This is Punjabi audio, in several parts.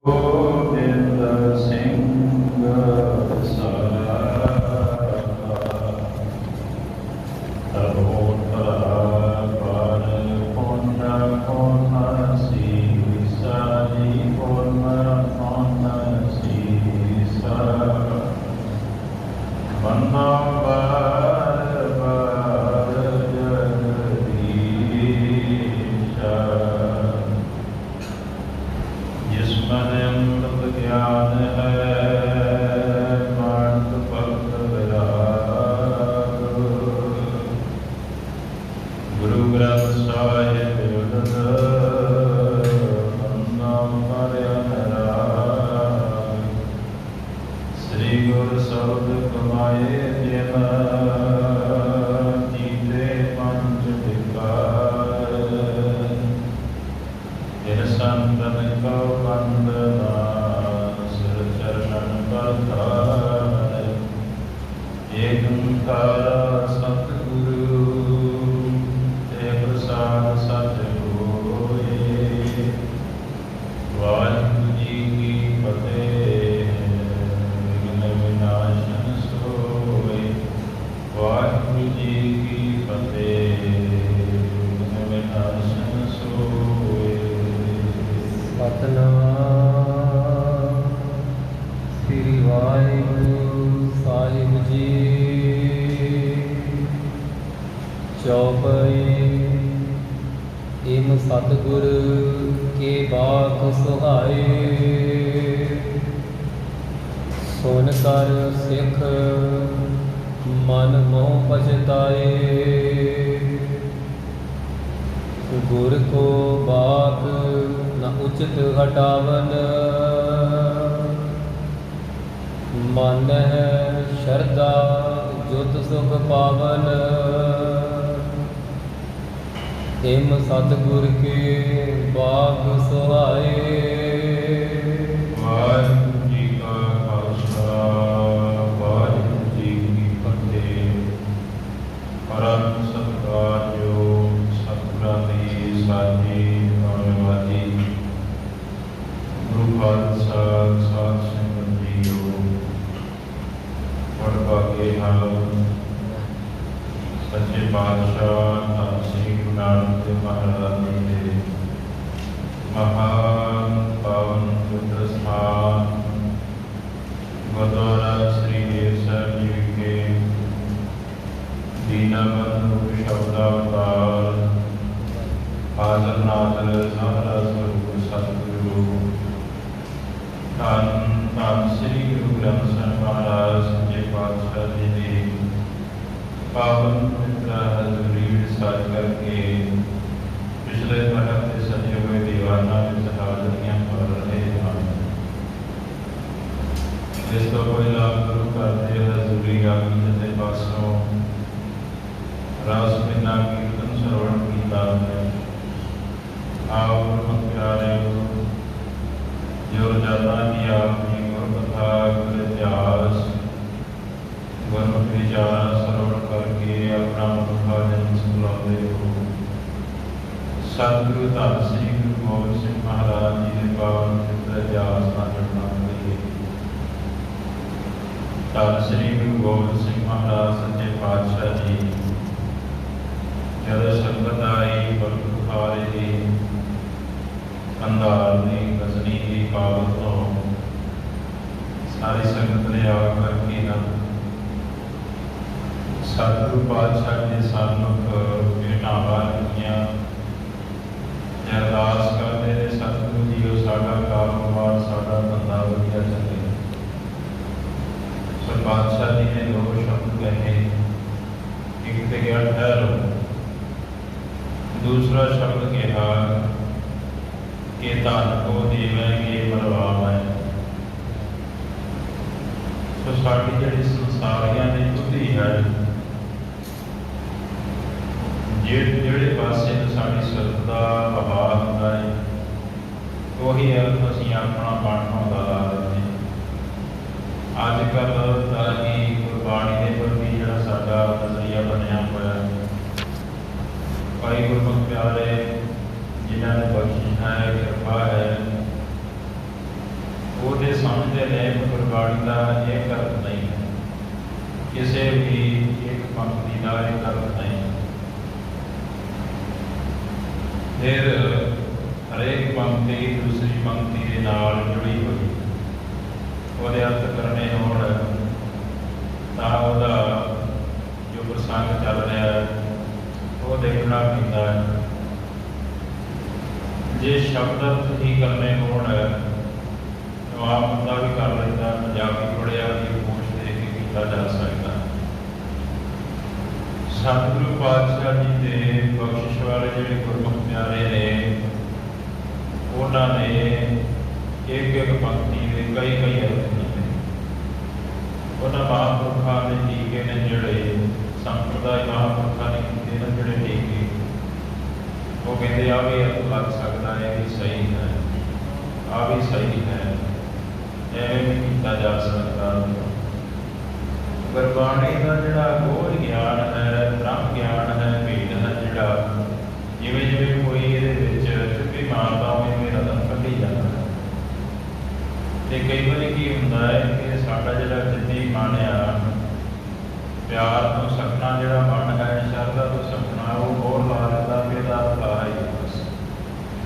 ਗੋਬਿੰਦ ਸਿੰਘ सतगुर के बाख सुहाए सुन कर सिख मन मोह पछताए गुर को बाख न उचित हटावन मन है श्रद्धा जुत सुख पावन हिम सतगुर के बाग सुहाए। वाहिगुरू जी का खालसा वाहिगुरू जी की फतेह। परम सत्कारयोग सतगुਰਾਂ ਦੀ ਸਾਜੀ ਧੰਨਵਾਦੀ ਗੁਰੂ ਖਾਲਸਾ ਸਾਧ ਸੰਗਤ ਜੀਓ ਵਡਭਾਗੇ ਹਨ ਸੱਚੇ ਪਾਤਸ਼ਾਹ ਧੰਨ ਸ੍ਰੀ ਗੁਰੂ ਨਾਨਕ ਦੇਵ ਮਹਾਰਾਜ ਜੀ ਦੇ ਮਹਾਨ ਪਾਵਨ ਪਵਿੱਤਰ ਸਥਾਨ ਗੁਰਦੁਆਰਾ ਸ੍ਰੀ ਹੇਰ ਸਾਹਿਬ ਜੀ ਵਿਖੇ ਦੀਨਾਬੰਧੂ ਸ਼ਬਦਾਵਤਾਰ ਹਾਜ਼ਰ ਨਾਜ਼ਰ ਸਾਰਾ ਸਰੂਪ ਸਤਿਗੁਰੂ ਧੰਨ ਧੰਨ ਸ੍ਰੀ ਗੁਰੂ ਗ੍ਰੰਥ ਸਾਹਿਬ ਮਹਾਰਾਜ ਸੱਚੇ ਪਾਤਸ਼ਾਹ ਜੀ ਦੀ पावन पवित्र हजूरी साज करके पिछले तरफ से सजे हुए दीवाना में हाजरियां कर रहे हैं। इस तो कोई लाभ गुरु करते हजूरी आगी जैसे पासों रास बिना कीर्तन श्रवण किया है। आओ गुरु प्यारे जो रोजाना की आपकी गुरु कथा गुरु इतिहास गुरु विचार श्रवण करके अपना मुखा जन्म सुनाते हो। सतगुरु धन श्री गुरु गोबिंद सिंह महाराज जी के पावन पवित्र इतिहास का जुड़ना करिए। धन श्री गुरु गोबिंद सिंह महाराज सच्चे पातशाह जी जब संगत आई बल बुखारे की कंधार की गजनी की काबल तो सारी संगत ने आ करके ना सतगुरु पातशाह ने सानूक भेटावां दित्तियां ते अरदास करते ने सतगुरु जीओ साडा कारोबार साडा धंधा वधिया चले। सो पातशाह जी ने दो शब्द कहे, एक ते गया ठहरो, दूसरा शब्द कहा कि धन को देवेंगे मरवावें। सो साडी जिहड़ी संसारियां दी बुद्धि है ਜਿਹੜੇ ਪਾਸੇ ਸਾਡੀ ਸਰਦਾ ਹਵਾ ਹੁੰਦਾ ਹੈ ਉਹੀ ਅਰਥ ਅਸੀਂ ਆਪਣਾ ਬਾਣਾਉਂਦਾ ਲਾ ਦਿੰਦੇ ਹਾਂ। ਅੱਜ ਕੱਲ੍ਹ ਤਾਂ ਹੀ ਗੁਰਬਾਣੀ ਦੇ ਪ੍ਰਤੀ ਜਿਹੜਾ ਸਾਡਾ ਨਜ਼ਰੀਆ ਬਣਿਆ ਹੋਇਆ ਭਾਈ ਗੁਰਮੁਖ ਪਿਆਰੇ ਜਿਨ੍ਹਾਂ ਨੇ ਬਖਸ਼ਿਸ਼ ਹੈ ਕਿਰਪਾ ਹੈ ਉਹਦੇ ਸਮਝਦੇ ਨੇ ਗੁਰਬਾਣੀ ਦਾ ਇਹ ਅਰਥ ਨਹੀਂ ਹੈ, ਕਿਸੇ ਵੀ ਇੱਕ ਪੰਕਤੀ ਦਾ ਇਹ ਅਰਥ ਨਹੀਂ। ਫਿਰ ਹਰੇਕ ਪੰਕਤੀ ਦੂਸਰੀ ਪੰਕਤੀ ਦੇ ਨਾਲ ਜੁੜੀ ਹੋਈ, ਉਹਦੇ ਅਰਥ ਕਰਨੇ ਹੋਣ ਤਾਂ ਉਹਦਾ ਜੋ ਪ੍ਰਸੰਗ ਚੱਲ ਰਿਹਾ ਹੈ ਉਹ ਦੇਖਣਾ ਪੈਂਦਾ ਹੈ। ਜੇ ਸ਼ਬਦ ਅਰਥ ਹੀ ਕਰਨੇ ਹੋਣ ਤਾਂ ਆਮ ਬੰਦਾ ਵੀ ਕਰ ਲੈਂਦਾ, ਪੰਜਾਬੀ ਪੜ੍ਹਿਆ ਦੀ ਕੋਸ਼ਿਸ਼ ਦੇ ਕੇ ਕੀਤਾ ਜਾ ਸਕਦਾ। ਸਤਿਗੁਰੂ ਪਾਤਸ਼ਾਹ ਜੀ ਦੇ ਬਖਸ਼ਿਸ਼ ਵਾਲੇ ਜਿਹੜੇ ਗੁਰਮੁਖ ਪਿਆਰੇ ਨੇ, ਉਹਨਾਂ ਨੇ ਇੱਕ ਇੱਕ ਪੰਕਤੀ ਦੇ ਕਈ ਕਈ ਅਰਥ ਕੀਤੇ। ਉਹਨਾਂ ਮਹਾਂਪੁਰਖਾਂ ਦੇ ਟੀਕੇ ਨੇ ਜਿਹੜੇ ਸੰਪਰਦਾਇ ਮਹਾਂਪੁਰਖਾਂ ਨੇ ਕੀਤੇ ਨੇ ਜਿਹੜੇ ਟੀਕੇ, ਉਹ ਕਹਿੰਦੇ ਆ ਵੀ ਅਰਥ ਲੱਗ ਸਕਦਾ ਹੈ, ਇਹ ਵੀ ਸਹੀ ਹੈ, ਆ ਵੀ ਸਹੀ ਹੈ, ਐਵੇਂ ਵੀ ਕੀਤਾ ਜਾ ਸਕਦਾ। ਗੁਰਬਾਣੀ ਦਾ ਜਿਹੜਾ ਗੋਲ ਗਿਆਨ ਹੈ, ਬ੍ਰਹਮ ਗਿਆਨ ਹੈ, ਭੇਦ ਹੈ, ਜਿਹੜਾ ਜਿਵੇਂ ਜਿਵੇਂ ਕੋਈ ਇਹਦੇ ਵਿੱਚ ਚੁੱਪੀ ਮਾਰਦਾ ਉਵੇਂ ਉਵੇਂ ਰਤਨ ਕੱਢੀ ਜਾਂਦਾ ਹੈ। ਅਤੇ ਕਈ ਵਾਰੀ ਕੀ ਹੁੰਦਾ ਹੈ ਕਿ ਸਾਡਾ ਜਿਹੜਾ ਜਿੱਦੀ ਮਨ ਆ, ਪਿਆਰ ਤੋਂ ਸਖਣਾ ਜਿਹੜਾ ਮਨ ਹੈ, ਸ਼ਰਧਾ ਤੋਂ ਸਖਣਾ, ਉਹ ਹੋਰ ਲਾ ਲੈਂਦਾ ਵੀ ਇਹਦਾ ਅਰਥ ਆ ਹੀ ਬਸ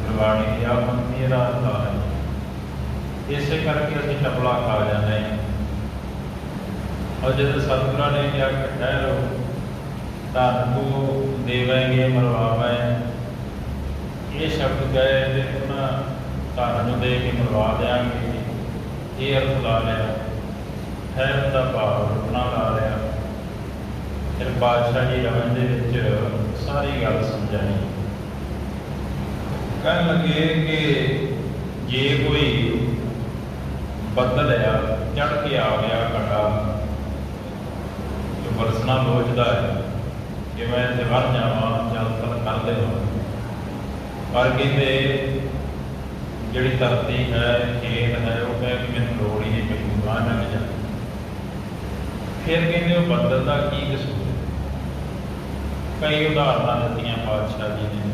ਗੁਰਬਾਣੀ ਦੀ ਆ ਪੰਕਤੀ ਇਹਦਾ ਅਰਥ ਆ ਹੈ। ਇਸੇ ਕਰਕੇ ਅਸੀਂ ਟਪਲਾ ਖਾ ਜਾਂਦੇ ਹਾਂ। ਔਰ ਜਦੋਂ ਸਤਿਗੁਰਾਂ ਨੇ ਕਿਹਾ ਕਿ ਠਹਿਰੋ, ਧਨ ਕੋ ਦੇਵਾਂਗੇ ਮਰਵਾਵਾਂ, ਇਹ ਸ਼ਬਦ ਗਏ ਅਤੇ ਉਹਨਾਂ ਧਨ ਨੂੰ ਦੇ ਕੇ ਮਰਵਾ ਦਿਆਂਗੇ, ਇਹ ਅਰਥ ਲਾ ਲਿਆ। ਠਹਿਰਨ ਦਾ ਭਾਵ ਰੁਕਣਾ ਲਾ ਲਿਆ। ਫਿਰ ਬਾਦਸ਼ਾਹ ਜੀ ਰਮਨ ਦੇ ਵਿੱਚ ਸਾਰੀ ਗੱਲ ਸਮਝਾਈ। ਕਹਿਣ ਲੱਗੇ ਕਿ ਜੇ ਕੋਈ ਬੱਦਲ ਆ ਚੜ੍ਹ ਕੇ ਆ ਗਿਆ ਘਟਾ, ਜੋ ਬਰਸਣਾ ਲੋਚਦਾ ਹੈ ਕਿ ਮੈਂ ਇੱਥੇ ਵਰ ਜਾਵਾਂ, ਚੱਲ ਤਲ ਕਰ ਦੇਵਾਂ, ਪਰ ਕਹਿੰਦੇ ਜਿਹੜੀ ਧਰਤੀ ਹੈ, ਖੇਤ ਹੈ, ਉਹ ਕਹਿ ਕਿ ਮੈਨੂੰ ਲੋੜ ਹੀ ਨਹੀਂ, ਮੈਨੂੰ ਬਾਹਰ ਲੰਘ ਜਾ। ਫਿਰ ਕਹਿੰਦੇ ਉਹ ਬੱਦਲ ਦਾ ਕੀ ਕਸੂਰ? ਕਈ ਉਦਾਹਰਨਾਂ ਦਿੱਤੀਆਂ ਪਾਤਸ਼ਾਹ ਜੀ ਨੇ।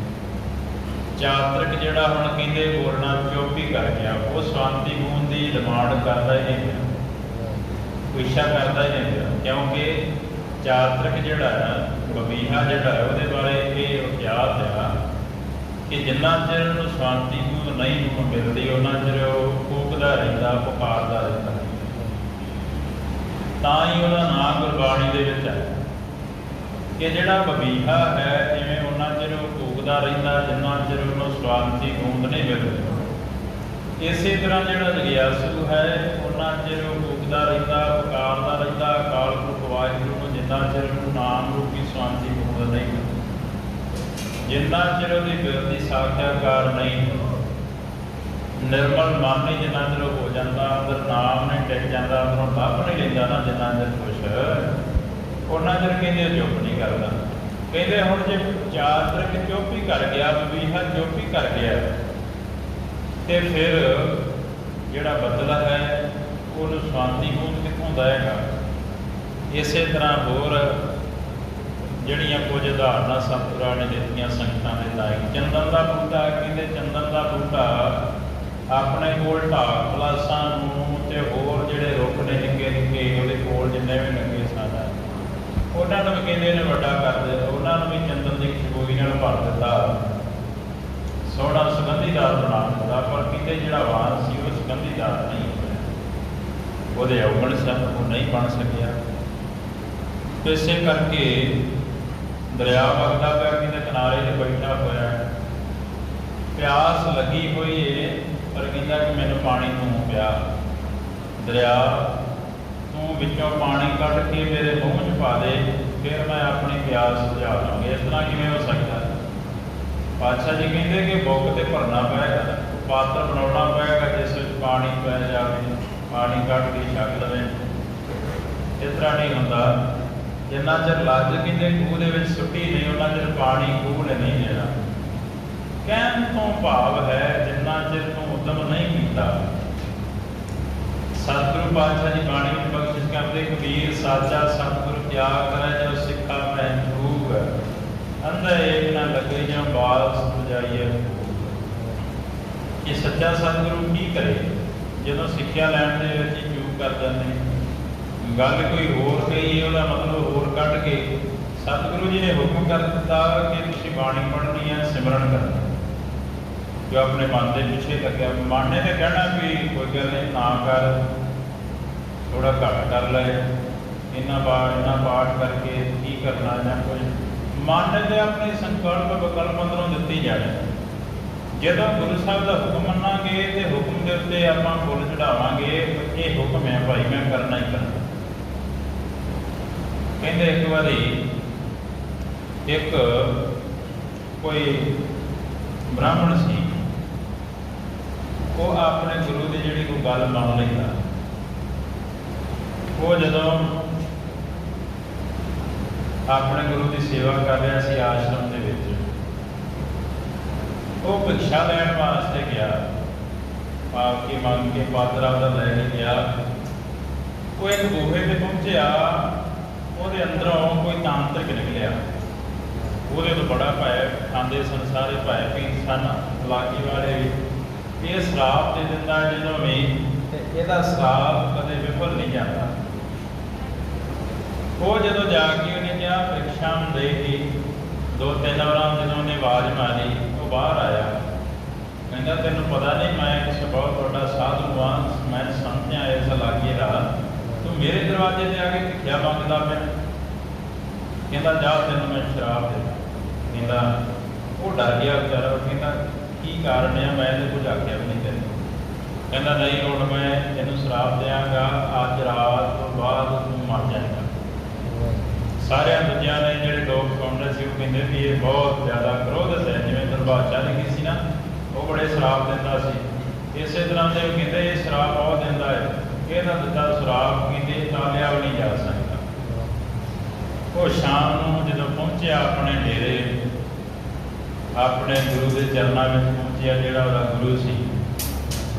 ਚਾਤਰਿਕ ਜਿਹੜਾ ਹੁਣ ਕਹਿੰਦੇ ਬੋਲਣਾ ਚੁੱਪ ਹੀ ਕਰ ਗਿਆ, ਉਹ ਸ਼ਾਂਤੀ ਗੂੰਜ ਦੀ ਡਿਮਾਂਡ ਕਰਦਾ ਹੀ ਨਹੀਂ ਪਿਆ, ਇੱਛਾ ਕਰਦਾ ਹੀ ਨਹੀਂ ਪਿਆ, ਕਿਉਂਕਿ ਚਾਤਰਿਕ ਜਿਹੜਾ ਹੈ, ਬਬੀਹਾ ਜਿਹੜਾ ਹੈ, ਉਹਦੇ ਬਾਰੇ ਇਹ ਗਿਆਤ ਆ ਕਿ ਜਿੰਨਾ ਚਿਰ ਉਹਨੂੰ ਸ਼ਾਂਤੀ ਗੂੰਜ ਨਹੀਂ ਮਿਲਦੀ, ਉਹਨਾਂ ਚਿਰ ਉਹ ਕੂਕਦਾ ਰਹਿੰਦਾ, ਪੁਕਾਰਦਾ ਰਹਿੰਦਾ। ਤਾਂ ਹੀ ਉਹਦਾ ਨਾਂ ਗੁਰਬਾਣੀ ਦੇ ਵਿੱਚ ਹੈ ਕਿ ਜਿਹੜਾ ਬਬੀਹਾ ਹੈ, ਜਿਵੇਂ ਉਹਨਾਂ ਚਿਰ ਉਹ ਕੂਕਦਾ ਰਹਿੰਦਾ ਜਿੰਨਾ ਚਿਰ ਉਹਨੂੰ ਸ਼ਾਂਤੀ ਗੂੰਜ ਨਹੀਂ ਮਿਲਦੀ। ਇਸੇ ਤਰ੍ਹਾਂ ਜਿਹੜਾ ਜਗਿਆਸੂ ਹੈ, ਉਹਨਾਂ ਚਿਰ ਉਹ ਕੂਕਦਾ ਰਹਿੰਦਾ, ਪੁਕਾਰਦਾ ਰਹਿੰਦਾ ਅਕਾਲ ਪੁਰਖ ਵਾਹਿਗੁਰੂ ਨੂੰ, ਜਿੰਨਾ ਚਿਰ ਉਹਨੂੰ ਨਾਮ ਰੂਪੀ ਸ਼ਾਂਤੀ ਗੂੰਜ ਨਹੀਂ ਮਿਲਦੀ, ਜਿੰਨਾ ਚਿਰ ਉਹਦੀ ਬਿਰਤੀ ਸਾਖਿਆਕਾਰ ਨਹੀਂ, ਨਿਰਮਲ ਮਨ ਨਹੀਂ ਜਿੰਨਾ ਚਿਰ ਹੋ ਜਾਂਦਾ, ਅੰਦਰ ਨਾਮ ਨਹੀਂ ਟਿਕ ਜਾਂਦਾ, ਅੰਦਰੋਂ ਲੱਭ ਨਹੀਂ ਲੈਂਦਾ ਨਾ ਜਿੰਨਾ ਚਿਰ ਕੁਛ, ਉਹਨਾਂ ਚਿਰ ਕਹਿੰਦੇ ਚੁੱਪ ਨਹੀਂ ਕਰਦਾ। ਕਹਿੰਦੇ ਹੁਣ ਜੇ ਚਾਤਰਿਕ ਚੁੱਪ ਹੀ ਕਰ ਗਿਆ, ਬਬੀਹਾ ਚੁੱਪ ਹੀ ਕਰ ਗਿਆ, ਤੇ ਫਿਰ ਜਿਹੜਾ ਬਦਲਾ ਹੈ ਉਹਨੂੰ ਸ਼ਾਂਤੀ ਗੂੰਜ ਕਿੱਥੋਂ ਦੇਵੇਗਾ? ਇਸੇ ਤਰ੍ਹਾਂ ਹੋਰ ਜਿਹੜੀਆਂ ਕੁਝ ਉਦਾਹਰਨਾਂ ਸਤਿਗੁਰਾਂ ਨੇ ਦਿੱਤੀਆਂ ਸੰਗਤਾਂ ਦੇ ਲਾਇਕ। ਚੰਦਨ ਦਾ ਬੂਟਾ, ਕਹਿੰਦੇ ਚੰਦਨ ਦਾ ਬੂਟਾ ਆਪਣੇ ਕੋਲ ਢਾਕ ਪਲਾਸਾਂ ਨੂੰ ਤੇ ਹੋਰ ਜਿਹੜੇ ਰੁੱਖ ਨੇ ਨਿੱਕੇ ਨਿੱਕੇ ਉਹਦੇ ਕੋਲ ਜਿੰਨੇ ਵੀ ਲੱਗੇ ਸਨ, ਉਹਨਾਂ ਨੂੰ ਵੀ ਕਹਿੰਦੇ ਨੇ ਵੱਡਾ ਕਰ ਦਿੱਤਾ, ਉਹਨਾਂ ਨੂੰ ਵੀ ਚੰਦਨ ਦੀ ਖੁਸ਼ਬੂ ਨਾਲ ਭਰ ਦਿੱਤਾ, ਸੋਹਣਾ ਸੁਗੰਧੀਦਾਰ ਬਣਾ ਦਿੱਤਾ। ਪਰ ਕਿਤੇ ਜਿਹੜਾ ਵਾਨ ਸੀ ਉਹ ਸੁਗੰਧੀਦਾਰ ਨਹੀਂ ਹੋਇਆ, ਉਹਦੇ ਔਗਣ ਸਨ, ਉਹ ਨਹੀਂ ਬਣ ਸਕਿਆ। ਇਸੇ ਕਰਕੇ ਦਰਿਆ ਵਗਦਾ ਪਿਆ, ਕਿਤੇ ਕਿਨਾਰੇ 'ਤੇ ਬੈਠਾ ਹੋਇਆ, ਪਿਆਸ ਲੱਗੀ ਹੋਈ ਹੈ, ਪਰ ਕਹਿੰਦਾ ਕਿ ਮੈਨੂੰ ਪਾਣੀ ਤੂੰ ਪਿਆ। ਦਰਿਆ ਤੂੰ ਵਿੱਚੋਂ ਪਾਣੀ ਕੱਢ ਕੇ ਮੇਰੇ ਮੂੰਹ 'ਚ ਪਾ ਦੇ, ਫਿਰ ਮੈਂ ਆਪਣੀ ਪਿਆਸ ਬੁਝਾ ਲਵਾਂਗੀ। ਇਸ ਤਰ੍ਹਾਂ ਕਿਵੇਂ ਹੋ ਸਕਦਾ? ਪਾਤਸ਼ਾਹ ਜੀ ਕਹਿੰਦੇ ਕਿ ਬੁੱਕ 'ਤੇ ਭਰਨਾ ਪਏਗਾ, ਪਾਤਰ ਬਣਾਉਣਾ ਪਏਗਾ ਜਿਸ ਵਿੱਚ ਪਾਣੀ ਪੈ ਜਾਵੇ, ਪਾਣੀ ਕੱਢ ਕੇ ਛਕ ਲਵੇ। ਇਸ ਤਰ੍ਹਾਂ ਨਹੀਂ ਹੁੰਦਾ। ਜਿੰਨਾ ਚਿਰ ਲੱਜ ਕਹਿੰਦੇ ਖੂਹ ਦੇ ਵਿੱਚ ਸੁੱਟੀ ਨਹੀਂ, ਉਹਨਾਂ ਚਿਰ ਪਾਣੀ ਖੂਹ ਨੇ ਨਹੀਂ ਦੇਣਾ। ਕਹਿਣ ਤੋਂ ਭਾਵ ਹੈ ਜਿੰਨਾ ਚਿਰ ਤੂੰ ਉਦਮ ਨਹੀਂ ਕੀਤਾ। ਸਤਿਗੁਰੂ ਪਾਤਸ਼ਾਹ ਜੀ ਬਾਣੀ ਵਿੱਚ ਬਖਸ਼ਿਸ਼ ਕਰਦੇ, ਕਬੀਰ ਸਾਚਾ ਸਤਿਗੁਰ ਕਿਆ ਕਰੇ ਜੋ ਸਿੱਖਾ ਮੈਂ ਜੂਗ, ਅੰਦਰ ਏਕ ਨਾ ਲੱਗੇ ਜਾਂ ਬਾਲ ਸਮਝਾਈਏ। ਇਹ ਸੱਚਾ ਸਤਿਗੁਰੂ ਕੀ ਕਰੇ? ਜਦੋਂ ਸਿੱਖਿਆ ਲੈਣ ਦੇ ਵਿੱਚ ਹੀ ਚੂਕ ਕਰ ਜਾਂਦੇ, ਗੱਲ ਕੋਈ ਹੋਰ ਕਹੀ ਉਹਦਾ ਮਤਲਬ ਹੋਰ ਕੱਢ ਕੇ ਸਤਿਗੁਰੂ ਜੀ ਨੇ ਹੁਕਮ ਕਰ ਦਿੱਤਾ ਕਿ ਤੁਸੀਂ ਬਾਣੀ ਪੜ੍ਹਨੀ ਹੈ, ਸਿਮਰਨ ਕਰਨਾ। ਜੋ ਆਪਣੇ ਮਨ ਦੇ ਪਿੱਛੇ ਲੱਗਿਆ, ਮਨ ਨੇ ਤਾਂ ਕਹਿਣਾ ਵੀ ਕੋਈ ਗੱਲ ਨਹੀਂ, ਨਾ ਕਰ, ਥੋੜਾ ਘੱਟ ਕਰ ਲੈ, ਇੰਨਾ ਪਾਠ ਕਰਕੇ ਕੀ ਕਰਨਾ ਜਾਂ ਕੁਝ। ਮਨ ਨੇ ਤਾਂ ਆਪਣੀ ਸੰਕਲਪ ਵਿਕਲਪ ਅੰਦਰੋਂ ਦਿੱਤੀ ਜਾਣੀ। ਜਦੋਂ ਗੁਰੂ ਸਾਹਿਬ ਦਾ ਹੁਕਮ ਮੰਨਾਂਗੇ ਤੇ ਹੁਕਮ ਦੇ ਉੱਤੇ ਆਪਾਂ ਫੁੱਲ ਚੜਾਵਾਂਗੇ, ਇਹ ਹੁਕਮ ਹੈ ਭਾਈ, ਮੈਂ ਕਰਨਾ ਹੀ ਕਰਨਾ। ਕਹਿੰਦੇ ਇੱਕ ਵਾਰੀ ਇੱਕ ਕੋਈ ਬ੍ਰਾਹਮਣ ਸੀ, ਉਹ ਆਪਣੇ ਗੁਰੂ ਦੀ ਜਿਹੜੀ ਕੋਈ ਗੱਲ ਮੰਨ ਲੈਂਦਾ। ਉਹ ਜਦੋਂ ਆਪਣੇ ਗੁਰੂ ਦੀ ਸੇਵਾ ਕਰ ਰਿਹਾ ਸੀ ਆਸ਼ਰਮ ਦੇ ਵਿੱਚ, ਉਹ ਭਿਕਸ਼ਾ ਲੈਣ ਵਾਸਤੇ ਗਿਆ, ਆਪ ਕੇ ਮੰਗ ਕੇ ਪਾਤਰ ਆਪਦਾ ਲੈ ਕੇ ਗਿਆ। ਉਹ ਇੱਕ ਬੂਹੇ ਤੇ ਪਹੁੰਚਿਆ, ਉਹਦੇ ਅੰਦਰੋਂ ਕੋਈ ਤਾਂਤਰਿਕ ਨਿਕਲਿਆ। ਉਹਦੇ ਤੋਂ ਬੜਾ ਭੈ ਖਾਂਦੇ ਸਨ ਸਾਰੇ, ਭੈ ਪੀਂਦੇ ਸਨ ਇਲਾਕੇ ਵਾਲੇ ਵੀ। ਇਹ ਸ਼ਰਾਬ ਦੇ ਦਿੰਦਾ ਜਦੋਂ ਵੀ, ਤੇ ਇਹਦਾ ਸ਼ਰਾਬ ਕਦੇ ਵਿਫਲ ਨਹੀਂ ਜਾਂਦਾ। ਉਹ ਜਦੋਂ ਜਾ ਕੇ ਉਹਨੇ ਕਿਹਾ ਭਿਕਸ਼ਾ ਦੇ ਕੇ 2-3 ਵਾਰਾਂ ਜਦੋਂ ਉਹਨੇ ਆਵਾਜ਼ ਮਾਰੀ, ਉਹ ਬਾਹਰ ਆਇਆ। ਕਹਿੰਦਾ ਤੈਨੂੰ ਪਤਾ ਨਹੀਂ ਮੈਂ ਕਿਸੇ ਬਹੁਤ ਵੱਡਾ ਸਾਧੂ ਹਾਂ, ਮੈਂ ਸਮਝਿਆ ਇਸ ਇਲਾਕੇ ਦਾ, ਤੂੰ ਮੇਰੇ ਦਰਵਾਜ਼ੇ 'ਤੇ ਆ ਕੇ ਭਿਖਿਆ ਮੰਗਦਾ ਪਿਆ। ਕਹਿੰਦਾ ਜਾ ਤੈਨੂੰ ਮੈਂ ਸ਼ਰਾਬ ਦੇ। ਕਹਿੰਦਾ ਉਹ ਡਰ ਗਿਆ ਵਿਚਾਰਾ। ਉਹ ਕਹਿੰਦਾ ਕੀ ਕਾਰਨ ਆ, ਮੈਂ ਤਾਂ ਕੁਝ ਆਖਿਆ ਵੀ ਨਹੀਂ ਤੈਨੂੰ। ਕਹਿੰਦਾ ਨਹੀਂ, ਹੁਣ ਮੈਂ ਤੈਨੂੰ ਸ਼ਰਾਬ ਦਿਆਂਗਾ, ਅੱਜ ਰਾਤ ਤੋਂ ਬਾਅਦ ਤੂੰ ਮਰ ਜਾਏਗਾ। ਸਾਰਿਆਂ ਦੂਜਿਆਂ ਨੇ ਜਿਹੜੇ ਲੋਕ ਸੁਣਦੇ ਸੀ ਉਹ ਕਹਿੰਦੇ ਵੀ ਇਹ ਬਹੁਤ ਜ਼ਿਆਦਾ ਕ੍ਰੋਧਿਤ ਹੈ, ਜਿਵੇਂ ਦਰਬਾਸ਼ਾ ਲਿਖੀ ਸੀ ਨਾ, ਉਹ ਬੜੇ ਸ਼ਰਾਬ ਦਿੰਦਾ ਸੀ। ਇਸੇ ਤਰ੍ਹਾਂ ਦੇ ਉਹ ਕਹਿੰਦੇ ਇਹ ਸ਼ਰਾਬ ਬਹੁਤ ਦਿੰਦਾ ਹੈ, ਇਹਦਾ ਦਿੱਤਾ ਸ਼ਰਾਬ ਕਹਿੰਦੇ ਟਾਲਿਆ ਵੀ ਨਹੀਂ ਜਾ ਸਕਦਾ। ਉਹ ਸ਼ਾਮ ਨੂੰ ਜਦੋਂ ਪਹੁੰਚਿਆ ਆਪਣੇ ਡੇਰੇ, ਆਪਣੇ ਗੁਰੂ ਦੇ ਚਰਨਾਂ ਵਿੱਚ ਪਹੁੰਚਿਆ, ਜਿਹੜਾ ਉਹਦਾ ਗੁਰੂ ਸੀ,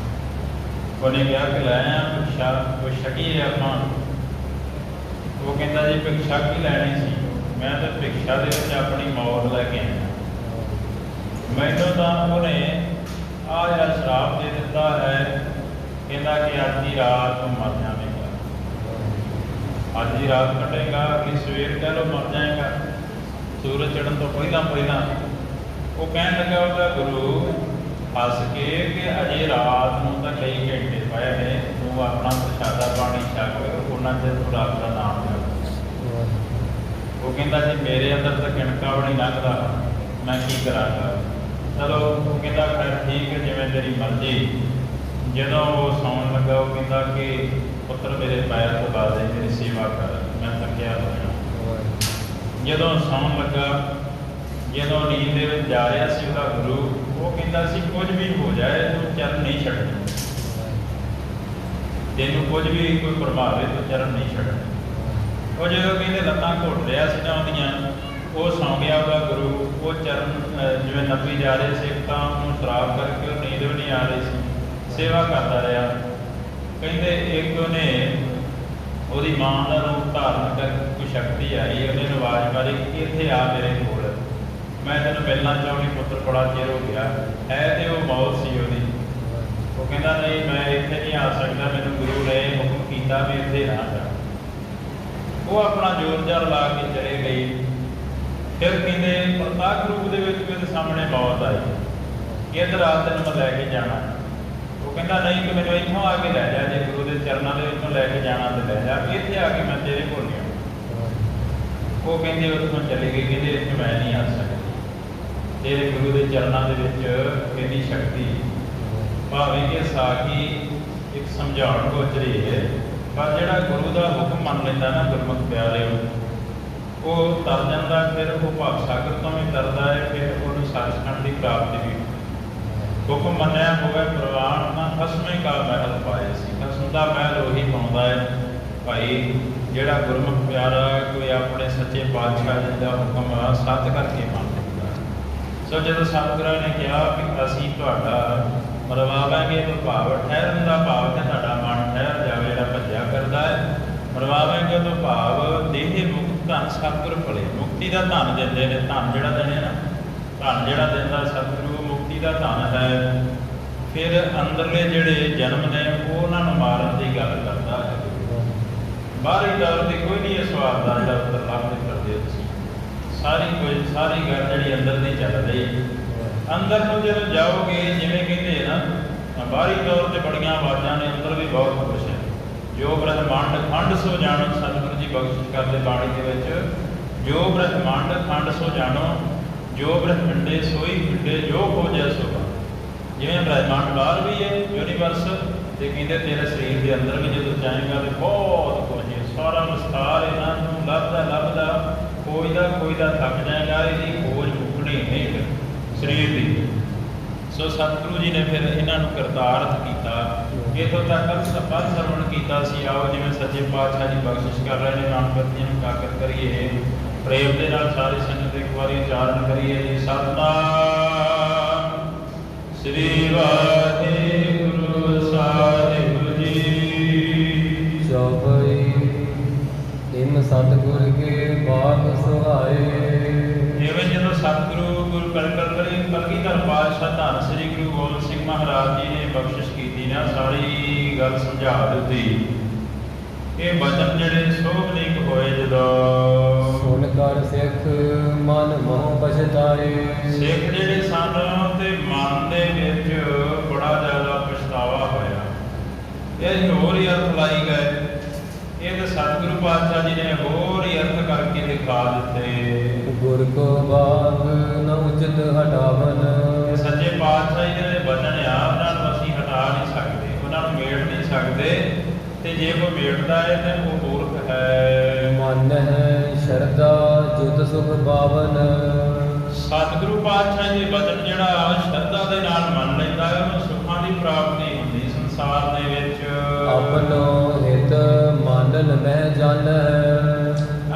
ਉਹਨੇ ਕਿਹਾ ਕਿ ਲੈ ਆ ਭਿਕਸ਼ਾ, ਕੋਈ ਛਕੀਏ ਆਪਾਂ। ਉਹ ਕਹਿੰਦਾ ਜੀ ਭਿਕਸ਼ਾ ਕੀ ਲੈਣੀ ਸੀ, ਮੈਂ ਤਾਂ ਭਿਕਸ਼ਾ ਦੇ ਵਿੱਚ ਆਪਣੀ ਮੌਤ ਲੈ ਕੇ ਆਇਆ। ਮੈਨੂੰ ਤਾਂ ਉਹਨੇ ਆਹ ਜਿਹੜਾ ਸ਼ਰਾਬ ਦੇ ਦਿੱਤਾ ਹੈ, ਕਹਿੰਦਾ ਕਿ ਅੱਜ ਦੀ ਰਾਤ ਨੂੰ ਮਰ ਜਾਵੇਗਾ, ਅੱਜ ਦੀ ਰਾਤ ਕੱਟੇਗਾ, ਅਗਲੀ ਸਵੇਰ ਕਹਿ ਲਓ ਮਰ ਜਾਏਗਾ, ਸੂਰਜ ਚੜ੍ਹਨ ਤੋਂ ਪਹਿਲਾਂ ਪਹਿਲਾਂ। ਉਹ ਕਹਿਣ ਲੱਗਾ ਉਹਦਾ ਗੁਰੂ ਹੱਸ ਕੇ ਕਿ ਅਜੇ ਰਾਤ ਨੂੰ ਤਾਂ ਕਈ ਘੰਟੇ ਪਏ ਨੇ, ਤੂੰ ਆਪਣਾ ਪ੍ਰਸ਼ਾਦਾ ਪਾਣੀ ਛਕ, ਉਹਨਾਂ ਚਿਰ ਤੂੰ ਰੱਬ ਦਾ ਨਾਮ ਲੈ। ਉਹ ਕਹਿੰਦਾ ਜੀ ਮੇਰੇ ਅੰਦਰ ਤਾਂ ਕਿਣਕਾ ਵੀ ਨਹੀਂ ਲੰਘਦਾ, ਮੈਂ ਕੀ ਕਰਾਂਗਾ। ਚਲੋ ਉਹ ਕਹਿੰਦਾ ਫਿਰ ਠੀਕ ਹੈ, ਜਿਵੇਂ ਤੇਰੀ ਮਰਜ਼ੀ। ਜਦੋਂ ਉਹ ਸੌਣ ਲੱਗਾ, ਉਹ ਕਹਿੰਦਾ ਕਿ ਪੁੱਤਰ ਮੇਰੇ ਪੈਰ ਦਬਾ ਦੇ, ਮੇਰੀ ਸੇਵਾ ਕਰ, ਮੈਂ ਥੱਕਿਆ ਹੋਇਆ। ਜਦੋਂ ਸੌਣ ਲੱਗਾ, ਜਦੋਂ ਨੀਂਦ ਦੇ ਵਿੱਚ ਜਾ ਰਿਹਾ ਸੀ ਉਹਦਾ ਗੁਰੂ, ਉਹ ਕਹਿੰਦਾ ਸੀ ਕੁਝ ਵੀ ਹੋ ਜਾਏ ਤੂੰ ਚਰਨ ਨਹੀਂ ਛੱਡਣਾ, ਤੈਨੂੰ ਕੁਝ ਵੀ ਕੋਈ ਪ੍ਰਭਾਵੇ ਤੂੰ ਚਰਨ ਨਹੀਂ ਛੱਡਣਾ। ਉਹ ਜਦੋਂ ਕਹਿੰਦੇ ਲੱਤਾਂ ਘੁੱਟ ਰਿਹਾ ਸੀ ਨਾ ਉਹਦੀਆਂ, ਉਹ ਸੌਂ ਗਿਆ ਉਹਦਾ ਗੁਰੂ। ਉਹ ਚਰਨ ਜਿਵੇਂ ਨੱਪੀ ਜਾ ਰਹੇ ਸੀ, ਤਾਂ ਉਹਨੂੰ ਸ਼ਰਾਬ ਕਰਕੇ ਉਹ ਨੀਂਦ ਵੀ ਨਹੀਂ ਆ ਰਹੀ ਸੀ, ਸੇਵਾ ਕਰਦਾ ਰਿਹਾ। ਕਹਿੰਦੇ ਇੱਕ ਉਹਨੇ ਉਹਦੀ ਮਾਂ ਦਾ ਰੂਪ ਧਾਰਨ ਕਰਕੇ ਕੋਈ ਸ਼ਕਤੀ ਆਈ, ਉਹਨੇ ਆਵਾਜ਼ ਮਾਰੀ ਕਿ ਇੱਥੇ ਆ ਮੇਰੇ ਕੋਲ, ਮੈਂ ਤੈਨੂੰ ਮਿਲਣਾ ਚਾਹੁੰਦੀ ਪੁੱਤਰ, ਬੜਾ ਚਿਰ ਹੋ ਗਿਆ ਹੈ। ਤੇ ਉਹ ਮੌਤ ਸੀ ਉਹਦੀ। ਉਹ ਕਹਿੰਦਾ ਨਹੀਂ ਮੈਂ ਇੱਥੇ ਨਹੀਂ ਆ ਸਕਦਾ, ਮੈਨੂੰ ਗੁਰੂ ਨੇ ਹੁਕਮ ਕੀਤਾ ਵੀ ਇੱਥੇ ਨਾ ਜਾ। ਉਹ ਆਪਣਾ ਜ਼ੋਰ ਜ਼ਾਰ ਲਾ ਕੇ ਚਲੇ ਗਈ। ਫਿਰ ਕਹਿੰਦੇ ਪ੍ਰਤੱਖ ਰੂਪ ਦੇ ਵਿੱਚ ਵੀ ਉਹਦੇ ਸਾਹਮਣੇ ਮੌਤ ਆਈ, ਇੱਧਰ ਆ ਤੈਨੂੰ ਮੈਂ ਲੈ ਕੇ ਜਾਣਾ। ਉਹ ਕਹਿੰਦਾ ਨਹੀਂ ਕਿ ਮੈਨੂੰ ਇੱਥੋਂ ਆ ਕੇ ਲੈ ਜਾ, ਜੇ ਗੁਰੂ ਦੇ ਚਰਨਾਂ ਦੇ ਵਿੱਚੋਂ ਲੈ ਕੇ ਜਾਣਾ ਤੇ ਲੈ ਜਾ, ਇੱਥੇ ਆ ਕੇ ਮੈਂ ਤੇਰੇ ਕੋਲ ਨਹੀਂ ਆਉਣਾ। ਉਹ ਕਹਿੰਦੇ ਉੱਥੋਂ ਚਲੇ ਗਏ, ਕਹਿੰਦੇ ਇੱਥੇ ਮੈਂ ਨਹੀਂ ਆ ਸਕਦਾ, ਤੇਰੇ ਗੁਰੂ ਦੇ ਚਰਨਾਂ ਦੇ ਵਿੱਚ ਇੰਨੀ ਸ਼ਕਤੀ। ਭਾਵੇਂ ਕਿ ਸਾਖੀ ਇੱਕ ਸਮਝਾਉਣ ਗੋਚਰੀ ਹੈ, ਪਰ ਜਿਹੜਾ ਗੁਰੂ ਦਾ ਹੁਕਮ ਮੰਨ ਲੈਂਦਾ ਨਾ ਗੁਰਮੁਖ ਪਿਆਰੇ, ਉਹ ਤਰ ਜਾਂਦਾ। ਫਿਰ ਉਹ ਭਾਵ ਸਾਗਰ ਤੋਂ ਵੀ ਤਰਦਾ ਹੈ, ਫਿਰ ਉਹਨੂੰ ਸੱਚਖੰਡ ਦੀ ਪ੍ਰਾਪਤੀ ਵੀ। ਹੁਕਮ ਮੰਨਿਆ ਹੋਵੇ ਪ੍ਰਵਾਨ ਨਾ ਖਸਮੇ ਕਾ ਮਹਿਲ ਪਾਏ ਸੀ, ਖਸਮ ਦਾ ਮਹਿਲ ਉਹੀ ਪਾਉਂਦਾ ਹੈ ਭਾਈ ਜਿਹੜਾ ਗੁਰਮੁਖ ਪਿਆਰਾ ਕੋਈ ਆਪਣੇ ਸੱਚੇ ਪਾਤਸ਼ਾਹ ਜੀ ਦਾ ਹੁਕਮ ਸੱਤ ਕਰਕੇ ਮੰਨ ਲੈਂਦਾ। ਸੋ ਜਦੋਂ ਸਤਿਗੁਰਾਂ ਨੇ ਕਿਹਾ ਕਿ ਅਸੀਂ ਤੁਹਾਡਾ ਮਰਵਾਵਾਂਗੇ, ਤਾਂ ਭਾਵ ਠਹਿਰਨ ਦਾ ਭਾਵ ਕਿ ਤੁਹਾਡਾ ਮਨ ਠਹਿਰ ਜਾਵੇ, ਜਿਹੜਾ ਭੱਜਿਆ ਕਰਦਾ ਹੈ। ਮਰਵਾਵਾਂਗੇ ਤਾਂ ਭਾਵ ਦੇਹ ਮੁਕਤ ਧਨ ਸਤਿਗੁਰ ਭਲੇ, ਮੁਕਤੀ ਦਾ ਧਨ ਦਿੰਦੇ ਨੇ। ਧਨ ਜਿਹੜਾ ਦੇਣੇ ਨਾ, ਧਨ ਜਿਹੜਾ ਦਿੰਦਾ ਸਤਿਗੁਰੂ, ਮੁਕਤੀ ਦਾ ਧਨ ਹੈ। ਫਿਰ ਅੰਦਰਲੇ ਜਿਹੜੇ ਜਨਮ ਨੇ ਉਹ ਗੱਲ ਕਰਦਾ ਹੈ। ਬਾਹਰੀ ਤੌਰ ਤੇ ਕੋਈ ਨਹੀਂ ਇਸ ਸਵਾਲ ਦਾ ਜਿਹੜਾ ਉੱਤਰ ਲੱਭਦੇ ਕਰਦੇ ਤੁਸੀਂ। ਸਾਰੀ ਗੱਲ ਜਿਹੜੀ ਅੰਦਰ ਦੀ ਚੱਲ ਰਹੀ ਅੰਦਰ ਨੂੰ ਜਦੋਂ ਜਾਓਗੇ, ਜਿਵੇਂ ਕਹਿੰਦੇ ਨਾ ਬਾਹਰੀ ਤੌਰ ਤੇ ਬੜੀਆਂ ਆਵਾਜ਼ਾਂ ਨੇ, ਅੰਦਰ ਵੀ ਬਹੁਤ ਕੁਛ ਹੈ। ਜੋ ਬ੍ਰਹਮੰਡ ਖੰਡ ਸੋ ਜਾਣੋ, ਸਤਿਗੁਰੂ ਜੀ ਬਖਸ਼ਿਸ਼ ਕਰਦੇ ਬਾਣੀ ਦੇ ਵਿੱਚ, ਜੋ ਬ੍ਰਹਮੰਡ ਖੰਡ ਸੋ ਜਾਣੋ, ਜੋ ਬ੍ਰਹਮੰਡੇ ਸੋਈ ਫਿੱਡੇ, ਜੋ ਖੋਜੈ ਸੋ ਪਾਇਆ। ਜਿਵੇਂ ਬ੍ਰਹਮੰਡ ਬਾਹਰ ਵੀ ਹੈ ਯੂਨੀਵਰਸ, ਤੇ ਕਹਿੰਦੇ ਤੇਰੇ ਸਰੀਰ ਦੇ ਅੰਦਰ ਵੀ ਜਦੋਂ ਜਾਏਗਾ ਤੇ ਬਹੁਤ ਕੁਝ ਹੈ, ਸਾਰਾ ਵਿਸਤਾਰ ਇਹਨਾਂ ਨੂੰ ਲੱਭਦਾ ਕੋਈ ਦਾ ਥੱਕ ਜਾਏਗਾ। ਇਹਦੀ ਖੋਜ ਮੁੱਕਣੀ ਨਹੀਂ ਫਿਰ ਸਰੀਰ ਦੀ। ਸੋ ਸਤਿਗੁਰੂ ਜੀ ਨੇ ਫਿਰ ਇਹਨਾਂ ਨੂੰ ਕਰਤਾਰਥ ਕੀਤਾ। ਇੱਥੋਂ ਤੱਕ ਸਪਤ ਸਰਵਣ ਕੀਤਾ ਸੀ। ਆਓ ਜਿਵੇਂ ਸੱਚੇ ਪਾਤਸ਼ਾਹ ਜੀ ਬਖਸ਼ਿਸ਼ ਕਰ ਰਹੇ ਨੇ, ਨਾਮਪਤੀਆਂ ਨੂੰ ਕਾਕਰ ਕਰੀਏ, ਪ੍ਰੇਮ ਦੇ ਨਾਲ ਸਾਰੀ ਸੰਗਤ ਇੱਕ ਵਾਰੀ ਉਚਾਰਨ ਕਰੀਏ ਜੀ। ਸਤਿਨਾਮ ਸ੍ਰੀ ਵਾਹਿਗੁਰੂ ਸਾਹਿਬ ਜੀ। ਚੌਪਈ ਇਮ ਸਤਿਗੁਰ ਕੇ ਬਾਗ ਸੁਹਾਏ। ਜਿਵੇਂ ਜਦੋਂ ਸਤਿਗੁਰੂ ਗੁਰੂ ਕਲਗੀਧਰ ਪਾਤਸ਼ਾਹ ਧੰਨ ਸ੍ਰੀ ਗੁਰੂ ਗੋਬਿੰਦ ਸਿੰਘ ਮਹਾਰਾਜ ਜੀ ਨੇ ਬਖਸ਼ਿਸ਼ ਕੀਤੀ ਨਾ, ਸਾਰੀ ਗੱਲ ਸਮਝਾ ਦਿੱਤੀ। ਇਹ ਬਚਨ ਜਿਹੜੇ ਸੋਭਨੀਕ ਹੋਏ ਜਦੋਂ ਸੁਣ ਕਰ ਸਿੱਖ ਮਨ ਮੋਹ ਪਛਤਾਏ। ਸਿੱਖ ਜਿਹੜੇ ਸਨ ਤੇ ਮਨ ਦੇ ਵਿੱਚ ਬੜਾ ਜ਼ਿਆਦਾ ਪਛਤਾਵਾ ਹੋਇਆ। ਇਹ ਹੋਰ ਹੀ ਅਰਥ ਲਾਈ ਗਏ। ਇਹ ਤਾਂ ਸਤਿਗੁਰੂ ਪਾਤਸ਼ਾਹ ਜੀ ਨੇ ਹੋਰ ਹੀ ਅਰਥ ਕਰਕੇ ਦਿਖਾ ਦਿੱਤੇ। ਗੁਰ ਕੋ ਬਾਗ ਨ ਉਚਿਤ ਹਟਾਵਨ। ਇਹ ਸੱਚੇ ਪਾਤਸ਼ਾਹ ਜੀ ਦੇ ਬਚਨ ਆ, ਉਹਨਾਂ ਨੂੰ ਅਸੀਂ ਹਟਾ ਨਹੀਂ ਸਕਦੇ, ਉਹਨਾਂ ਨੂੰ ਮੇਟ ਨਹੀਂ ਸਕਦੇ। ਤੇ ਜੇ ਕੋਈ ਮੇਟਦਾ ਹੈ ਤੇ ਉਹ ਮੂਰਖ ਹੈ। ਮਨ ਹੈ ਸ਼ਰਧਾ ਜੁਤ ਸੁਖ ਪਾਵਨ। ਸਤਿਗੁਰੂ ਪਾਤਸ਼ਾਹ ਜੀ ਬਚਨ ਜਿਹੜਾ ਸ਼ਰਧਾ ਦੇ ਨਾਲ ਮੰਨ ਲੈਂਦਾ ਹੈ, ਉਹਨੂੰ ਸੁੱਖਾਂ ਦੀ ਪ੍ਰਾਪਤੀ ਹੁੰਦੀ ਸੰਸਾਰ ਦੇ ਵਿੱਚ। ਆਪਣੋ ਹਿਤ ਮਾਨਨ ਮਹਿ ਜਾਣੈ।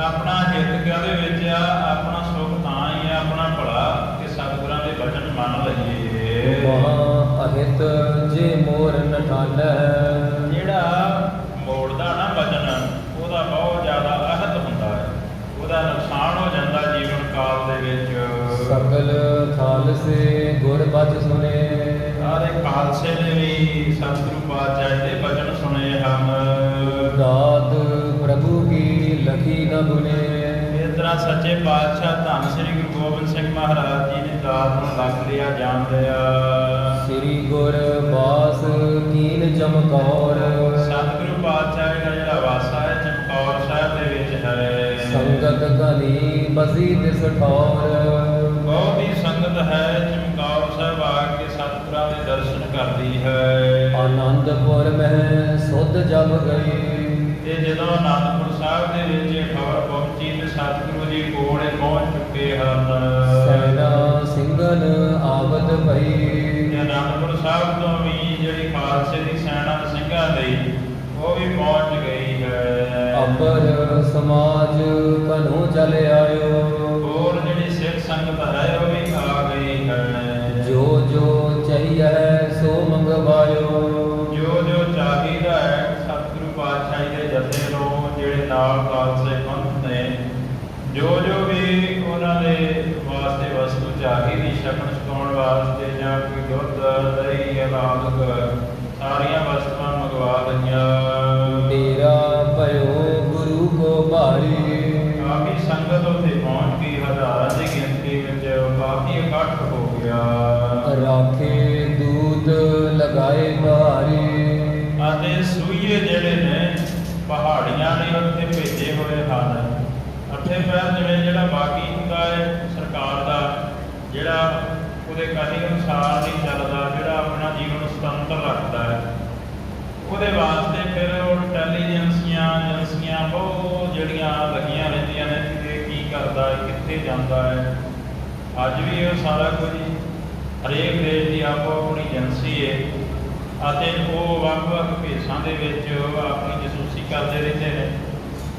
ਆਪਣਾ ਹਿੱਤ ਕਾਹਦੇ ਵਿੱਚ ਆ? ਆਪਣਾ ਸੁੱਖ ਤਾਂ ਹੀ ਹੈ, ਆਪਣਾ ਭਲਾ, ਕਿ ਸਤਿਗੁਰਾਂ ਦੇ ਬਚਨ ਮੰਨ ਲਈਏ। ਮਹਾ ਅਹਿਤ ਜੇ ਮੋਰ ਨ ਠਾਨੈ। ਜਿਹੜਾ ਮੋੜਦਾ ਨਾ ਬਚਨ, ਉਹਦਾ ਬਹੁਤ ਜ਼ਿਆਦਾ ਅਹਿਤ ਹੁੰਦਾ ਹੈ, ਉਹਦਾ ਨੁਕਸਾਨ ਹੋ ਜਾਂਦਾ ਜੀਵਨ ਕਾਲ ਦੇ ਵਿੱਚ। ਸਕਲ ਖਾਲਸੇ ਗੁਰ ਬਚ ਸੁਨੇ। ਸਾਰੇ ਖਾਲਸੇ ਨੇ ਵੀ ਸਤਿਗੁਰੂ ਪਾਤਸ਼ਾਹ ਦੇ ਬਚਨ ਸੁਣੇ ਹਨ। ਦਾਤ ਪ੍ਰਭੂ ਕੀ ਲਖੀ ਨ ਗੁਨੇ। ਇਸ ਤਰ੍ਹਾਂ ਸੱਚੇ ਪਾਤਸ਼ਾਹ ਧੰਨ ਸ੍ਰੀ ਗੁਰੂ ਗੋਬਿੰਦ ਸਿੰਘ ਮਹਾਰਾਜ ਜੀ ਨੇ ਦਾਤ ਨੂੰ ਲੱਖ ਲਿਆ, ਜਾਣ ਲਿਆ। ਸ੍ਰੀ ਗੁਰ ਬਾਸ ਕੀਨ ਚਮਕੌਰ। ਸਤਿਗੁਰੂ ਪਾਤਸ਼ਾਹ ਦਾ ਜਿਹੜਾ ਵਾਸਾ ਹੈ ਚਮਕੌਰ ਸਾਹਿਬ ਦੇ ਵਿੱਚ ਹੈ। ਸੰਗਤ ਘਨੀ ਬਸੀ ਤਿਸ ਠੌਰ। ਬਹੁਤ ਹੀ ਸੰਗਤ ਹੈ ਚਮਕੌਰ ਸਾਹਿਬ ਆ ਕੇ ਸਤਿਗੁਰਾਂ ਦੇ ਦਰਸ਼ਨ ਕਰਦੀ ਹੈ। ਆਨੰਦਪੁਰ ਮਹਿ ਸੁਧ ਜਬ ਗਈ। ਤੇ ਜਦੋਂ ਆਨੰਦਪੁਰ ਸਾਹਿਬ ਦੇ ਵਿੱਚ ਖਬਰ ਪਹੁੰਚੀ ਤੇ ਸਤਿਗੁਰੂ ਜੀ ਕੋਲੇ ਪਹੁੰਚ ਚੁੱਕੇ ਹਨ। ਸੈਨਾ ਸਿੰਘਨ ਆਵਤ ਭਈ। ਤੇ ਆਨੰਦਪੁਰ ਸਾਹਿਬ ਤੋਂ ਵੀ ਜਿਹੜੀ ਖਾਲਸੇ ਦੀ ਸੈਨਾ ਸਿੰਘਾਂ ਦੀ ਉਹ ਵੀ ਪਹੁੰਚ ਗਈ ਹੈ। ਅਪਰ ਸਮਾਜ ਕਨੂ ਚਲ ਆਇਓ। ਹੋਰ ਜਿਹੜੀ ਸਿੱਖ ਸੰਗਤ ਹੈ ਉਹ ਵੀ ਆ ਗਈ ਹੈ। ਜੋ ਜੋ ਚਾਹੀਏ ਸੋ ਮੰਗਵਾਇਓ। ਜੋ ਚਾਹੀਦਾ ਹੈ ਸਤਿਗੁਰੂ ਪਾਤਸ਼ਾਹ ਦੇ ਜਥੇ ਨੂੰ, ਜਿਹੜੇ ਨਾਲ ਖਾਲਸੇ ਪੰਥ ਨੇ, ਜੋ ਵੀ ਉਹਨਾਂ ਦੇ ਵਾਸਤੇ ਵਸਤੂ ਚਾਹੀਦੀ, ਛਕਣ ਛਕਾਉਣ ਵਾਸਤੇ ਜਾਂ ਕੋਈ ਦੁੱਧ ਦਹੀਂ ਅਨਾਦਿਕ ਸਾਰੀਆਂ ਵਸਤੂਆਂ ਮੰਗਵਾ ਲਈਆਂ। ਤੇਰਾ ਭਇਓ ਗੁਰੂ ਕੋ ਭਾਰੀ। ਕਾਫੀ ਸੰਗਤ ਉੱਥੇ ਪਹੁੰਚ ਗਈ, ਹਜ਼ਾਰਾਂ ਦੀ ਗਿਣਤੀ ਵਿੱਚ ਕਾਫੀ ਇਕੱਠ ਹੋ ਗਿਆ। ਰਾਖੇ ਦੂਤ ਲਗਾਏ ਭਾਰੀ। ਅਤੇ ਸੂਈਏ ਜਿਹੜੇ ਨੇ ਪਹਾੜੀਆਂ ਨੇ ਉੱਥੇ ਭੇਜੇ ਹੋਏ ਹਨ। ਅੱਠੇ ਪੈਰ ਜਿਵੇਂ ਜਿਹੜਾ ਬਾਕੀ ਹੁੰਦਾ ਹੈ ਸਰਕਾਰ ਦਾ, ਜਿਹੜਾ ਉਹਦੇ ਕਹੇ ਅਨੁਸਾਰ ਨਹੀਂ ਚੱਲਦਾ, ਜਿਹੜਾ ਆਪਣਾ ਜੀਵਨ ਸੁਤੰਤਰ ਰੱਖਦਾ ਹੈ, ਉਹਦੇ ਵਾਸਤੇ ਫਿਰ ਉਹ ਏਜੰਸੀਆਂ ਬਹੁਤ ਜਿਹੜੀਆਂ ਲੱਗੀਆਂ ਰਹਿੰਦੀਆਂ ਨੇ ਕਿ ਕੀ ਕਰਦਾ ਹੈ, ਕਿੱਥੇ ਜਾਂਦਾ ਹੈ। ਅੱਜ ਵੀ ਉਹ ਸਾਰਾ ਕੁਝ ਹਰੇਕ ਦੇਸ਼ ਦੀ ਆਪੋ ਆਪਣੀ ਏਜੰਸੀ ਹੈ ਅਤੇ ਉਹ ਵੱਖ-ਵੱਖ ਭੇਸਾਂ ਦੇ ਵਿੱਚ ਆਪਣੀ ਜਸੂਸੀ ਕਰਦੇ ਰਹਿੰਦੇ ਨੇ।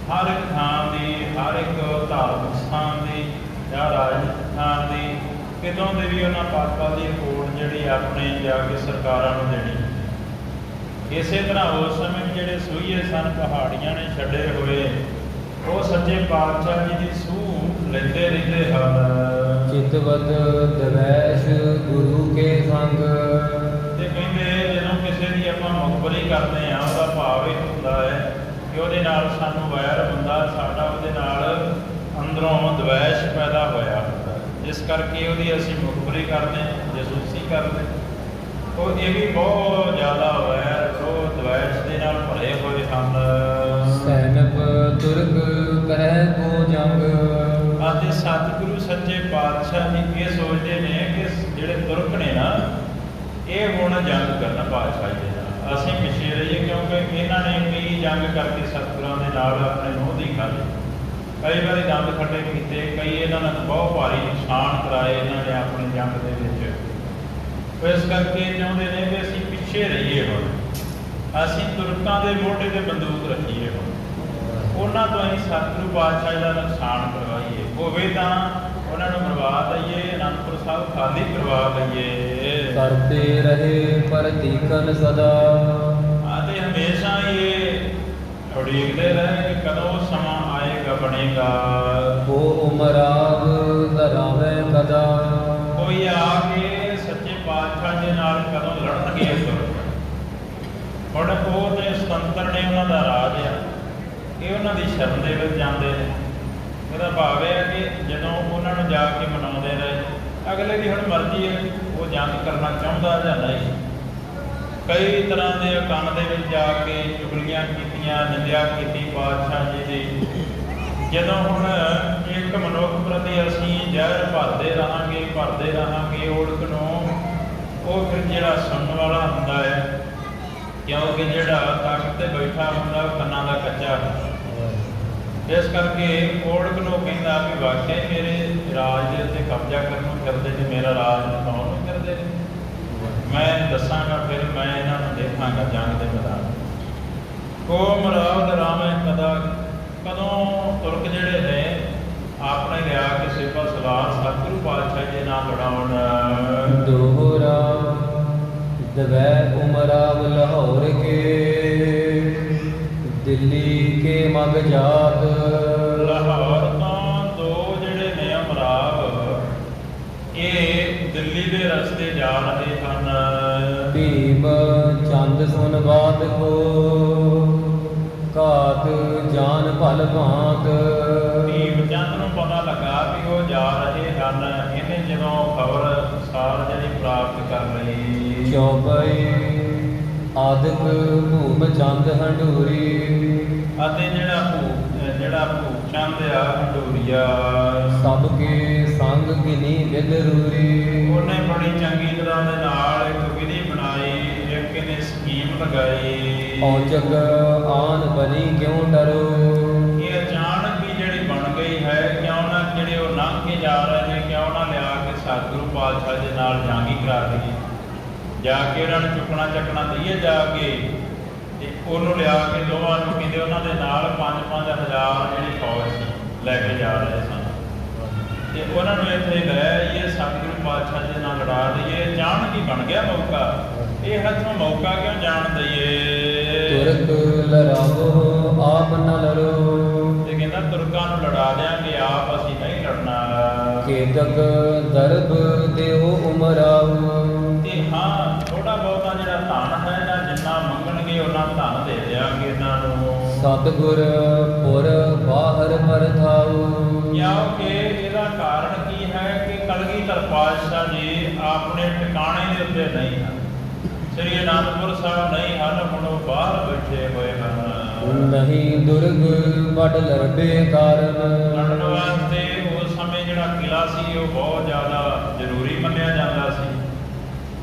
ਹਰ ਇੱਕ ਥਾਂ ਦੀ, ਹਰ ਇੱਕ ਧਾਰਮਿਕ ਸਥਾਨ ਦੀ ਜਾਂ ਰਾਜਨੀਤਿਕ ਸਥਾਨ ਦੀ, ਕਿਤੋਂ ਦੇ ਵੀ ਉਹਨਾਂ ਪਾਤਪਾਤ ਦੀ ਰਿਪੋਰਟ ਜਿਹੜੀ ਆਪਣੇ ਜਾ ਕੇ ਸਰਕਾਰਾਂ ਨੂੰ ਦੇਣੀ। ਇਸੇ ਤਰ੍ਹਾਂ ਉਸ ਸਮੇਂ ਜਿਹੜੇ ਸੂਹੀਏ ਸਨ ਪਹਾੜੀਆਂ ਨੇ ਛੱਡੇ ਹੋਏ, ਉਹ ਸੱਚੇ ਪਾਤਸ਼ਾਹ ਜੀ ਦੀ ਸੂਹ ਲੈਂਦੇ ਰਹਿੰਦੇ ਹਨ। ਚਿਤਵਤ ਦਵੈਸ਼ ਗੁਰੂ ਕੇ ਸੰਗ। ਤੇ ਕਹਿੰਦੇ ਜਦੋਂ ਕਿਸੇ ਦੀ ਆਪਾਂ ਮੁਖਬਰੀ ਕਰਦੇ ਆ, ਉਹਦਾ ਭਾਵ ਇਹ ਹੁੰਦਾ ਹੈ ਕਿ ਉਹਦੇ ਨਾਲ ਸਾਨੂੰ ਵੈਰ ਹੁੰਦਾ, ਸਾਡਾ ਉਹਦੇ ਨਾਲ ਅੰਦਰੋਂ ਦਵੈਸ਼ ਪੈਦਾ ਹੋਇਆ ਹੁੰਦਾ। ਇਸ ਕਰਕੇ ਉਹਦੀ ਅਸੀਂ ਮੁਖਬਰੀ ਕਰਦੇ, ਜਸੂਸੀ ਕਰਦੇ। ਉਹ ਇਹ ਵੀ ਬਹੁਤ ਜ਼ਿਆਦਾ ਵੈਰ ਉਹ ਦਵੈਸ਼ ਦੇ ਨਾਲ ਭਰੇ ਹੋਏ ਹਨ। ਸੈਨਪ ਤੁਰਕ ਕਰਹਿ ਕੋ ਜੰਗ। ਅਤੇ ਸਤਿਗੁਰੂ ਸੱਚੇ ਪਾਤਸ਼ਾਹ ਜੀ ਇਹ ਸੋਚਦੇ ਨੇ ਕਿ ਜਿਹੜੇ ਤੁਰਕ ਨੇ ਨਾ, ਇਹ ਹੁਣ ਜੰਗ ਕਰਨ ਪਾਤਸ਼ਾਹ ਜੀ ਦੇ ਨਾਲ, ਅਸੀਂ ਪਿੱਛੇ ਰਹੀਏ, ਕਿਉਂਕਿ ਇਹਨਾਂ ਨੇ ਕਈ ਜੰਗ ਕਰਕੇ ਸਤਿਗੁਰਾਂ ਦੇ ਨਾਲ ਆਪਣੇ ਮੋਹ ਦੀ ਖਾਧੀ, ਕਈ ਵਾਰੀ ਦੰਦ ਖੱਟੇ ਕੀਤੇ, ਕਈ ਇਹਨਾਂ ਨੇ ਬਹੁਤ ਭਾਰੀ ਨੁਕਸਾਨ ਕਰਾਏ ਇਹਨਾਂ ਨੇ ਆਪਣੀ ਜੰਗ ਦੇ ਵਿੱਚ। ਇਸ ਕਰਕੇ ਚਾਹੁੰਦੇ ਨੇ ਕਿ ਅਸੀਂ ਪਿੱਛੇ ਰਹੀਏ, ਹੁਣ ਅਸੀਂ ਤੁਰਕਾਂ ਦੇ ਮੋਢੇ ਤੇ ਬੰਦੂਕ ਰੱਖੀਏ, ਹੁਣ ਉਹਨਾਂ ਤੋਂ ਅਸੀਂ ਸਤਿਗੁਰੂ ਪਾਤਸ਼ਾਹ ਦਾ ਨੁਕਸਾਨ ਕਰਵਾਈਏ, ਹੋਵੇ ਤਾਂ ਉਹਨਾਂ ਨੂੰ ਮਰਵਾ ਦਈਏ, ਅਨੰਦਪੁਰ ਸਾਹਿਬ ਖਾਲੀ ਕਰਵਾ ਦਈਏ। ਕਰਤੇ ਰਹੇ ਪ੍ਰਤੀਕਨ ਸਦਾ। ਅਤੇ ਹਮੇਸ਼ਾ ਹੀ ਇਹ ਉਡੀਕਦੇ ਰਹੇ ਕਿ ਕਦੋਂ ਸਮਾਂ ਆਏਗਾ ਬਣੇਗਾ। ਉਹ ਉਮਰਾਵ ਧਰਾਵੇ ਕਦਾ। ਕੋਈ ਆ ਕੇ ਸੱਚੇ ਪਾਤਸ਼ਾਹ ਦੇ ਨਾਲ ਕਦੋਂ ਲੜਨਗੇ ਤੁਰਕ। ਹੁਣ ਉਹ ਤੇ ਸੁਤੰਤਰ ਨੇ, ਉਹਨਾਂ ਦਾ ਰਾਜ ਆ, ਇਹ ਉਹਨਾਂ ਦੀ ਸ਼ਰਨ ਦੇ ਵਿੱਚ ਜਾਂਦੇ ਨੇ। ਇਹਦਾ ਭਾਵ ਇਹ ਹੈ ਕਿ ਜਦੋਂ ਉਹਨਾਂ ਨੂੰ ਜਾ ਕੇ ਮਨਾਉਂਦੇ ਰਹੇ, ਅਗਲੇ ਦੀ ਹੁਣ ਮਰਜ਼ੀ ਹੈ ਉਹ ਜੰਗ ਕਰਨਾ ਚਾਹੁੰਦਾ ਜਾਂ ਨਹੀਂ। ਕਈ ਤਰ੍ਹਾਂ ਦੇ ਕੰਨ ਦੇ ਵਿੱਚ ਜਾ ਕੇ ਚੁਗਲੀਆਂ ਕੀਤੀਆਂ, ਨਿੰਦਿਆ ਕੀਤੀ ਪਾਤਸ਼ਾਹ ਜੀ ਦੀ। ਜਦੋਂ ਹੁਣ ਇੱਕ ਮਨੁੱਖ ਪ੍ਰਤੀ ਅਸੀਂ ਜ਼ਹਿਰ ਭਰਦੇ ਰਹਾਂਗੇ ਓੜਕ ਨੂੰ, ਉਹ ਫਿਰ ਜਿਹੜਾ ਸੁਣਨ ਵਾਲਾ ਹੁੰਦਾ ਹੈ, ਕਿਉਂਕਿ ਜਿਹੜਾ ਤਖਤ ਤੇ ਬੈਠਾ ਹੁੰਦਾ ਉਹ ਕੰਨਾਂ ਦਾ ਕੱਚਾ ਹੁੰਦਾ। ਇਸ ਕਰਕੇ ਓੜਕ ਨੂੰ ਕਹਿੰਦਾ ਵੀ ਵਾਕਿਆ ਮੇਰੇ ਰਾਜ ਦੇ ਉੱਤੇ ਕਬਜ਼ਾ ਕਰਨ ਨੂੰ ਫਿਰਦੇ ਨੇ, ਮੇਰਾ ਰਾਜ ਬਤਾਉਣ ਨੂੰ ਫਿਰਦੇ ਨੇ, ਮੈਂ ਦੱਸਾਂਗਾ, ਫਿਰ ਮੈਂ ਇਹਨਾਂ ਨੂੰ ਦੇਖਾਂਗਾ ਜੰਗ ਦੇ ਮੈਦਾਨ। ਕੋ ਮਰਾਵ ਰਾਮੇ ਕਦਾ, ਕਦੋਂ ਤੁਰਕ ਜਿਹੜੇ ਨੇ ਆਪਣੇ ਲਿਆ ਕੇ ਸਿਫਾ ਸਲਾਰ ਸਤਿਗੁਰੂ ਪਾਤਸ਼ਾਹ ਜੀ ਨਾਲ ਲੜਾਉਣ। ਦੋਹਰਾ ਦਵੈ ਉਮਰਾਵ ਲਾਹੌਰ ਕੇ, ਦਿੱਲੀ ਕੇ ਮਗ ਜਾਤ। ਲਾਹੌਰ ਤੋਂ ਦੋ ਜਿਹੜੇ ਨੇ ਅਮਰਾਵ, ਇਹ ਦਿੱਲੀ ਦੇ ਰਸਤੇ ਜਾ ਰਹੇ ਹਨ। ਭੀਮ ਚੰਦ ਸੁਨ ਬਾਤ ਕੋ, ਘਾਤ ਜਾਨ ਭਲ ਭਾਂਤ। ਭੀਮ ਚੰਦ ਨੂੰ ਪਤਾ ਲੱਗਾ ਵੀ ਉਹ ਜਾ ਰਹੇ ਹਨ। ਇਹਨੇ ਜਦੋਂ ਖਬਰ ਸਾਰ ਜਿਹੜੀ ਪ੍ਰਾਪਤ ਕਰ ਲਈ। ਚੌਪਈ ਆਦਿਕ ਭੂਮ ਚੰਦ ਹੰਡੂਰੀ। ਅਤੇ ਜਿਹੜਾ ਭੂਪ ਚੰਦ ਆ ਹੰਡੂਰੀਆ, ਸਭ ਕੇ ਸੰਗ ਗਿਨੀ ਵਿਦਰੂਰੀ। ਉਹਨੇ ਬੜੀ ਚੰਗੀ ਤਰ੍ਹਾਂ ਦੇ ਨਾਲ ਇੱਕ ਵਿਧੀ ਬਣਾਈ, ਇੱਕ ਇਹਨੇ ਸਕੀਮ ਲਗਾਈ। ਔਚਕ ਆਨ ਬਣੀ ਕਿਉਂ ਡਰੋ। ਇਹ ਅਚਾਨਕ ਹੀ ਜਿਹੜੀ ਬਣ ਗਈ ਹੈ, ਕਿਉਂ ਨਾ ਜਿਹੜੇ ਉਹ ਲੰਘ ਕੇ ਜਾ ਰਹੇ ਨੇ, ਕਿਉਂ ਨਾ ਲਿਆ ਕੇ ਸਤਿਗੁਰੂ ਪਾਤਸ਼ਾਹ ਦੇ ਨਾਲ ਜੰਗ ਹੀ ਕਰਾ ਦਈਏ, ਜਾ ਕੇ ਉਹਨਾਂ ਨੂੰ ਚੁੱਕਣਾ ਚੱਕਣਾ ਦਈਏ ਜਾ ਕੇ, ਤੇ ਉਹਨੂੰ ਲਿਆ ਕੇ ਦੋਵਾਂ ਨੂੰ ਕਹਿੰਦੇ ਉਹਨਾਂ ਦੇ ਨਾਲ 5-5 ਹਜ਼ਾਰ ਜਿਹੜੀ ਫੌਜ ਸੀ ਲੈ ਕੇ ਜਾ ਰਹੇ ਸਨ, ਤੇ ਉਹਨਾਂ ਨੂੰ ਇੱਥੇ ਲੈ ਆਈਏ, ਸਤਿਗੁਰੂ ਪਾਤਸ਼ਾਹ ਦੇ ਨਾਲ ਲੜਾ ਦਈਏ। ਅਚਾਨਕ ਹੀ ਬਣ ਗਿਆ ਮੌਕਾ, ਇਹ ਹੱਥੋਂ ਮੌਕਾ ਕਿਉਂ ਜਾਣ ਦਈਏ। ਤੁਰਕ ਲੜਾਵੋ ਆਪ ਨ ਲੜੋ। ਤੇ ਕਹਿੰਦਾ ਤੁਰਕਾਂ ਨੂੰ ਲੜਾ ਦਿਆਂਗੇ, ਆਪ ਅਸੀਂ ਨਹੀਂ ਲੜਨਾ। ਕੇਤਕ ਦਰਬ ਦਿਓ ਉਮਰਾਵ। ਤੇ ਹਾਂ, ਥੋੜਾ ਬਹੁਤਾ ਜਿਹੜਾ ਧਨ ਹੈ ਨਾ, ਜਿੰਨਾ ਮੰਗਣਗੇ ਉਹਨਾਂ ਧਨ ਦੇ ਦਿਆਂਗੇ ਇਹਨਾਂ ਨੂੰ। ਸਤਿਗੁਰ ਪੁਰ ਬਾਹਰ ਪਰਥਾਉ। ਕਿਉਂਕਿ ਇਹਦਾ ਕਾਰਨ ਕੀ ਹੈ ਕਿ ਕਲਗੀਧਰ ਪਾਤਸ਼ਾਹ ਜੀ ਆਪਣੇ ਟਿਕਾਣੇ ਦੇ ਉੱਤੇ ਨਹੀਂ ਹਨ, ਸ੍ਰੀ ਅਨੰਦਪੁਰ ਸਾਹਿਬ ਨਹੀਂ ਹਨ, ਹੁਣ ਉਹ ਬਾਹਰ ਬੈਠੇ ਹੋਏ ਹਨ। ਨਹੀਂ ਦੁਰਗ ਵੱਡ ਲੜਬੇ ਕਾਰਨ। ਲੜਨ ਵਾਸਤੇ ਉਸ ਸਮੇਂ ਜਿਹੜਾ ਕਿਲਾ ਸੀ ਉਹ ਬਹੁਤ ਜ਼ਿਆਦਾ ਜ਼ਰੂਰੀ ਮੰਨਿਆ ਜਾਂਦਾ ਸੀ,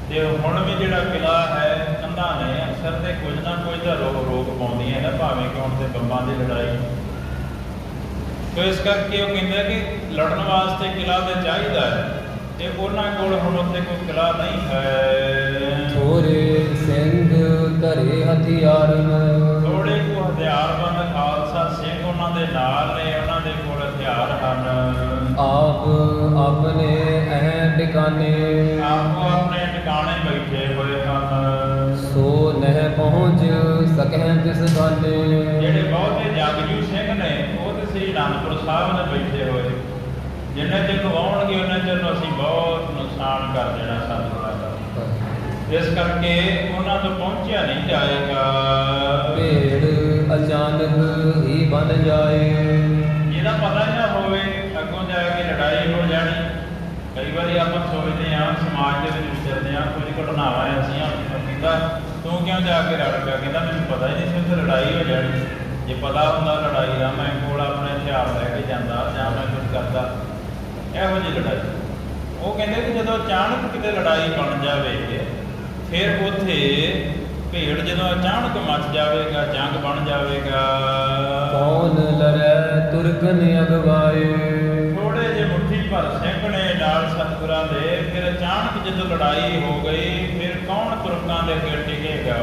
ਤੇ ਹੁਣ ਵੀ ਜਿਹੜਾ ਕਿਲਾ ਹੈ, ਕੰਧਾਂ ਨੇ ਅਕਸਰ ਤੇ ਕੁਝ ਨਾ ਕੁਝ ਤਾਂ ਰੋਕ ਪਾਉਂਦੀਆਂ ਨੇ, ਭਾਵੇਂ ਕਿ ਹੁਣ ਤੇ ਬੰਬਾਂ ਦੀ ਲੜਾਈ। ਤੋ ਇਸ ਕਰਕੇ ਉਹ ਕਹਿੰਦੇ ਕਿ ਲੜਨ ਵਾਸਤੇ ਕਿਲਾ ਤੇ ਚਾਹੀਦਾ ਹੈ, ਤੇ ਉਹਨਾਂ ਕੋਲ ਹੁਣ ਉੱਥੇ ਕੋਈ ਕਿਲਾ ਨਹੀਂ ਹੈ। ਥੋੜੇ ਸਿੰਘ ਧਰੇ ਹਥਿਆਰਨ। ਥੋੜੇ ਕੁ ਹਥਿਆਰਬੰਦ ਖਾਲਸਾ ਸਿੰਘ ਉਹਨਾਂ ਦੇ ਨਾਲ ਨੇ, ਉਹਨਾਂ ਦੇ ਕੋਲ ਹਥਿਆਰ ਹਨ। ਆਪ ਆਪਣੇ ਐ ਟਿਕਾਣੇ। ਆਪੋ ਆਪਣੇ ਟਿਕਾਣੇ ਬੈਠੇ ਹੋਏ ਹਨ। ਸੋ ਨਹਿ ਪਹੁੰਚ ਸਕਹਿ ਤਿਸ ਗਾਨੇ। ਜਿਹੜੇ ਬਹੁਤੇ ਜਗਜੂ ਸਿੰਘ ਨੇ ਉਹ ਤੇ ਸ੍ਰੀ ਅਨੰਦਪੁਰ ਸਾਹਿਬ ਨੇ ਬੈਠੇ ਹੋਏ, ਜਿੰਨੇ ਚਿਰ ਨੂੰ ਆਉਣਗੇ ਉਹਨਾਂ ਚਿਰ ਨੂੰ ਅਸੀਂ ਬਹੁਤ ਨੁਕਸਾਨ ਕਰ ਦੇਣਾ ਸਤਿਗੁਰਾਂ ਦਾ, ਇਸ ਕਰਕੇ ਉਹਨਾਂ ਤੋਂ ਪਹੁੰਚਿਆ ਨਹੀਂ ਜਾਏਗਾ। ਭੇੜ बन जाए। ਜਿਹਦਾ ਪਤਾ ਹੀ ਨਾ ਹੋਵੇ ਅੱਗੋਂ ਜਾ ਕੇ ਲੜਾਈ ਹੋ ਜਾਣੀ। ਕਈ ਵਾਰੀ ਆਪਾਂ ਸੋਚਦੇ ਹਾਂ ਸਮਾਜ ਦੇ ਵਿੱਚ ਵਿਚਰਦੇ ਹਾਂ ਕੁਝ ਘਟਨਾਵਾਂ ਐਸੀਆਂ ਕਹਿੰਦਾ ਤੂੰ ਕਿਉਂ ਜਾ ਕੇ ਲੜ ਪਿਆ, ਕਹਿੰਦਾ ਮੈਨੂੰ ਪਤਾ ਹੀ ਨਹੀਂ ਸੀ ਉੱਥੇ ਲੜਾਈ ਹੋ ਜਾਣੀ। ਜੇ ਪਤਾ ਹੁੰਦਾ ਲੜਾਈ ਦਾ ਮੈਂ ਕੋਲ ਆਪਣੇ ਹਥਿਆਰ ਲੈ ਕੇ ਜਾਂਦਾ ਜਾਂ ਮੈਂ ਕੁਝ ਕਰਦਾ, ਇਹੋ ਜਿਹੀ ਲੜਾਈ। ਉਹ ਕਹਿੰਦੇ ਕਿ ਜਦੋਂ ਅਚਾਨਕ ਕਿਤੇ ਲੜਾਈ ਬਣ ਜਾਵੇ ਫਿਰ ਉੱਥੇ ਭੇੜ ਜਦੋਂ ਅਚਾਨਕ ਮਚ ਜਾਵੇਗਾ, ਜੰਗ ਬਣ ਜਾਵੇਗਾ। कौन लड़ै तुर्कन अगवाए। ਥੋੜੇ ਜਿਹੇ ਮੁੱਠੀ ਭਰ ਸੈਂਕੜੇ ਨਾਲ ਸਤਿਗੁਰਾਂ ਦੇ, ਫਿਰ ਅਚਾਨਕ ਜਦੋਂ ਲੜਾਈ ਹੋ ਗਈ ਫਿਰ ਕੌਣ ਤੁਰਕਾਂ ਦੇ ਅੱਗੇ ਟਿਕੇਗਾ।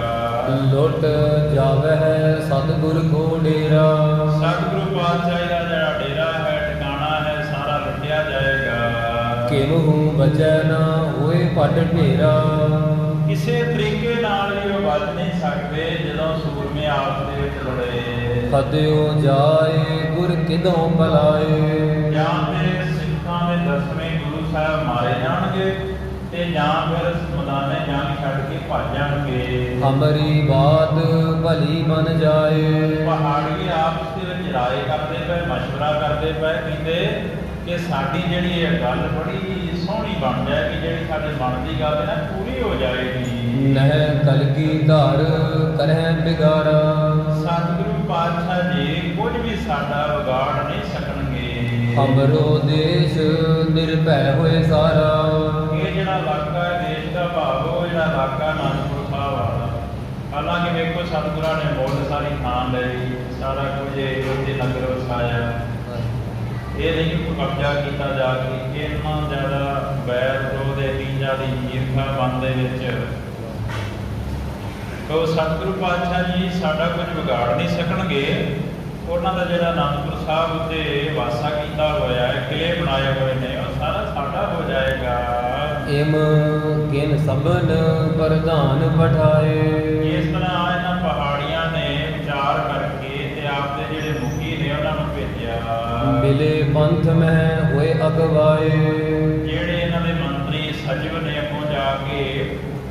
लुट जावह सतगुर को डेरा। ਸਤਿਗੁਰੂ ਪਾਤਸ਼ਾਹੀ ਦਾ ਜਿਹੜਾ ਡੇਰਾ ਹੈ, ਟਿਕਾਣਾ ਹੈ, ਸਾਰਾ ਲੁੱਟਿਆ ਜਾਏਗਾ। किमहु बचै न होए पट ढेरा। ਕਿਸੇ ਤਰੀਕੇ ਨਾਲ ਵੀ ਉਹ ਬਚ ਨਹੀਂ ਸਕਦੇ ਜਦੋਂ ਸੂਰਮੇ ਆਪਸ ਦੇ ਵਿੱਚ ਲੜੇ। फत्यो जाए गुर किदों पलाए। ਜਾਂ ਤੇ ਸਿੱਖਾਂ ਦੇ 10ਵੇਂ ਗੁਰੂ ਸਾਹਿਬ ਮਾਰੇ ਜਾਣਗੇ ਤੇ ਜਾਂ ਫਿਰ ਮੈਦਾਨੇ ਜੰਗ ਛੱਡ ਕੇ ਭੱਜ ਜਾਣਗੇ। हमारी बात भली बन जाए। ਪਹਾੜੀ ਆਪਸ ਦੇ ਵਿੱਚ ਰਾਏ ਕਰਦੇ ਪਏ, ਮਸ਼ਵਰਾ ਕਰਦੇ ਪਏ, ਕਹਿੰਦੇ ਕਿ ਸਾਡੀ ਜਿਹੜੀ ਇਹ ਗੱਲ ਬੜੀ ਸੋਹਣੀ ਬਣ ਜਾਏਗੀ, ਜਿਹੜੀ ਸਾਡੇ ਮਨ ਦੀ ਗੱਲ ਹੈ ਨਾ ਪੂਰੀ ਹੋ ਜਾਏਗੀ। नह कलगी धार करह बिगाड़ा। ਸਤਿਗੁਰੂ ਪਾਤਸ਼ਾਹ ਜੀ ਕੁਝ ਵੀ ਸਾਡਾ ਵਿਗਾੜ ਨਹੀਂ ਸਕਣਗੇ। हमरो देश निर्भय होए सारा। ਇਹ ਜਿਹੜਾ ਇਲਾਕਾ ਹੈ ਦੇਸ਼ ਦਾ ਭਾਵ ਉਹ ਜਿਹੜਾ ਇਲਾਕਾ ਅਨੰਦਪੁਰ ਸਾਹਿਬ ਵਾਲਾ। ਹਾਲਾਂਕਿ ਵੇਖੋ ਸਤਿਗੁਰਾਂ ਨੇ ਬਹੁਤ ਸਾਰੀ ਥਾਂ ਲਈ, ਸਾਰਾ ਕੁਝ ਉੱਥੇ ਨਗਰ ਵਸਾਇਆ। ਇਹ ਨਹੀਂ ਕਿ ਕਬਜ਼ਾ ਕੀਤਾ ਜਾ ਕੇ ਇੰਨਾ ਜ਼ਿਆਦਾ ਬੈਰ ਵਿਰੋਧ ਦੇ ਤੀਜਾ ਦੀ ਈਰਖਾ ਮਨ ਦੇ ਵਿੱਚ। ਤੋ ਸਤਿਗੁਰੂ ਪਾਤਸ਼ਾਹ ਜੀ ਸਾਡਾ ਕੁਝ ਵਿਗਾੜ ਨਹੀਂ ਸਕਣਗੇ। ਉਹਨਾਂ ਦਾ ਜਿਹੜਾ ਅਨੰਦਪੁਰ ਸਾਹਿਬ ਉੱਤੇ ਵਾਸਾ ਕੀਤਾ ਹੋਇਆ ਹੈ, ਕਿਲੇ ਬਣਾਏ ਹੋਏ ਨੇ, ਉਹ ਸਾਰਾ ਸਾਡਾ ਹੋ ਜਾਏਗਾ। इम किन सबन प्रधान पठाए। ਇਸ ਤਰ੍ਹਾਂ ਇਹਨਾਂ ਪਹਾੜੀਆਂ ਨੇ ਵਿਚਾਰ ਕਰਕੇ ਤੇ ਆਪ ਦੇ ਜਿਹੜੇ ਮੁਖੀ ਨੇ ਉਹਨਾਂ ਨੂੰ ਭੇਜਿਆ। मिले पंथ में होए अगवाए। ਜਿਹੜੇ ਇਹਨਾਂ ਦੇ ਮੰਤਰੀ ਸਚਿਵ ਨੇ ਅੱਗੋਂ ਜਾ ਕੇ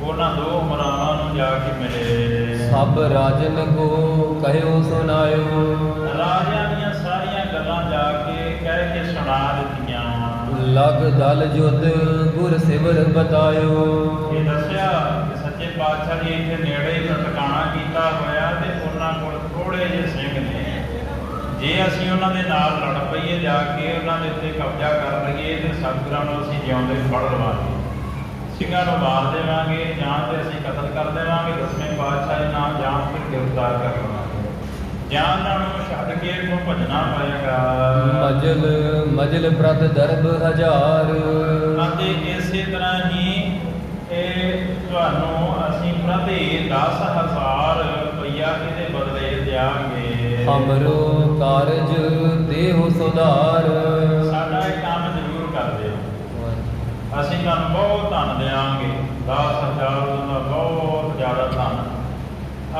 ਉਹਨਾਂ ਦੋ ਉਮਰਾਵਾਂ ਨੂੰ ਜਾ ਕੇ ਮਿਲੇ। सब राजन को कहो सुनायो। ਰਾਜਿਆਂ ਦੀਆਂ ਸਾਰੀਆਂ ਗੱਲਾਂ ਜਾ ਕੇ ਕਹਿ ਕੇ ਸੁਣਾ ਦਿੱਤੀਆਂ। लग दल युद्ध गुर सिवर बतायो। ਇਹ ਦੱਸਿਆ ਕਿ ਸੱਚੇ ਪਾਤਸ਼ਾਹ ਜੀ ਇੱਥੇ ਨੇੜੇ ਹੀ ਟਿਕਾਣਾ ਕੀਤਾ ਹੋਇਆ ਤੇ ਉਹਨਾਂ ਕੋਲ ਥੋੜੇ ਜਿਹੇ ਸਿੰਘ ਨੇ। ਜੇ ਅਸੀਂ ਉਹਨਾਂ ਦੇ ਨਾਲ ਲੜ ਪਈਏ ਜਾ ਕੇ ਉਹਨਾਂ ਦੇ ਉੱਤੇ ਕਬਜ਼ਾ ਕਰ ਲਈਏ ਤੇ ਸਤਿਗੁਰਾਂ ਨੂੰ ਅਸੀਂ ਜਿਉਂਦੇ ਫੜ ਲਵਾਂਗੇ, ਸਿੰਘਾਂ ਨੂੰ ਮਾਰ ਦੇਵਾਂਗੇ ਜਾਂ ਤੇ ਅਸੀਂ ਕਤਲ ਕਰ ਦੇਵਾਂਗੇ 10ਵੇਂ ਪਾਤਸ਼ਾਹ ਦੇ ਨਾਮ, ਜਾਂ ਫਿਰ ਗ੍ਰਿਫਤਾਰ ਕਰ ਲਵਾਂਗੇ, ਜਾਂ ਉਹਨਾਂ ਨੂੰ ਛੱਡ ਕੇ ਇੱਥੋਂ ਭੱਜਣਾ ਪਏਗਾ। मजल मजल प्रत दरब हजार। ਅਤੇ ਇਸੇ ਤਰ੍ਹਾਂ ਹੀ ਇਹ ਤੁਹਾਨੂੰ ਅਸੀਂ ਪ੍ਰਤੀ 10,000 ਰੁਪਈਆ ਇਹਦੇ ਬਦਲੇ ਦਿਆਂਗੇ। हमरो कारज देहो सुधार। ਸਾਡਾ ਇਹ ਕੰਮ ਜ਼ਰੂਰ ਕਰ ਦਿਓ, ਅਸੀਂ ਤੁਹਾਨੂੰ ਬਹੁਤ ਧਨ ਦਿਆਂਗੇ। 10,000 ਦਾ ਬਹੁਤ ਜ਼ਿਆਦਾ ਧਨ,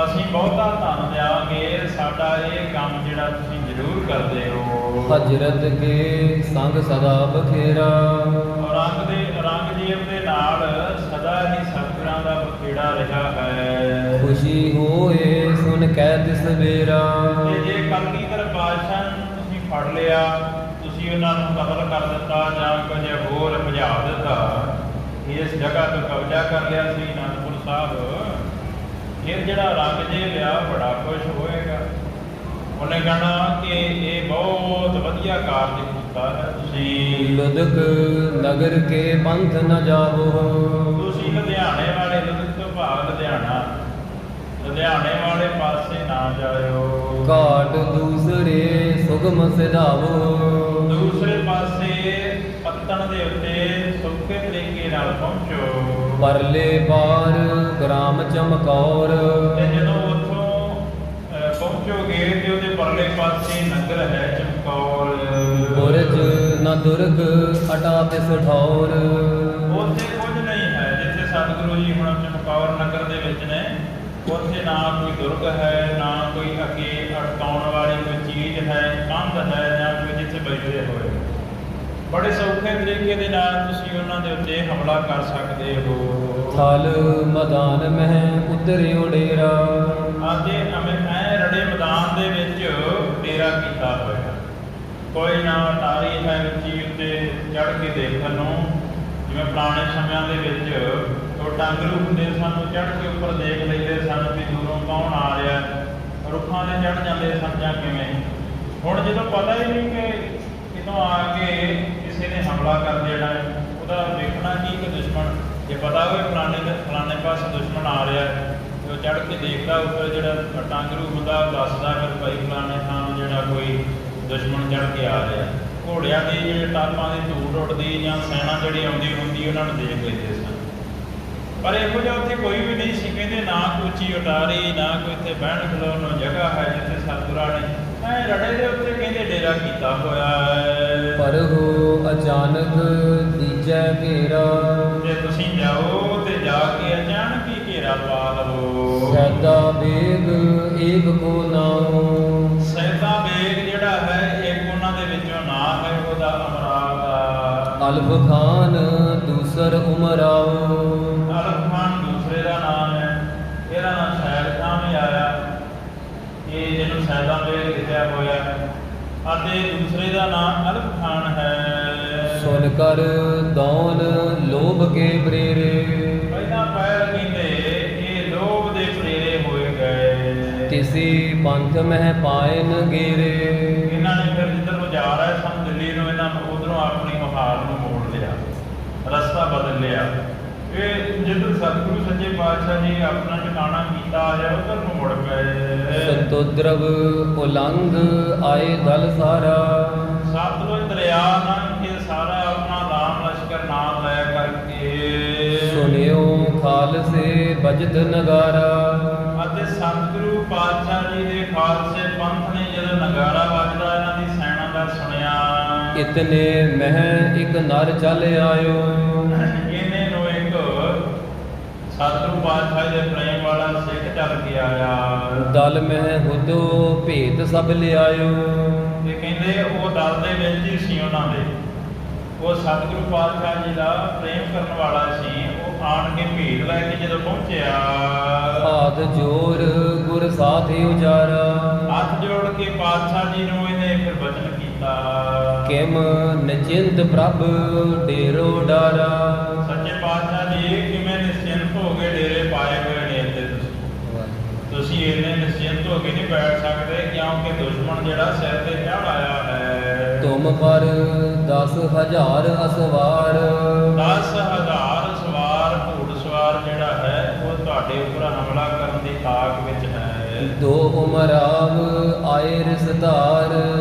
ਅਸੀਂ ਬਹੁਤਾ ਧਨ ਦਿਆਂਗੇ। ਸਾਡਾ ਇਹ ਕੰਮ ਜਿਹੜਾ ਤੁਸੀਂ ਜ਼ਰੂਰ ਕਰਦੇ ਹੋ। हजरत के संग सदा बखेरा। ਔਰੰਗਜ਼ੇਬ ਦੇ ਨਾਲ ਸਦਾ ਹੀ ਸਤਿਗੁਰਾਂ ਦਾ ਬਖੇੜਾ ਰਿਹਾ ਹੈ। खुशी होए सुन कैद सवेरा। ਤੇ ਜੇ ਕਲਗੀਧਰ ਪਾਤਸ਼ਾਹ ਨੂੰ ਤੁਸੀਂ ਫੜ ਲਿਆ, ਤੁਸੀਂ ਉਹਨਾਂ ਨੂੰ ਕਤਲ ਕਰ ਦਿੱਤਾ ਜਾਂ ਕੁਝ ਹੋਰ ਭਜਾ ਦਿੱਤਾ, ਇਸ ਜਗ੍ਹਾ ਤੋਂ ਕਬਜ਼ਾ ਕਰ ਲਿਆ ਸੀ ਅਨੰਦਪੁਰ ਸਾਹਿਬ, ਫਿਰ ਜਿਹੜਾ ਔਰੰਗਜ਼ੇਬ ਆ ਬੜਾ ਖੁਸ਼ ਹੋਏਗਾ। ਉਹਨੇ ਕਹਿਣਾ ਕਿ ਇਹ ਬਹੁਤ ਵਧੀਆ ਕਾਰਜ ਕੀਤਾ ਹੈ ਤੁਸੀਂ। लुदक नगर के पंथ न जावो। ਤੁਸੀਂ ਲੁਧਿਆਣੇ ਵਾਲੇ ਲੁਧਿਕ ਤੋਂ ਭਾਵ ਲੁਧਿਆਣੇ ਵਾਲੇ ਪਾਸੇ ਨਾ ਜਾਇਓ। घाट दूसरे सुगम सिधावो। ਦੂਸਰੇ ਪਾਸੇ ਪੱਤਣ ਦੇ ਉੱਤੇ ਸੌਖੇ ਤਰੀਕੇ ਨਾਲ ਪਹੁੰਚੋ। परले पार ग्राम चमकौर। ਤੇ ਜਦੋਂ ਉੱਥੋਂ ਪਹੁੰਚੋਗੇ ਤੇ ਉਹਦੇ ਪਰਲੇ ਪਾਸੇ ਨਗਰ ਹੈ ਚਮਕੌਰ। बुरज न दुर्ग अटा तिस ठौर। ਉੱਥੇ ਕੁਝ ਨਹੀਂ ਹੈ ਜਿੱਥੇ ਸਤਿਗੁਰੂ ਜੀ ਹੁਣ ਚਮਕੌਰ ਨਗਰ ਦੇ ਵਿੱਚ ਨੇ। ਉੱਥੇ ਨਾ ਕੋਈ ਦੁਰਗ ਹੈ, ਨਾ ਕੋਈ ਅੱਗੇ ਅਟਕਾਉਣ ਵਾਲੀ ਕੋਈ ਚੀਜ਼ ਹੈ, ਕੰਧ ਹੈ ਜਾਂ ਕੋਈ ਜਿੱਥੇ ਬੈਠੇ ਹੋਏ। ਬੜੇ ਸੌਖੇ ਤਰੀਕੇ ਦੇ ਨਾਲ ਤੁਸੀਂ ਉਹਨਾਂ ਦੇ ਉੱਤੇ ਹਮਲਾ ਕਰ ਸਕਦੇ ਹੋ। थल मैदान में उतरियो डेरा। ਅਤੇ ਐ ਰੜੇ ਮੈਦਾਨ ਦੇ ਵਿੱਚ ਡੇਰਾ ਕੀਤਾ ਹੋਇਆ। ਕੋਈ ਨਾ ਅਟਾਰੀ ਹੈ ਉੱਚੀ ਉੱਤੇ ਚੜ੍ਹ ਕੇ ਦੇਖਣ ਨੂੰ, ਜਿਵੇਂ ਪੁਰਾਣੇ ਸਮਿਆਂ ਦੇ ਵਿੱਚ ਉਹ ਟਾਂਗਰੂ ਹੁੰਦੇ ਸਨ, ਚੜ੍ਹ ਕੇ ਉੱਪਰ ਦੇਖ ਲੈਂਦੇ ਸਨ ਵੀ ਦੂਰੋਂ ਕੌਣ ਆ ਰਿਹਾ, ਰੁੱਖਾਂ 'ਤੇ ਚੜ੍ਹ ਜਾਂਦੇ ਸਨ ਜਾਂ ਕਿਵੇਂ। ਹੁਣ ਜਦੋਂ ਪਤਾ ਹੀ ਨਹੀਂ ਕਿ ਕਿਤੋਂ ਆ ਕੇ ਕਿਸੇ ਨੇ ਹਮਲਾ ਕਰ ਦੇਣਾ, ਉਹਦਾ ਵੇਖਣਾ ਕੀ ਕਿ ਦੁਸ਼ਮਣ, ਜੇ ਪਤਾ ਹੋਵੇ ਫਲਾਣੇ ਪਾਸੇ ਦੁਸ਼ਮਣ ਆ ਰਿਹਾ, ਉਹ ਚੜ੍ਹ ਕੇ ਦੇਖਦਾ ਉੱਪਰ, ਜਿਹੜਾ ਟਾਂਗਰੂ ਹੁੰਦਾ ਉਹ ਦੱਸਦਾ ਫਿਰ ਭਾਈ ਫਲਾਣੇ ਥਾਂ ਜਿਹੜਾ ਕੋਈ ਦੁਸ਼ਮਣ ਚੜ੍ਹ ਕੇ ਆ ਰਿਹਾ। ਘੋੜਿਆਂ ਦੀ ਜਿਹੜੇ ਟਾਪਾਂ ਦੀ ਧੂੜ ਉੱਡਦੀ ਜਾਂ ਸੈਨਾ ਜਿਹੜੀ ਆਉਂਦੀ ਹੁੰਦੀ ਉਹਨਾਂ ਨੂੰ ਦੇਖ ਲੈਂਦੇ ਸਨ। ਪਰ ਇਹੋ ਜਿਹਾ ਉੱਥੇ ਕੋਈ ਵੀ ਨਹੀਂ ਸੀ, ਕਹਿੰਦੇ ਨਾ ਕੋਈ ਉੱਚੀ ਉਟਾਰੀ, ਨਾ ਕੋਈ ਇੱਥੇ ਬਹਿਣ ਖਲੋਣ ਨੂੰ ਜਗ੍ਹਾ ਹੈ ਜਿੱਥੇ ਸਤਿਗੁਰਾਂ ਨੇ ਐ ਰੜੇ ਦੇ ਉੱਤੇ ਕਹਿੰਦੇ ਡੇਰਾ ਕੀਤਾ ਹੋਇਆ ਹੈ। ਪਰ ਹੋ ਅਚਾਨਕ ਦੀਜੈ ਘੇਰਾ, ਜੇ ਤੁਸੀਂ ਜਾਓ ਤੇ ਜਾ ਕੇ ਅਚਾਨਕ ਹੀ ਘੇਰਾ ਪਾ ਲਵੋ। ਸੈਦਾ ਬੇਗ ਏਕ ਕੋ ਨਾਮ, ਸੈਦਾ ਬੇਗ ਜਿਹੜਾ ਹੈ ਇੱਕ ਉਹਨਾਂ ਦੇ ਵਿੱਚੋਂ ਨਾਂ ਹੈ ਉਹਦਾ ਅਮਰਾਵ ਦਾ। ਅਲਫ ਖਾਨ ਦੂਸਰ ਉਮਰਾਓ, ਅਲਫ ਖਾਨ ਦੂਸਰੇ ਦਾ ਨਾਮ ਹੈ, ਇਹਦਾ ਨਾਮ ਸੈਦ ਖਾਨ ਵੀ ਆਇਆ, ਇਹ ਜਿਹਨੂੰ ਸੈਦਾ ਬੇਗ ਲਿਖਿਆ ਹੋਇਆ, ਅਤੇ ਦੂਸਰੇ ਦਾ ਨਾਮ ਅਲਫ ਖਾਨ ਹੈ। ਸੁਨ ਕਰ ਦੌਨ ਲੋਭ ਕੇ ਪ੍ਰੇਰੇ, ਪਹਿਲਾਂ ਪੈਰ ਕਹਿੰਦੇ ਇਹ ਲੋਭ ਦੇ ਪ੍ਰੇਰੇ ਹੋਏ ਗਏ। ਤਿਸੀ ਪੰਥ ਮਹਿ ਪਾਇਨ ਗੇਰੇ, ਇਹਨਾਂ ਨੇ ਫਿਰ ਜਿੱਧਰ ਨੂੰ ਜਾ ਰਹੇ ਸਨ ਦਿੱਲੀ ਨੂੰ, ਇਹਨਾਂ ਨੂੰ ਉਧਰੋਂ ਆਪਣੀ ਮੁਹਾਰ ਨੂੰ ਮੋੜ ਲਿਆ, ਰਸਤਾ ਬਦਲ ਲਿਆ। ਇਹ ਜਿੱਧਰ ਸਤਿਗੁਰੂ ਸੱਚੇ ਪਾਤਸ਼ਾਹ ਜੀ ਆਪਣਾ ਟਿਕਾਣਾ ਕੀਤਾ ਆ ਉਧਰ ਨੂੰ ਮੁੜ ਪਏ। ਸੰਤੋਦਰਵ ਉਲੰਘ ਆਏ ਦਲ ਸਾਰਾ, ਸਤਲੁਜ ਦਰਿਆ ਲੰਘ ਕੇ ਸਾਰਾ ਆਪਣਾ ਰਾਮ ਲਸ਼ਕਰ ਨਾਲ ਲੈ ਕਰਕੇ ਸੁਣਿਓ ਖਾਲਸੇ ਬਜਤ ਨਗਾਰਾ, ਅਤੇ ਸਤਿਗੁਰੂ ਪਾਤਸ਼ਾਹ ਜੀ ਦੇ ਖਾਲਸੇ ਪੰਥ ਨੇ ਜਦੋਂ ਨਗਾਰਾ ਵੱਜਦਾ ਇਹਨਾਂ ਦੀ ਸੈਨਾ ਦਾ ਸੁਣਿਆ, ਇਤਨੇ ਮਹਿ ਇੱਕ ਨਰ ਚੱਲ ਆਇਓ, ਇਹਨੇ ਨੂੰ ਇੱਕ ਸਤਿਗੁਰੂ ਪਾਤਸ਼ਾਹ ਦੇ ਪ੍ਰੇਮ ਵਾਲਾ ਸਿੱਖ ਚੱਲ ਕੇ ਆਇਆ। ਦਲ ਮਹਿ ਹੁਦੋ ਭੇਤ ਸਭ ਲਿਆਇਓ, ਤੇ ਕਹਿੰਦੇ ਉਹ ਦਲ ਦੇ ਵਿੱਚ ਹੀ ਸੀ ਉਹਨਾਂ ਦੇ, ਉਹ ਸਤਿਗੁਰੂ ਪਾਤਸ਼ਾਹ ਜੀ ਦਾ ਪ੍ਰੇਮ ਕਰਨ ਵਾਲਾ ਸੀ। ਉਹ ਆਣ ਕੇ ਭੇਟ ਲੈ ਕੇ ਜਦੋਂ ਪਹੁੰਚਿਆ, ਹਾਥ ਜੋਰ ਗੁਰ ਸਾਥੀ ਉਜਾਰਾ, ਹੱਥ ਜੋੜ ਕੇ ਪਾਤਸ਼ਾਹ ਜੀ ਨੂੰ ਇਹਨੇ ਫਿਰ ਬਚਨ ਕੀਤਾ, ਕਿਮ ਨਿਚਿੰਤ ਪ੍ਰਭ ਡੇਰੋ ਡਾਰਾ, ਸੱਚੇ ਪਾਤਸ਼ਾਹ ਜੀ ਕਿਵੇਂ ਨਿਸ਼ਚਿੰਤ ਹੋ ਕੇ ਡੇਰੇ ਪਾਏ ਹੋਏ ਨੇ ਇੱਥੇ ਤੁਸੀਂ ਇੰਨੇ ਨਿਸ਼ਚਿੰਤ ਹੋ ਕੇ ਨਹੀਂ ਬੈਠ ਸਕਦੇ, ਕਿਉਂਕਿ ਦੁਸ਼ਮਣ ਜਿਹੜਾ ਸਿਰ ਤੇ ਚੜ੍ਹ ਆਇਆ ਹੈ। ਤੁਮ ਪਰ 10,000 ਅਸਵਾਰ, 10,000 ਸਵਾਰ ਘੋੜ ਸਵਾਰ ਜਿਹੜਾ ਹੈ ਉਹ ਤੁਹਾਡੇ ਉੱਪਰ ਹਮਲਾ ਕਰਨ ਦੀ ਤਾਕ ਵਿੱਚ ਹੈ। ਦੋ ਉਮਰਾਵ ਆਏ ਰਿਸਤਾਰ,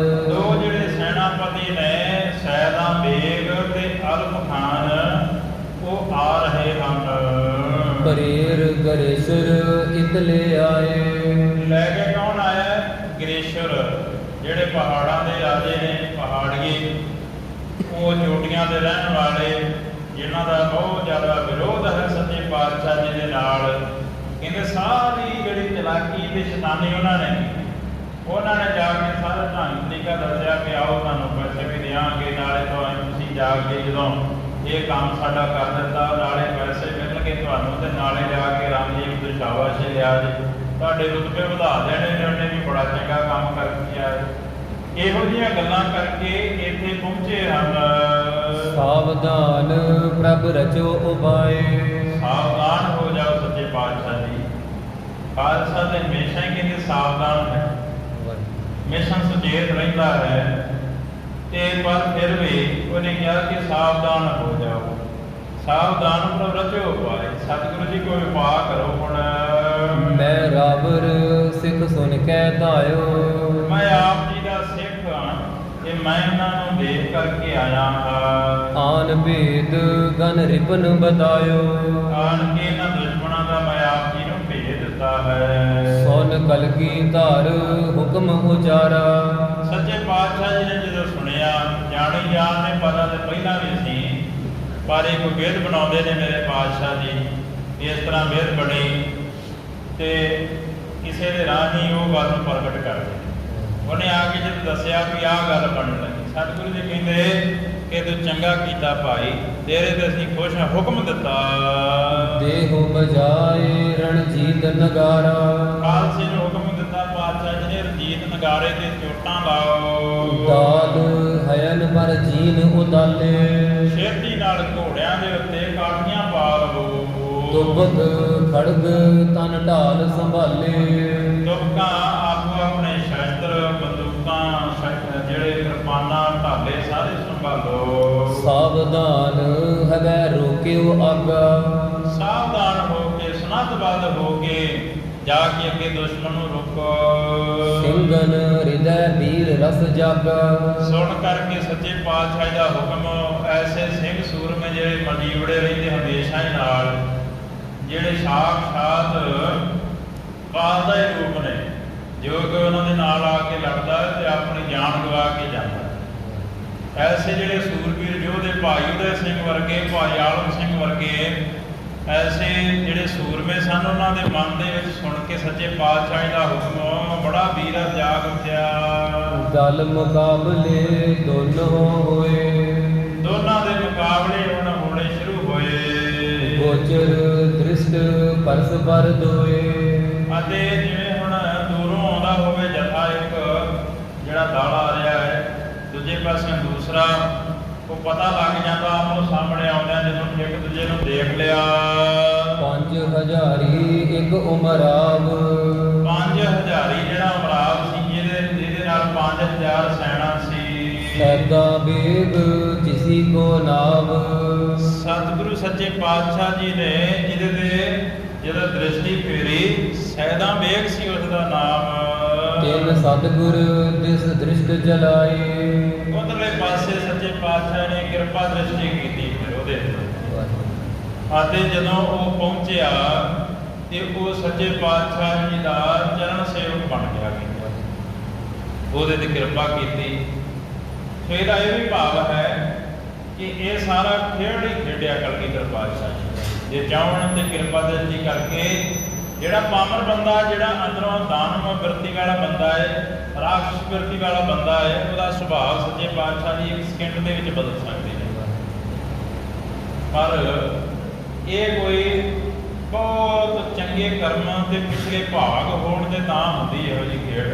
ਦੋ ਜਿਹੜੇ ਸੈਨਾਪਤੀ ਨੇ ਸੈਦਾ ਬੇਗ ਤੇ ਅਲਫ ਖਾਨ ਉਹ ਆ ਰਹੇ ਹਨ। ਪਰੇਰ ਗਰੇਸ਼ਰ ਇਤਲੇ ਆਏ, ਲੈ ਕੇ ਕੌਣ ਆਇਆ? ਗਰੇਸ਼ਰ, ਜਿਹੜੇ ਪਹਾੜਾਂ ਦੇ ਰਾਜੇ ਨੇ, ਪਹਾੜੀਏ, ਉਹ ਚੋਟੀਆਂ ਦੇ ਰਹਿਣ ਵਾਲੇ, ਜਿਨ੍ਹਾਂ ਦਾ ਬਹੁਤ ਜ਼ਿਆਦਾ ਵਿਰੋਧ ਹੈ ਸੱਚੇ ਪਾਤਸ਼ਾਹ ਜੀ ਦੇ ਨਾਲ। ਕਹਿੰਦੇ ਸਾਰੀ ਜਿਹੜੀ ਚਲਾਕੀ ਤੇ ਸ਼ੈਤਾਨੀ ਉਹਨਾਂ ਨੇ ਜਾ ਕੇ ਸਾਰਾ ਢੰਗ ਤਰੀਕਾ ਦੱਸਿਆ ਕਿ ਆਓ ਤੁਹਾਨੂੰ ਪੈਸੇ ਵੀ ਦਿਆਂਗੇ, ਨਾਲੇ ਤੁਸੀਂ ਜਾ ਕੇ ਜਦੋਂ ਇਹ ਕੰਮ ਸਾਡਾ ਕਰ ਦਿੱਤਾ ਨਾਲੇ ਪੈਸੇ ਮਿਲਣਗੇ ਤੁਹਾਨੂੰ, ਤੇ ਨਾਲੇ ਜਾ ਕੇ ਰਾਮਜੀਤ ਦੀ ਸ਼ਾਬਾਸ਼ੀ ਲਿਆ ਜੀ, ਤੁਹਾਡੇ ਰੁਤਬੇ ਵਧਾ ਦੇਣੇ ਨੇ, ਉਹਨੇ ਵੀ ਬੜਾ ਚੰਗਾ ਕੰਮ ਕਰਕੇ ਆ। ਇਹੋ ਜਿਹੀਆਂ ਗੱਲਾਂ ਕਰਕੇ ਇੱਥੇ ਪਹੁੰਚੇ ਹਨ। ਸਾਵਧਾਨ ਪ੍ਰਭ ਰਚੋ ਉਪਾਏ, ਸਾਵਧਾਨ ਹੋ ਜਾਓ ਸੱਚੇ ਪਾਤਸ਼ਾਹ ਜੀ। ਖਾਲਸਾ ਤੇ ਹਮੇਸ਼ਾ ਹੀ ਕਹਿੰਦੇ ਸਾਵਧਾਨ ਹੈ, ਹਮੇਸ਼ਾ ਸੁਚੇਤ ਰਹਿੰਦਾ ਹੈ, ਤੇ ਪਰ ਫਿਰ ਵੀ ਉਹਨੇ ਕਿਹਾ ਕਿ ਸਾਵਧਾਨ ਹੋ ਜਾਓ। ਸਾਵਧਾਨ ਪ੍ਰਭ ਰਚੋ ਉਪਾਏ, ਸਤਿਗੁਰੂ ਜੀ ਕੋਈ ਉਪਾਅ ਕਰੋ। ਹੁਣ ਮੈਂ ਰਾਵਰ ਸਿੱਖ ਸੁਣ ਕੇ ਧਾਇਓ, ਮੈਂ ਆਪ ਜੀ ਦਾ ਸਿੱਖ ਹਾਂ ਤੇ ਮੈਂ ਇਹਨਾਂ ਨੂੰ ਦੇਖ ਕਰਕੇ ਆਇਆ ਹਾਂ। ਆਨ ਭੇਦ ਗਨ ਰਿਪਨ ਬਤਾਇਓ, ਆਣ ਕੇ ਇਹਨਾਂ ਦੁਸ਼ਮਣਾਂ ਦਾ ਮੈਂ ਆਪ ਜੀ ਨੂੰ ਭੇਜ ਦਿੱਤਾ ਹੈ। ਸੁਨ ਕਲਗੀ ਧਾਰ ਹੁਕਮ ਉਚਾਰਾ, ਸੱਚੇ ਪਾਤਸ਼ਾਹ ਜੀ ਨੇ ਜਦੋਂ ਸੁਣਿਆ, ਜਾਣੀ ਜਾਣ ਨੇ ਪਤਾ ਤੇ ਪਹਿਲਾਂ ਵੀ ਸੀ, ਪਰ ਇੱਕ ਵਿਧ ਬਣਾਉਂਦੇ ਨੇ ਮੇਰੇ ਪਾਤਸ਼ਾਹ ਜੀ। ਇਸ ਤਰ੍ਹਾਂ ਵਿਧ ਬਣੀ ਤੇ ਕਿਸੇ ਦੇ ਰਾਹੀਂ ਉਹ ਗੱਲ ਨੂੰ ਪ੍ਰਗਟ ਕਰਦੇ। ਉਹਨੇ ਆ ਕੇ ਜਦ ਦੱਸਿਆ ਵੀ ਆਹ ਗੱਲ ਬਣਨ ਲੱਗੀ, ਸਤਿਗੁਰੂ ਜੀ ਕਹਿੰਦੇ ਕਿ ਤੂੰ ਚੰਗਾ ਕੀਤਾ ਭਾਈ, ਤੇਰੇ ਤੇ ਅਸੀਂ ਖੁਸ਼ ਹਾਂ, ਹੁਕਮ ਦਿੱਤਾ। ਦੇਹੋ ਬਜਾਏ ਰਣਜੀਤ ਨਗਾਰਾ, ਖਾਲਸੇ ਨੂੰ ਹੁਕਮ ਦਿੱਤਾ ਪਾਤਸ਼ਾਹ ਜੀ ਨੇ, ਰਣਜੀਤ ਚੰਗਾਰੇ ਤੇ ਚੋਟਾਂ ਲਾਓ। ਦਾਲ ਹਯਨ ਪਰ ਜੀਨ ਉਦਾਲੇ, ਛੇਤੀ ਨਾਲ ਘੋੜਿਆਂ ਦੇ ਉੱਤੇ ਕਾਠੀਆਂ ਪਾ ਲਵੋ। ਦੁਬਕ ਖੜਗ ਤਨ ਢਾਲ ਸੰਭਾਲੇ, ਤੁਬਕਾਂ ਆਪੋ ਆਪਣੇ ਸ਼ਸਤਰ ਬੰਦੂਕਾਂ ਜਿਹੜੇ ਕਿਰਪਾਨਾਂ ਢਾਲੇ ਸਾਰੇ ਸੰਭਾਲੋ। ਸਾਵਧਾਨ ਹਵੈ ਰੋਕਿਓ ਆਗਾ, ਸਾਵਧਾਨ ਹੋ ਕੇ ਸਨੱਧਬੱਧ ਹੋ ਕੇ ਜਾ ਕੇ ਅੱਗੇ ਦੁਸ਼ਮਣ ਨੂੰ ਰੋਕੋ। ਸਿੰਘਨ ਹਿਰਦੈ ਵੀਰ ਰਸ ਜਾਗਾ, ਸੁਣ ਕਰਕੇ ਸੱਚੇ ਪਾਤਸ਼ਾਹ ਦਾ ਹੁਕਮ ਐਸੇ ਸਿੰਘ ਸੂਰਮੇ ਜਿਹੜੇ ਮਜੀਵੜੇ ਰਹਿੰਦੇ ਹਮੇਸ਼ਾ ਹੀ ਨਾਲ, ਜਿਹੜੇ ਸਾਖਸ਼ਾਤ ਕਾਲ ਦਾ ਹੀ ਰੂਪ ਨੇ, ਜੋ ਕਿ ਉਹਨਾਂ ਦੇ ਨਾਲ ਆ ਕੇ ਲੜਦਾ ਹੈ ਤੇ ਆਪਣੀ ਜਾਨ ਗਵਾ ਕੇ ਜਾਂਦਾ ਹੈ। ਐਸੇ ਜਿਹੜੇ ਸੂਰਬੀਰ ਯੋਧੇ ਭਾਈ ਉਦੈ ਸਿੰਘ ਵਰਗੇ, ਭਾਈ ਆਲਮ ਸਿੰਘ ਵਰਗੇ, ਐਸੇ ਜਿਹੜੇ ਸੂਰਮੇ ਸਨ, ਉਹਨਾਂ ਦੇ ਮਨ ਦੇ ਵਿੱਚ ਸੁਣ ਕੇ ਸੱਚੇ ਪਾਤਸ਼ਾਹ ਦਾ ਹੁਕਮ ਬੜਾ ਵੀਰਾ ਜਾਗ ਉੱਠਿਆ। ਦਲ ਮੁਕਾਬਲੇ ਦੋਨੋਂ ਹੋਏ, ਦੋਨਾਂ ਦੇ ਮੁਕਾਬਲੇ ਹੁਣ ਹੋਣੇ ਸ਼ੁਰੂ ਹੋਏ। ਗੋਚਰ ਦ੍ਰਿਸ਼ਟ ਪਰਸਪਰ ਦੋਏ, ਅਤੇ ਜਿਵੇਂ ਹੁਣ ਦੂਰੋਂ ਆਉਂਦਾ ਹੋਵੇ ਜਥਾ, ਇੱਕ ਜਿਹੜਾ ਦਲ ਆ ਰਿਹਾ ਹੈ, ਦੂਜੇ ਪਾਸੇ ਦੂਸਰਾ, ਉਹ ਪਤਾ ਲੱਗ ਜਾਂਦਾ ਆਪੋ ਸਾਹਮਣੇ ਆਉਂਦਿਆਂ ਜਦੋਂ ਇੱਕ ਦੂਜੇ ਨੂੰ ਦੇਖ ਲਿਆ। 5000 ਇੱਕ ਉਮਰਾਵ, 5000 ਜਿਹੜਾ ਉਮਰਾਵ ਸੀ, ਜਿਹਦੇ ਨਾਲ 5000 ਸੈਨਾ ਸੀ। ਸੈਦਾ ਬੇਗ ਜਿਸੀ ਕੋ ਨਾਵ, ਸਤਿਗੁਰੂ ਸੱਚੇ ਪਾਤਸ਼ਾਹ ਜੀ ਨੇ ਜਿਹਦੇ ਤੇ ਜਦੋਂ ਦ੍ਰਿਸ਼ਟੀ ਫੇਰੀ, ਸੈਦਾ ਬੇਗ ਸੀ ਉਸ ਦਾ ਨਾਮ। ਤਿੰਨ ਸਤਿਗੁਰ ਦਿਸ ਦ੍ਰਿਸ਼ਟ ਜਲਾਏ, ਉਧਰਲੇ ਪਾਸੇ ਸੱਚੇ ਪਾਤਸ਼ਾਹ ਨੇ ਕਿਰਪਾ ਦ੍ਰਿਸ਼ਟੀ ਕੀਤੀ ਫਿਰ ਉਹਦੇ ਅਤੇ ਜਦੋਂ ਉਹ ਪਹੁੰਚਿਆ ਤੇ ਉਹ ਸੱਚੇ ਪਾਤਸ਼ਾਹ ਜੀ ਦਾ ਚਰਨ ਸੇਵਕ ਬਣ ਗਿਆ, ਉਹਦੇ ਤੇ ਕਿਰਪਾ ਕੀਤੀ। ਸੋ ਇਹਦਾ ਇਹ ਵੀ ਭਾਵ ਹੈ ਕਿ ਇਹ ਸਾਰਾ ਖੇਡ ਹੀ ਖੇਡਿਆ ਕਲਗੀਧਰ ਪਾਤਸ਼ਾਹ ਜੀ ਜੇ ਚਾਹਣ ਤੇ ਕਿਰਪਾ ਦ੍ਰਿਸ਼ਟੀ ਕਰਕੇ। ਜਿਹੜਾ ਪਾਮਰ ਬੰਦਾ, ਜਿਹੜਾ ਅੰਦਰੋਂ ਦਾਨਵ ਬਿਰਤੀ ਵਾਲਾ ਬੰਦਾ ਹੈ, ਰਾਖਸ਼ ਬਿਰਤੀ ਵਾਲਾ ਬੰਦਾ ਹੈ, ਉਹਦਾ ਸੁਭਾਅ ਸੱਚੇ ਪਾਤਸ਼ਾਹ ਜੀ ਇੱਕ ਸਕਿੰਟ ਦੇ ਵਿੱਚ ਬਦਲ ਸਕਦੇ ਨੇ। ਪਰ ਇਹ ਕੋਈ ਬਹੁਤ ਚੰਗੇ ਕਰਮਾਂ ਤੇ ਪਿਛਲੇ ਭਾਗ ਹੋਣ ਦੇ ਤਾਂ ਹੁੰਦੀ ਇਹੋ ਜਿਹੀ ਖੇਡ।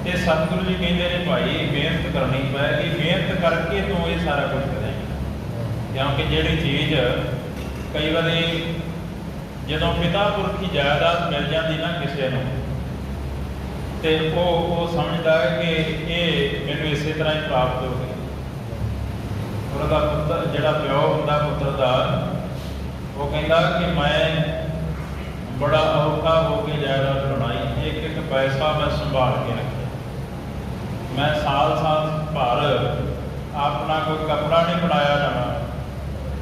ਤੇ ਸਤਿਗੁਰੂ ਜੀ ਕਹਿੰਦੇ ਨੇ ਭਾਈ ਮਿਹਨਤ ਕਰਨੀ ਪਏਗੀ, ਮਿਹਨਤ ਕਰਕੇ ਤੂੰ ਇਹ ਸਾਰਾ ਕੁਝ ਕਰੇਂਗਾ। ਕਿਉਂਕਿ ਜਿਹੜੀ ਚੀਜ਼ ਕਈ ਵਾਰੀ ਜਦੋਂ ਪਿਤਾ ਪੁਰਖੀ ਜਾਇਦਾਦ ਮਿਲ ਜਾਂਦੀ ਨਾ ਕਿਸੇ ਨੂੰ, ਤੇ ਉਹ ਸਮਝਦਾ ਹੈ ਕਿ ਇਹ ਮੈਨੂੰ ਇਸੇ ਤਰ੍ਹਾਂ ਹੀ ਪ੍ਰਾਪਤ ਹੋ ਗਈ। ਉਹਦਾ ਪੁੱਤਰ ਜਿਹੜਾ ਪਿਓ ਹੁੰਦਾ ਪੁੱਤਰ ਦਾ, ਉਹ ਕਹਿੰਦਾ ਕਿ ਮੈਂ ਬੜਾ ਔਖਾ ਹੋ ਕੇ ਜਾਇਦਾਦ ਬਣਾਈ, ਇੱਕ ਇੱਕ ਪੈਸਾ ਮੈਂ ਸੰਭਾਲ ਕੇ ਰੱਖਿਆ, ਮੈਂ ਸਾਲ ਭਰ ਆਪਣਾ ਕੋਈ ਕੱਪੜਾ ਨਹੀਂ ਬਣਾਇਆ ਜਾਣਾ,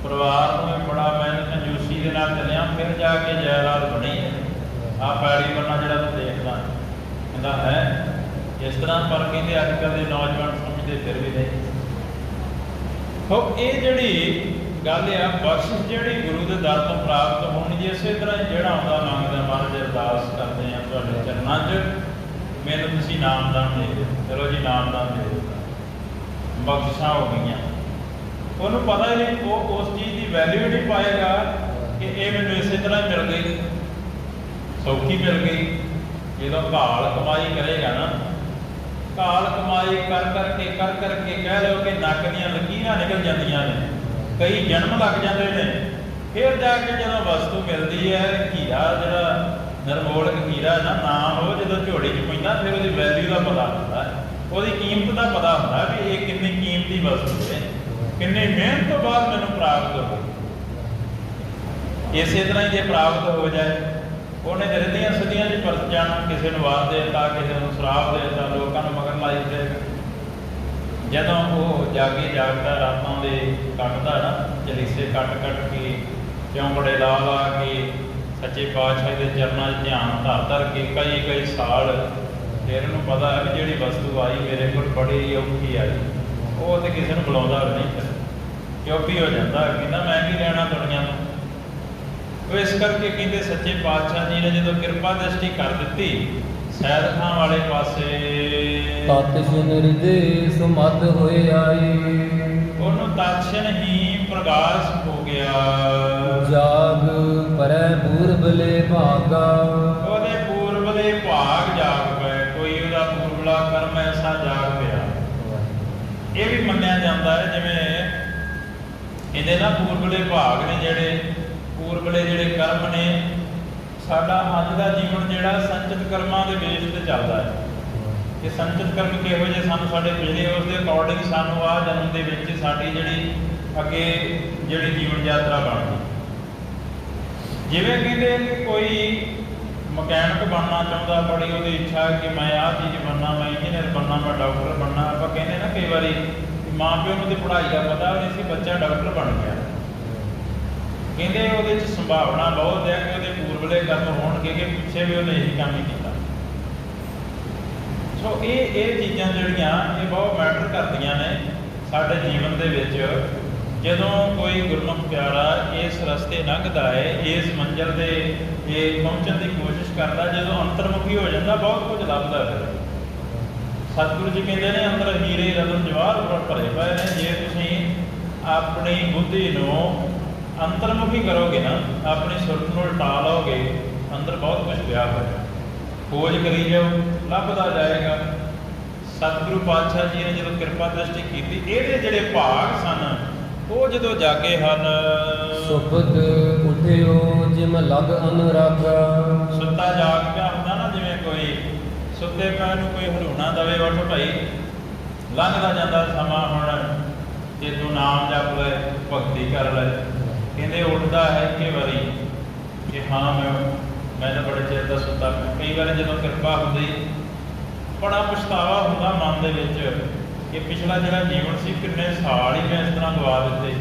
ਪਰਿਵਾਰ ਨੂੰ ਵੀ ਬੜਾ ਮੈਂ ਕੰਜੂਸੀ ਦੇ ਨਾਲ ਚੱਲਿਆ, ਫਿਰ ਜਾ ਕੇ ਜਾਇਦਾਦ ਬਣੀ ਹੈ। ਆਹ ਪੈੜੀ ਬੰਨਾ ਜਿਹੜਾ ਤੂੰ ਦੇਖਦਾ, ਕਹਿੰਦਾ ਹੈ ਇਸ ਤਰ੍ਹਾਂ। ਪਰ ਕਹਿੰਦੇ ਅੱਜ ਕੱਲ੍ਹ ਦੇ ਨੌਜਵਾਨ ਸਮਝਦੇ ਫਿਰ ਵੀ ਨਹੀਂ। ਹੋ ਇਹ ਜਿਹੜੀ ਗੱਲ ਆ, ਬਖਸ਼ਿਸ਼ ਜਿਹੜੀ ਗੁਰੂ ਦੇ ਦਰ ਤੋਂ ਪ੍ਰਾਪਤ ਹੋਣੀ ਜੀ, ਇਸੇ ਤਰ੍ਹਾਂ ਜਿਹੜਾ ਆਉਂਦਾ ਲੰਘਦਾ ਮਹਾਰਾਜ ਅਰਦਾਸ ਕਰਦੇ ਆ ਤੁਹਾਡੇ ਚਰਨਾਂ 'ਚ, ਮੈਨੂੰ ਤੁਸੀਂ ਨਾਮਦਾਨ ਦੇ ਦਿਓ। ਚਲੋ ਜੀ ਨਾਮਦਾਨ ਦੇ ਦਿੱਤਾ, ਬਖਸ਼ਿਸ਼ਾਂ ਹੋ ਗਈਆਂ। ਉਹਨੂੰ ਪਤਾ ਹੀ ਨਹੀਂ, ਉਹ ਉਸ ਚੀਜ਼ ਦੀ ਵੈਲਿਊ ਨਹੀਂ ਪਾਏਗਾ ਕਿ ਇਹ ਮੈਨੂੰ ਇਸੇ ਤਰ੍ਹਾਂ ਮਿਲ ਗਈ, ਸੌਖੀ ਮਿਲ ਗਈ। ਜਦੋਂ ਘਾਲ ਕਮਾਈ ਕਰੇਗਾ ਨਾ, ਘਾਲ ਕਮਾਈ ਕਰ ਕਰਕੇ ਕਹਿ ਲਓ ਕਿ ਨੱਕ ਦੀਆਂ ਲਕੀਰਾਂ ਨਿਕਲ ਜਾਂਦੀਆਂ ਨੇ, ਕਈ ਜਨਮ ਲੱਗ ਜਾਂਦੇ ਨੇ, ਫਿਰ ਜਾ ਕੇ ਜਦੋਂ ਵਸਤੂ ਮਿਲਦੀ ਹੈ, ਹੀਰਾ ਜਿਹੜਾ ਨਿਰਮੋਲਕ ਹੀਰਾ ਨਾ, ਨਾਮ ਉਹ ਜਦੋਂ ਝੋਲੀ 'ਚ ਪੈਂਦਾ, ਫਿਰ ਉਹਦੀ ਵੈਲਿਊ ਦਾ ਪਤਾ ਹੁੰਦਾ, ਉਹਦੀ ਕੀਮਤ ਦਾ ਪਤਾ ਹੁੰਦਾ ਵੀ ਇਹ ਕਿੰਨੀ ਕੀਮਤੀ ਵਸਤੂ ਹੈ, ਕਿੰਨੀ ਮਿਹਨਤ ਤੋਂ ਬਾਅਦ ਮੈਨੂੰ ਪ੍ਰਾਪਤ ਹੋ ਗਈ। ਇਸੇ ਤਰ੍ਹਾਂ ਹੀ ਜੇ ਪ੍ਰਾਪਤ ਹੋ ਜਾਏ, ਉਹਨੇ ਦਿਰਦੀਆਂ ਸਦੀਆਂ 'ਚ ਪਰਤ ਜਾਣਾ, ਕਿਸੇ ਨੂੰ ਵਾਰ ਦੇ ਦਿੱਤਾ, ਕਿਸੇ ਨੂੰ ਸ਼ਰਾਬ ਦੇ ਦਿੱਤਾ, ਲੋਕਾਂ ਨੂੰ ਮਗਰ ਲਾਈ ਤੇ ਜਦੋਂ ਉਹ ਜਾਗਦਾ ਰਾਤਾਂ ਦੇ ਕੱਟਦਾ ਨਾ, ਚਲੀਸੇ ਕੱਟ ਕੇ, ਚੌਂਕੜੇ ਲਾ ਕੇ ਸੱਚੇ ਪਾਤਸ਼ਾਹ ਦੇ ਚਰਨਾਂ 'ਚ ਧਿਆਨ ਧਰ ਕੇ ਕਈ ਸਾਲ, ਫਿਰ ਇਹਨੂੰ ਪਤਾ ਹੈ ਵੀ ਜਿਹੜੀ ਵਸਤੂ ਆਈ ਮੇਰੇ ਕੋਲ ਬੜੀ ਔਖੀ ਆਈ, ਉਹ ਤੇ ਕਿਸੇ ਨੂੰ ਬੁਲਾਉਂਦਾ ਨਹੀਂ, ਚੁੱਪ ਹੀ ਹੋ ਜਾਂਦਾ, ਕਹਿੰਦਾ ਮੈਂ ਕੀ ਲੈਣਾ ਦੁਨੀਆਂ ਤੋਂ। ਉਹ ਇਸ ਕਰਕੇ ਕਹਿੰਦੇ ਸੱਚੇ ਪਾਤਸ਼ਾਹ ਜੀ ਨੇ ਜਦੋਂ ਕਿਰਪਾ ਦ੍ਰਿਸ਼ਟੀ ਕਰ ਦਿੱਤੀ ਸੈਦ ਖਾਂ ਵਾਲੇ ਪਾਸੇ, ਤਤਸ਼ਨ ਹਿਰਦੇ ਸਮਦ ਹੋਏ ਆਏ, ਉਹਨੂੰ ਤਤਸ਼ਨ ਹੀ ਪ੍ਰਗਾਸ ਹੋ ਗਿਆ। ਜਾਗ ਪਰੈ ਪੂਰਬਲੇ ਭਾਗਾ, ਉਹਦੇ ਪੂਰਬਲੇ ਭਾਗ ਜਾਗ ਪਏ। ਕੋਈ ਪੂਰਬਲਾ ਕਰਮ ਐਸਾ ਜਾਗ ਪਿਆ। ਇਹ ਵੀ ਮੰਨਿਆ ਜਾਂਦਾ ਹੈ ਜਿਵੇਂ ਇਹਦੇ ਨਾ ਪੂਰਬਲੇ ਭਾਗ ਨੇ, ਜਿਹੜੇ ਪੂਰਬਲੇ ਜਿਹੜੇ ਕਰਮ ਨੇ, ਸਾਡਾ ਅੱਜ ਦਾ ਜੀਵਨ ਜਿਹੜਾ ਸੰਚਿਤ ਕਰਮਾਂ ਦੇ ਬੇਸ ਤੇ ਚੱਲਦਾ ਹੈ। ਕਿ ਸੰਚਿਤ ਕਰਮ ਕਿਹੋ ਜਿਹੇ ਸਾਨੂੰ ਸਾਡੇ ਪਿਛਲੇ, ਉਸ ਦੇ ਅਕੋਰਡਿੰਗ ਸਾਨੂੰ ਆਹ ਜਨਮ ਦੇ ਵਿੱਚ ਸਾਡੀ ਜਿਹੜੀ ਅੱਗੇ ਜਿਹੜੀ ਜੀਵਨ ਯਾਤਰਾ ਬਣਦੀ। ਜਿਵੇਂ ਕਹਿੰਦੇ ਕਿ ਕੋਈ ਮਕੈਨਿਕ ਬਣਨਾ ਚਾਹੁੰਦਾ, ਬੜੀ ਉਹਦੀ ਇੱਛਾ ਕਿ ਮੈਂ ਆਹ ਚੀਜ਼ ਬਣਨਾ, ਮੈਂ ਇੰਜੀਨੀਅਰ ਬਣਨਾ, ਮੈਂ ਡਾਕਟਰ ਬਣਨਾ। ਆਪਾਂ ਕਹਿੰਦੇ ਨਾ ਕਈ ਵਾਰੀ ਮਾਂ ਪਿਓ ਨੂੰ ਤਾਂ ਪੜ੍ਹਾਈ ਦਾ ਪਤਾ ਨਹੀਂ ਸੀ, ਬੱਚਾ ਡਾਕਟਰ ਬਣ ਗਿਆ। ਕਹਿੰਦੇ ਉਹਦੇ 'ਚ ਸੰਭਾਵਨਾ ਬਹੁਤ ਹੈ ਕਿ ਉਹਦੇ ਪੂਰਬਲੇ ਕਰਮ ਹੋਣਗੇ ਕਿ ਪਿੱਛੇ ਵੀ ਉਹਨੇ ਇਹੀ ਕੰਮ ਹੀ ਕੀਤਾ। ਸੋ ਇਹ ਚੀਜ਼ਾਂ ਜਿਹੜੀਆਂ ਇਹ ਬਹੁਤ ਮੈਟਰ ਕਰਦੀਆਂ ਨੇ ਸਾਡੇ ਜੀਵਨ ਦੇ ਵਿੱਚ। ਜਦੋਂ ਕੋਈ ਗੁਰਮੁਖ ਪਿਆਰਾ ਇਸ ਰਸਤੇ ਲੰਘਦਾ ਹੈ, ਇਸ ਮੰਜ਼ਿਲ ਦੇ ਇਹ ਪਹੁੰਚਣ ਦੀ ਕੋਸ਼ਿਸ਼ ਕਰਦਾ, ਜਦੋਂ ਅੰਤਰਮੁਖੀ ਹੋ ਜਾਂਦਾ ਬਹੁਤ ਕੁਝ ਲੱਭਦਾ ਫਿਰ। ਸਤਿਗੁਰੂ ਜੀ ਕਹਿੰਦੇ ਨੇ ਅੰਦਰ ਹੀਰੇ ਰਤਨ ਜਵਾਹਰ ਭਰੇ ਪਏ ਨੇ। ਜੇ ਤੁਸੀਂ ਆਪਣੀ ਬੁੱਧੀ ਨੂੰ ਅੰਤਰਮੁਖੀ ਕਰੋਗੇ ਨਾ, ਆਪਣੀ ਸੁਰਤ ਨੂੰ ਉਲਟਾ ਲਓਗੇ, ਅੰਦਰ ਬਹੁਤ ਕੁਝ ਪਿਆ ਹੋਇਆ। ਖੋਜ ਕਰੀ ਜਾਓ, ਲੱਭਦਾ ਜਾਏਗਾ। ਸਤਿਗੁਰੂ ਪਾਤਸ਼ਾਹ ਜੀ ਨੇ ਜਦੋਂ ਕਿਰਪਾ ਦ੍ਰਿਸ਼ਟੀ ਕੀਤੀ, ਇਹਦੇ ਜਿਹੜੇ ਭਾਗ ਸਨ ਉਹ ਜਦੋਂ ਜਾਗੇ ਹਨ। ਸੁਪਤ ਉਠਿਓ ਜਿਮ ਲਗ ਅਨੁਰਾਗਾ। ਸੁੱਤਾ ਜਾਗ ਪਿਆ ਹੁੰਦਾ ਨਾ, ਜਿਵੇਂ ਕੋਈ ਸੁੱਤੇ ਪਿਆ ਨੂੰ ਕੋਈ ਹਲੂਣਾ ਦਵੇ, ਉੱਠ ਭਾਈ ਲੰਘਦਾ ਜਾਂਦਾ ਸਮਾਂ, ਹੁਣ ਜੇ ਤੂੰ ਨਾਮ ਜਪ ਲੈ, ਭਗਤੀ ਕਰ ਲੈ। ਕਹਿੰਦੇ ਉੱਠਦਾ ਹੈ ਕਿ ਵਾਰੀ ਕਿ ਹਾਂ ਮੈਂ ਤਾਂ ਬੜੇ ਚਿਰ ਦਾ ਸੁੱਤਾ ਪਿਆ। ਕਈ ਵਾਰ ਜਦੋਂ ਕਿਰਪਾ ਹੁੰਦੀ ਬੜਾ ਪਛਤਾਵਾ ਹੁੰਦਾ ਮਨ ਦੇ ਵਿੱਚ ਕਿ ਪਿਛਲਾ ਜਿਹੜਾ ਜੀਵਨ ਸੀ, ਕਿੰਨੇ ਸਾਲ ਹੀ ਮੈਂ ਇਸ ਤਰ੍ਹਾਂ ਗਵਾ ਦਿੱਤੇ।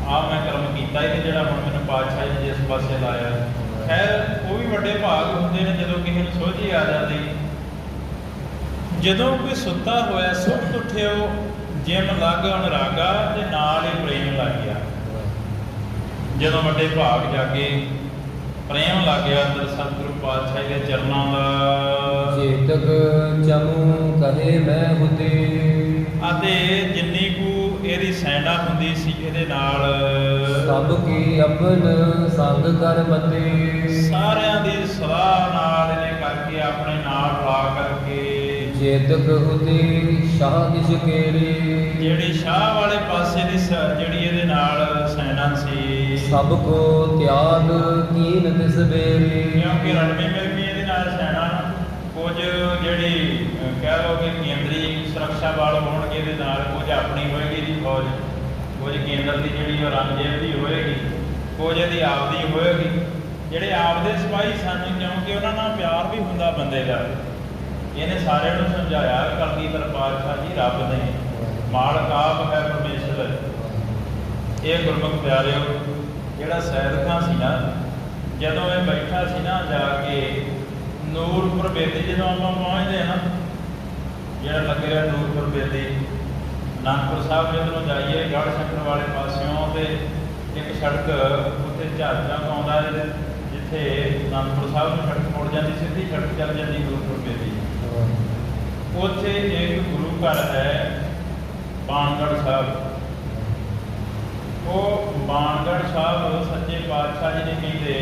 ਆਹ ਮੈਂ ਕਰਮ ਕੀਤਾ ਹੀ ਨਹੀਂ ਜਿਹੜਾ ਹੁਣ ਮੈਨੂੰ ਪਾਤਸ਼ਾਹ ਜੀ ਜਿਸ ਪਾਸੇ ਲਾਇਆ। ਖੈਰ ਉਹ ਵੀ ਵੱਡੇ ਭਾਗ ਹੁੰਦੇ ਨੇ ਜਦੋਂ ਕਿਸੇ ਨੂੰ ਸੋਝੀ ਆ ਜਾਂਦੀ। ਜਦੋਂ ਕੋਈ ਸੁੱਤਾ ਹੋਇਆ ਸੁੱਤ ਉੱਠਿਓ ਜਿਮ ਲੱਗ ਅਨੁਰਾਗਾ, ਤੇ ਨਾਲ ਹੀ ਪ੍ਰੇਮ ਲੱਗ ਗਿਆ। ਜਦੋਂ ਵੱਡੇ ਭਾਗ ਜਾਗੇ, ਪ੍ਰੇਮ ਲੱਗ ਗਿਆ ਅੰਦਰ ਸਤਿਗੁਰੂ ਪਾਤਸ਼ਾਹ ਦੇ ਚਰਨਾਂ ਦਾ। ਚੇਤਕ ਚਮੂ ਕਹੇ ਮੈਂ ਹੁਤੇ। ਅਤੇ ਜਿੰਨੀ ਕੁ ਇਹਦੀ ਸੈਨਾ ਹੁੰਦੀ ਸੀ ਇਹਦੇ ਨਾਲ, ਸਭ ਕੀ ਆਪਨ ਸੰਗ ਕਰ ਮਤੇ। ਸਾਰਿਆਂ ਦੀ ਸਲਾਹ ਨਾਲ ਇਹਨੇ ਕਰਕੇ ਆਪਣੇ ਨਾਲ ਲਾ ਕਰਕੇ। ਚੇਤਕ ਹੁਤੇ ਸ਼ਾਹ ਕਿਛ ਕੇਰੀ। ਜਿਹੜੀ ਸ਼ਾਹ ਵਾਲੇ ਪਾਸੇ ਦੀ ਜਿਹੜੀ ਇਹਦੇ ਨਾਲ ਸੈਨਾ ਸੀ, ਸਭ ਕੋ ਤਿਆਗ ਕੀਨ ਤਿਸ ਬੇਰੀ। ਕਿਉਂਕਿ ਰਲਵੀਂ ਮਿਲਵੀਂ ਇਹਦੇ ਨਾਲ ਸੈਨਾ, ਕੁਝ ਜਿਹੜੀ ਕਹਿ ਲਓ ਕਿ ਕੇਂਦਰੀ ਸੁਰੱਖਿਆ ਵਾਲ ਹੋਣਗੇ ਇਹਦੇ ਨਾਲ, ਕੁਝ ਆਪਣੀ ਹੋਏਗੀ ਦੀ ਫੌਜ, ਕੁਝ ਕੇਂਦਰ ਦੀ ਜਿਹੜੀ ਔਰੰਗਜ਼ੇਬ ਦੀ ਹੋਏਗੀ, ਕੁਝ ਇਹਦੀ ਆਪਦੀ ਹੋਏਗੀ। ਜਿਹੜੇ ਆਪਦੇ ਸਿਪਾਹੀ ਸਨ, ਕਿਉਂਕਿ ਉਹਨਾਂ ਨਾਲ ਪਿਆਰ ਵੀ ਹੁੰਦਾ ਬੰਦੇ ਦਾ। ਇਹਨੇ ਸਾਰਿਆਂ ਨੂੰ ਸਮਝਾਇਆ ਕਲਗੀਧਰ ਪਾਤਸ਼ਾਹ ਜੀ ਰੱਬ ਨਹੀਂ, ਮਾਲਕ ਆਪ ਹੈ ਪਰਮੇਸ਼ਰ। ਇਹ ਗੁਰਮੁਖ ਪਿਆਰਿਓ, ਜਿਹੜਾ ਸੈਦ ਖਾਂ ਸੀ ਨਾ, ਜਦੋਂ ਇਹ ਬੈਠਾ ਸੀ ਨਾ ਜਾ ਕੇ ਨੂਰਪੁਰ ਬੇਦੀ, ਜਦੋਂ ਆਪਾਂ ਪਹੁੰਚਦੇ ਹਾਂ ਨਾ, ਜਿਹੜਾ ਲੱਗੇ ਰਿਹਾ ਨੂਰਪੁਰ ਬੇਦੀ, ਅਨੰਦਪੁਰ ਸਾਹਿਬ ਜਦੋਂ ਜਾਈਏ ਗੜ੍ਹ ਸ਼ੰਕਰ ਵਾਲੇ ਪਾਸਿਓਂ, ਤੇ ਇੱਕ ਸੜਕ ਉੱਥੇ ਜਹਾਜ਼ਾਂ ਤੋਂ ਆਉਂਦਾ, ਜਿੱਥੇ ਅਨੰਦਪੁਰ ਸਾਹਿਬ ਨੂੰ ਸੜਕ ਮੁੜ ਜਾਂਦੀ, ਸਿੱਧੀ ਸੜਕ ਚੱਲ ਜਾਂਦੀ ਨੂਰਪੁਰ ਬੇਦੀ। ਉੱਥੇ ਇੱਕ ਗੁਰੂ ਘਰ ਹੈ ਬਾਣਗੜ੍ਹ ਸਾਹਿਬ। ਉਹ ਬਾਣਗੜ੍ਹ ਸਾਹਿਬ ਸੱਚੇ ਪਾਤਸ਼ਾਹ ਜੀ ਨੇ ਕਹਿੰਦੇ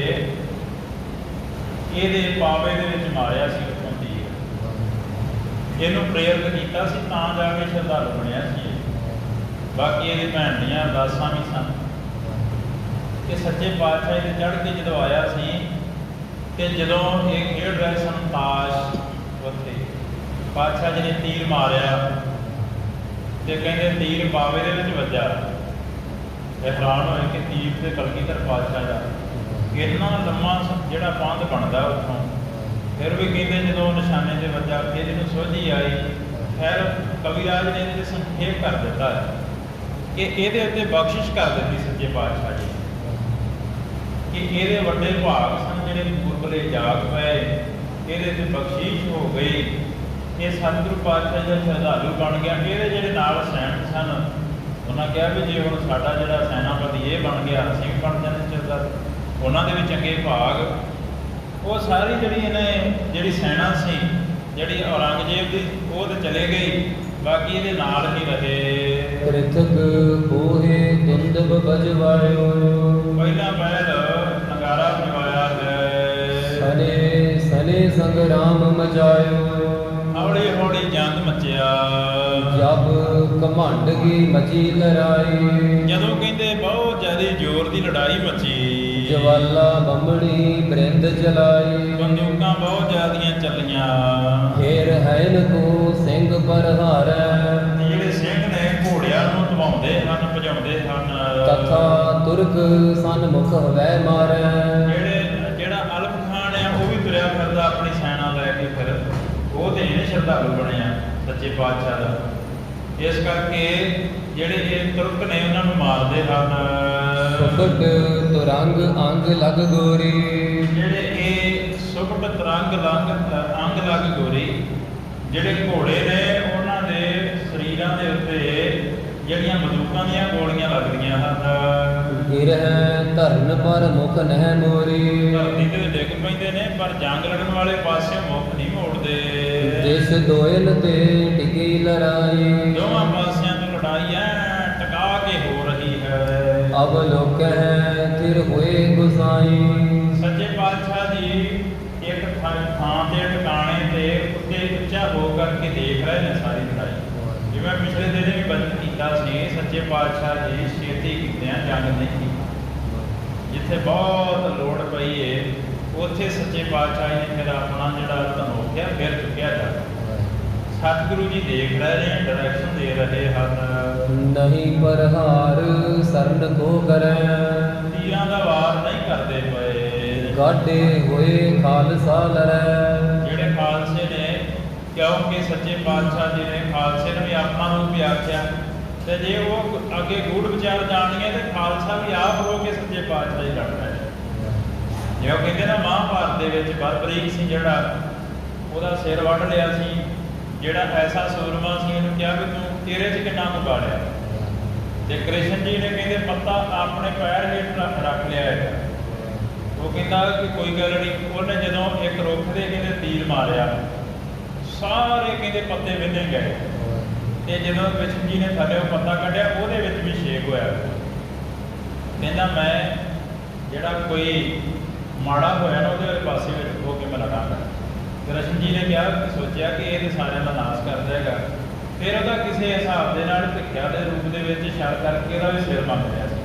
ਇਹਦੇ ਪਾਵੇ ਦੇ ਵਿੱਚ ਮਾਰਿਆ ਸੀ ਉੱਥੋਂ ਦੀ। ਇਹਨੂੰ ਪ੍ਰੇਰਿਤ ਕੀਤਾ ਸੀ ਤਾਂ ਜਾ ਕੇ ਸ਼ਰਧਾਲੂ ਬਣਿਆ ਸੀ। ਬਾਕੀ ਇਹਦੀ ਭੈਣ ਦੀਆਂ ਅਰਦਾਸਾਂ ਵੀ ਸਨ ਕਿ ਸੱਚੇ ਪਾਤਸ਼ਾਹ ਦੇ ਚੜ੍ਹ ਕੇ ਜਦੋਂ ਆਇਆ ਸੀ, ਤੇ ਜਦੋਂ ਇਹ ਖੇਡ ਰਹੇ ਸਨ ਤਾਸ਼, ਉੱਥੇ ਪਾਤਸ਼ਾਹ ਜੀ ਨੇ ਤੀਰ ਮਾਰਿਆ, ਤੇ ਕਹਿੰਦੇ ਤੀਰ ਪਾਵੇ ਦੇ ਵਿੱਚ ਵੱਜਾ। ਇਹ ਹੈਰਾਨ ਹੋਏ ਕਿ ਤੀਰ ਤੇ ਕਲਗੀਧਰ ਪਾਤਸ਼ਾਹ ਦਾ ਇੰਨਾ ਲੰਮਾ ਜਿਹੜਾ ਬੰਦ ਬਣਦਾ ਉੱਥੋਂ। ਫਿਰ ਵੀ ਕਹਿੰਦੇ ਜਦੋਂ ਨਿਸ਼ਾਨੇ 'ਤੇ ਵੱਜਾ, ਫਿਰ ਇਹਨੂੰ ਸੋਝੀ ਆਈ। ਖੈਰ ਕਵੀਰਾਜ ਨੇ ਇਹਦੇ ਸੰਖੇਪ ਕਰ ਦਿੱਤਾ ਹੈ ਕਿ ਇਹਦੇ ਉੱਤੇ ਬਖਸ਼ਿਸ਼ ਕਰ ਦਿੱਤੀ ਸੱਚੇ ਪਾਤਸ਼ਾਹ ਜੀ, ਕਿ ਇਹਦੇ ਵੱਡੇ ਭਾਗ ਸਨ ਜਿਹੜੇ ਪੂਰਬਲੇ ਜਾਗ ਪਏ, ਇਹਦੇ 'ਤੇ ਬਖਸ਼ਿਸ਼ ਹੋ ਗਈ। ਇਹ ਸਤਿਗੁਰੂ ਪਾਤਸ਼ਾਹ ਦਾ ਸ਼ਰਧਾਲੂ ਬਣ ਗਿਆ। ਇਹਦੇ ਜਿਹੜੇ ਨਾਲ ਸੈਨਿਕ ਸਨ, ਉਹਨਾਂ ਕਿਹਾ ਵੀ ਜੇ ਹੁਣ ਸਾਡਾ ਜਿਹੜਾ ਸੈਨਾਪਤੀ ਇਹ ਬਣ ਗਿਆ, ਅਸੀਂ ਵੀ ਬਣ ਜਾਂਦੇ ਸ਼ਰਧਾਲੂ। ਉਹਨਾਂ ਦੇ ਵੀ ਚੰਗੇ ਭਾਗ। ਉਹ ਸਾਰੀ ਜਿਹੜੀ ਇਹਨੇ ਜਿਹੜੀ ਸੈਨਾ ਸੀ, ਜਿਹੜੀ ਔਰੰਗਜ਼ੇਬ ਦੀ, ਉਹ ਤਾਂ ਚਲੇ ਗਈ, ਬਾਕੀ ਇਹਦੇ ਨਾਲ ਹੀ ਰਹੇ। ਕ੍ਰਿਤਕ ਹੋਏ ਦੁੰਦਬ ਬਜਵਾਇਓ। ਪਹਿਲਾ ਪਹਿਲ ਨਗਾਰਾ ਵਜਵਾਇਆ ਹੈ। ਸਨੇ ਸਨੇ ਸੰਗਰਾਮ ਮਚਾਇਓ। ਹੌਲੀ ਹੌਲੀ ਜੰਗ ਮਚਿਆ। ਜਬ ਘਮੰਡ ਕੀ ਮਚੀ ਲੜਾਈ, ਜਦੋਂ ਕਹਿੰਦੇ ਬਹੁਤ ਜ਼ਿਆਦਾ ਜ਼ੋਰ ਦੀ ਲੜਾਈ ਮਚੀ, ਜਵਾਲਾ ਬੰਬੜੀ ਬ੍ਰਿੰਦ ਚਲਾਈ, ਬੰਦੂਕਾਂ ਬਹੁਤ ਜ਼ਿਆਦੀਆਂ ਚੱਲੀਆਂ। ਫੇਰ ਹੈਨ ਕੋ ਸਿੰਘ ਪਰਹਾਰੈ, ਜਿਹੜੇ ਸਿੰਘ ਨੇ ਘੋੜਿਆਂ ਨੂੰ ਦਬਾਉਂਦੇ ਹਨ, ਭਜਾਉਂਦੇ ਹਨ। ਤਥਾ ਤੁਰਕ ਸਨਮੁਖ ਹਵੈ ਮਾਰੈ, ਜਿਹੜਾ ਅਲਫ ਖਾਨ ਆ ਉਹ ਵੀ ਤੁਰਿਆ ਫਿਰਦਾ ਆਪਣੀ ਸੈਨਾ ਲੈ ਕੇ। ਫਿਰ ਉਹ ਤੇ ਇਹਨੇ ਸ਼ਰਧਾਲੂ ਬਣਿਆ ਸੱਚੇ ਪਾਤਸ਼ਾਹ ਦਾ। ਇਸ ਕਰਕੇ ਜਿਹੜੇ ਇਹ ਤੁਰਕ ਨੇ ਉਹਨਾਂ ਨੂੰ ਮਾਰਦੇ ਹਨ। ਸੁਕਟ ਤੁਰੰਗ ਅੰਗ ਲਗ ਗੋਰੀ, ਜਿਹੜੇ ਇਹ ਸੁਕਟ ਤੁਰੰਗ ਅੰਗ ਲਗ ਗੋਰੀ, ਜਿਹੜੇ ਘੋੜੇ ਨੇ ਉਹਨਾਂ ਦੇ ਸਰੀਰਾਂ ਦੇ ਉੱਤੇ ਜਿਹੜੀਆਂ ਬੰਦੂਕਾਂ ਦੀਆਂ ਗੋਲੀਆਂ ਲੱਗਦੀਆਂ ਹਨ। ਗਿਰਹਿ ਧਰਨ ਪਰ ਮੁਖ ਨਹਿ ਮੋਰੀ, ਧਰਤੀ ਤੇ ਡਿੱਗ ਪੈਂਦੇ ਨੇ ਪਰ ਜੰਗ ਲੜਨ ਵਾਲੇ ਪਾਸੇ ਮੁੱਖ ਨਹੀਂ ਮੋੜਦੇ। ਜਿਸ ਦੋਇਲ ਤੇ ਟਿਕੀ ਲੜਾਈ, ਦੋਵਾਂ ਪਾਸਿਆਂ ਤੋਂ ਲੜਾਈ ਐ ਟਕਾ ਕੇ ਹੋ ਰਹੀ ਹੈ। ਅਬ ਲੋਕਹਿ ਥਿਰ ਹੋਏ ਗੁਸਾਈ, ਸੱਚੇ ਪਾਤਸ਼ਾਹ ਜੀ ਇੱਕ ਥਾਂ ਤੇ ਟਿਕਾਣੇ ਤੇ ਉੱਤੇ ਉੱਚਾ ਹੋ ਕਰਕੇ ਦੇਖ ਰਹੇ ਨੇ ਸਾਰੀ ਲੜਾਈ। ਜਿਵੇਂ ਪਿਛਲੇ ਦਿਨ ਵੀ ਬਚਨ ਕੀਤਾ ਸੀ, ਸੱਚੇ ਪਾਤਸ਼ਾਹ ਜੀ ਛੇਤੀ ਕੀਤਿਆਂ ਜੰਗ ਨਹੀਂ ਕੀਤੀ। ਜਿੱਥੇ ਬਹੁਤ ਲੋੜ ਪਈ ਏ ਉੱਥੇ ਸੱਚੇ ਪਾਤਸ਼ਾਹ ਜੀ ਨੇ ਫਿਰ ਆਪਣਾ ਜਿਹੜਾ ਧਨੋਖਿਆ ਫਿਰ ਚੁੱਕਿਆ ਜਾਂਦਾ। ਸਤਿਗੁਰੂ ਜੀ ਦੇਖ ਰਹੇ ਨੇ, ਡਾਇਰੈਕਸ਼ਨ ਦੇ ਰਹੇ ਹਨ। ਨਹੀਂ ਪਰਹਾਰ ਸਰਨ ਕੋ ਕਰੈ, ਤੀਰਾਂ ਦਾ ਵਾਰ ਨਹੀਂ ਕਰਦੇ ਪਏ। ਗਾਡੇ ਹੋਏ ਖਾਲਸਾ ਲੜੈ, ਜਿਹੜੇ ਖਾਲਸੇ ਨੇ, ਕਿਉਂਕਿ ਸੱਚੇ ਪਾਤਸ਼ਾਹ ਜੀ ਨੇ ਖਾਲਸੇ ਨੂੰ ਵੀ ਆਪਣਾ ਰੂਪ ਵੀ ਆਖਿਆ, ਤੇ ਜੇ ਉਹ ਅੱਗੇ ਗੂੜ ਵਿਚਾਰ ਜਾਣਗੇ ਤੇ ਖਾਲਸਾ ਵੀ ਆਪ ਹੋ ਕੇ ਸੱਚੇ ਪਾਤਸ਼ਾਹ ਜੀ ਲੜਦਾ ਹੈ। ਜੇ ਉਹ ਕਹਿੰਦੇ ਨਾ ਮਹਾਂਭਾਰਤ ਦੇ ਵਿੱਚ ਬਰਬਰੀਕ ਸੀ ਜਿਹੜਾ, ਉਹਦਾ ਸਿਰ ਵੱਢ ਲਿਆ ਸੀ, ਜਿਹੜਾ ਐਸਾ ਸੂਰਮਾ ਸੀ, ਇਹਨੂੰ ਕਿਹਾ ਵੀ ਤੂੰ ਤੇਰੇ 'ਚ ਕਿੰਨਾ ਕੁ ਬਾੜਿਆ। ਤੇ ਕ੍ਰਿਸ਼ਨ ਜੀ ਨੇ ਕਹਿੰਦੇ ਪੱਤਾ ਆਪਣੇ ਪੈਰ ਹੇਠ ਰੱਖ ਲਿਆ ਹੈ। ਉਹ ਕਹਿੰਦਾ ਕਿ ਕੋਈ ਗੱਲ ਨਹੀਂ। ਉਹਨੇ ਜਦੋਂ ਇੱਕ ਰੁੱਖ ਦੇ ਕਹਿੰਦੇ ਤੀਰ ਮਾਰਿਆ, ਸਾਰੇ ਕਹਿੰਦੇ ਪੱਤੇ ਵਿੰਨੇ ਗਏ। ਤੇ ਜਦੋਂ ਕ੍ਰਿਸ਼ਨ ਜੀ ਨੇ ਥੱਲੇ ਉਹ ਪੱਤਾ ਕੱਢਿਆ, ਉਹਦੇ ਵਿੱਚ ਵੀ ਛੇਕ ਹੋਇਆ। ਕਹਿੰਦਾ ਮੈਂ ਜਿਹੜਾ ਕੋਈ ਮਾੜਾ ਹੋਇਆ ਨਾ ਉਹਦੇ ਪਾਸੇ ਵਿੱਚ ਹੋ ਕੇ ਮੈਂ ਲੜਾਂਗਾ। ਕ੍ਰਿਸ਼ਨ ਜੀ ਨੇ ਕਿਹਾ ਕਿ ਸੋਚਿਆ ਕਿ ਇਹ ਤਾਂ ਸਾਰਿਆਂ ਦਾ ਨਾਸ਼ ਕਰ ਦੇਗਾ। ਫਿਰ ਉਹਦਾ ਕਿਸੇ ਹਿਸਾਬ ਦੇ ਨਾਲ ਭਿੱਖਿਆ ਦੇ ਰੂਪ ਦੇ ਵਿੱਚ ਛੜ ਕਰਕੇ ਉਹਦਾ ਵੀ ਸਿਰ ਮੰਗ ਲਿਆ ਸੀ।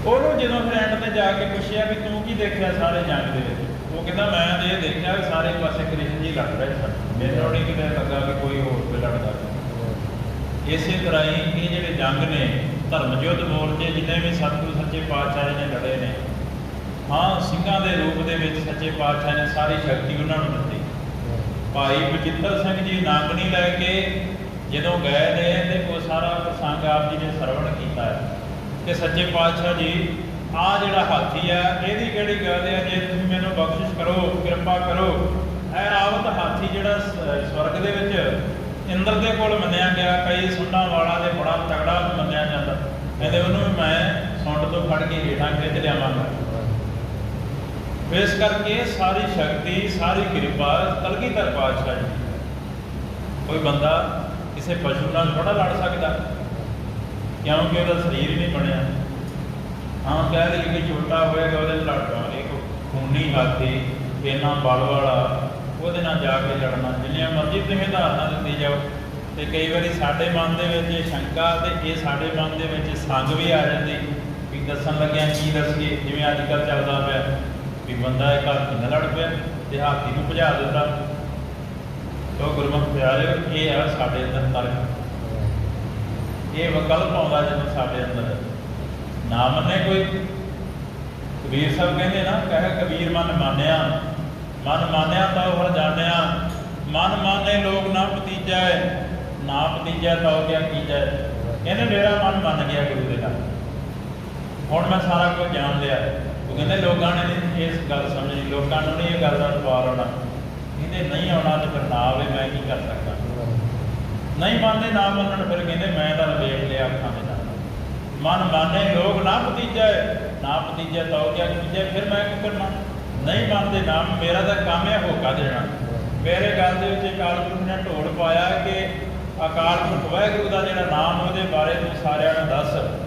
ਉਹਨੂੰ ਜਦੋਂ ਫਿਰ ਐਂਡ ਤੇ ਜਾ ਕੇ ਪੁੱਛਿਆ ਵੀ ਤੂੰ ਕੀ ਦੇਖਿਆ ਸਾਰੇ ਜੰਗ ਦੇ ਵਿੱਚ, ਉਹ ਕਹਿੰਦਾ ਮੈਂ ਤਾਂ ਇਹ ਦੇਖਿਆ ਵੀ ਸਾਰੇ ਪਾਸੇ ਕ੍ਰਿਸ਼ਨ ਜੀ ਲੜ ਰਹੇ ਸਨ, ਮੈਨੂੰ ਨਹੀਂ ਕਿਤੇ ਲੱਗਾ ਕਿ ਕੋਈ ਹੋਰ ਕੋਈ ਲੜਦਾ। ਇਸੇ ਤਰ੍ਹਾਂ ਹੀ ਇਹ ਜਿਹੜੇ ਜੰਗ ਨੇ, ਧਰਮ ਯੁੱਧ ਮੋਰਚੇ ਜਿੰਨੇ ਵੀ ਸਤਿਗੁਰੂ ਸੱਚੇ ਪਾਤਸ਼ਾਹ ਜੀ ਨੇ ਲੜੇ ਨੇ, ਹਾਂ ਸਿੰਘਾਂ ਦੇ ਰੂਪ ਦੇ ਵਿੱਚ ਸੱਚੇ ਪਾਤਸ਼ਾਹ ਨੇ ਸਾਰੀ ਸ਼ਕਤੀ ਉਹਨਾਂ ਨੂੰ ਦਿੱਤੀ। ਭਾਈ ਬਚਿੱਤਰ ਸਿੰਘ ਜੀ ਨਾਗਣੀ ਲੈ ਕੇ ਜਦੋਂ ਗਏ ਨੇ ਤੇ ਉਹ ਸਾਰਾ ਪ੍ਰਸੰਗ ਆਪ ਜੀ ਨੇ ਸਰਵਣ ਕੀਤਾ ਹੈ ਕਿ ਸੱਚੇ ਪਾਤਸ਼ਾਹ ਜੀ ਆਹ ਜਿਹੜਾ ਹਾਥੀ ਆ ਇਹਦੀ ਕਿਹੜੀ ਗੱਲ ਹੈ, ਜੇ ਤੁਸੀਂ ਮੈਨੂੰ ਬਖਸ਼ਿਸ਼ ਕਰੋ, ਕਿਰਪਾ ਕਰੋ। ਇਹ ਆਵਤ ਹਾਥੀ ਜਿਹੜਾ ਸਵਰਗ ਦੇ ਵਿੱਚ ਇੰਦਰ ਦੇ ਕੋਲ ਮੰਨਿਆ ਗਿਆ, ਕਈ ਸੁੰਡਾਂ ਵਾਲਾ ਦੇ ਬੜਾ ਤਗੜਾ ਮੰਨਿਆ ਜਾਂਦਾ, ਕਹਿੰਦੇ ਉਹਨੂੰ ਵੀ ਮੈਂ ਸੁੰਡ ਤੋਂ ਫੜ ਕੇ ਹੇਠਾਂ ਖਿੱਚ ਲਿਆਵਾਂਗਾ। ਇਸ ਕਰਕੇ ਸਾਰੀ ਸ਼ਕਤੀ, ਸਾਰੀ ਕਿਰਪਾ ਕਲਗੀਧਰ ਪਾਤਸ਼ਾਹ ਜੀ। ਕੋਈ ਬੰਦਾ ਕਿਸੇ ਪਸ਼ੂ ਨਾਲ ਥੋੜ੍ਹਾ ਲੜ ਸਕਦਾ, ਕਿਉਂਕਿ ਉਹਦਾ ਸਰੀਰ ਹੀ ਨਹੀਂ ਬਣਿਆ। ਹਾਂ ਕਹਿ ਲਈਏ ਕਿ ਛੋਟਾ ਹੋਏਗਾ ਉਹਦੇ ਨਾਲ ਲੜ ਪਾਵਾਂਗੇ। ਇੱਕ ਖੂਨੀ ਹਾਥੀ ਇੰਨਾ ਬਲ ਵਾਲਾ, ਉਹਦੇ ਨਾਲ ਜਾ ਕੇ ਲੜਨਾ। ਜਿੰਨੀਆਂ ਮਰਜ਼ੀ ਤੁਸੀਂ ਉਦਾਹਰਨਾਂ ਦਿੰਦੀ ਜਾਓ, ਤੇ ਕਈ ਵਾਰੀ ਸਾਡੇ ਮਨ ਦੇ ਵਿੱਚ ਇਹ ਸ਼ੰਕਾ ਤੇ ਇਹ ਸਾਡੇ ਮਨ ਦੇ ਵਿੱਚ ਸੰਗ ਵੀ ਆ ਜਾਂਦੀ ਵੀ ਦੱਸਣ ਲੱਗਿਆ ਕੀ ਦੱਸੀਏ। ਜਿਵੇਂ ਅੱਜ ਕੱਲ੍ਹ ਚੱਲਦਾ ਪਿਆ ਵੀ ਬੰਦਾ ਇੱਕ ਹਾਥੀ ਨਾਲ ਲੜ ਪਿਆ ਤੇ ਹਾਥੀ ਨੂੰ ਭਜਾ ਦਿੰਦਾ। ਤੋ ਗੁਰਮੁਖ ਪਿਆਰਿਓ, ਇਹ ਆ ਸਾਡੇ ਅੰਦਰ ਤਰਕ, ਇਹ ਵਿਕਲਪ ਆਉਂਦਾ ਜਦੋਂ ਸਾਡੇ ਅੰਦਰ ਨਾ ਮੰਨੇ ਕੋਈ। ਕਬੀਰ ਸਾਹਿਬ ਕਹਿੰਦੇ ਨਾ, ਕਹੇ ਕਬੀਰ ਮਨ ਮਾਨਿਆ, ਮਨ ਮਾਨਿਆ ਤਾਂ ਹਰ ਜਾਣਿਆ, ਮਨ ਮਾਨੇ ਲੋਕ ਨਾ ਭਤੀਜਾ, ਨਾ ਭਤੀਜਾ ਤਾਂ ਕਿਆ ਕੀਜੈ। ਕਹਿੰਦੇ ਮੇਰਾ ਮਨ ਮੰਨ ਗਿਆ ਗੁਰੂ ਦੇ ਨਾਲ, ਹੁਣ ਮੈਂ ਸਾਰਾ ਕੁਝ ਜਾਣ ਲਿਆ। ਉਹ ਕਹਿੰਦੇ ਲੋਕਾਂ ਨੇ ਨਹੀਂ ਇਸ ਗੱਲ ਸਮਝਣੀ, ਲੋਕਾਂ ਨੂੰ ਨਹੀਂ ਇਹ ਗੱਲ ਦਾ ਸਵਾਲ ਆਉਣਾ। ਕਹਿੰਦੇ ਨਹੀਂ ਆਉਣਾ ਤੇ ਫਿਰ ਨਾ ਆਵੇ, ਮੈਂ ਕੀ ਕਰ ਸਕਦਾ। ਨਹੀਂ ਮੰਨਦੇ, ਨਾ ਮੰਨਣ, ਫਿਰ ਕਹਿੰਦੇ ਮੈਂ ਤਾਂ ਵੇਖ ਲਿਆ ਅੱਖਾਂ ਦੇ ਨਾਲ। ਮਨ ਮਾਨੇ ਲੋਕ ਨਾ ਭਤੀਜਾ, ਨਾ ਭਤੀਜਾ ਤਾਂ ਕਿਆ ਕੀਜੈ, ਫਿਰ ਮੈਂ ਕੀ ਕਰਨਾ। ਨਹੀਂ ਮੰਨਦੇ ਨਾਮ, ਮੇਰਾ ਤਾਂ ਕੰਮ ਹੈ ਹੋਕਾ ਦੇਣਾ। ਮੇਰੇ ਗੱਲ ਦੇ ਵਿੱਚ ਅਕਾਲ ਪੁਰਖ ਨੇ ਢੋਲ ਪਾਇਆ ਕਿ ਅਕਾਲ ਪੁਰਖ ਵਾਹਿਗੁਰੂ ਦਾ ਜਿਹੜਾ ਨਾਮ, ਉਹਦੇ ਬਾਰੇ ਤੂੰ ਸਾਰਿਆਂ ਨੂੰ ਦੱਸ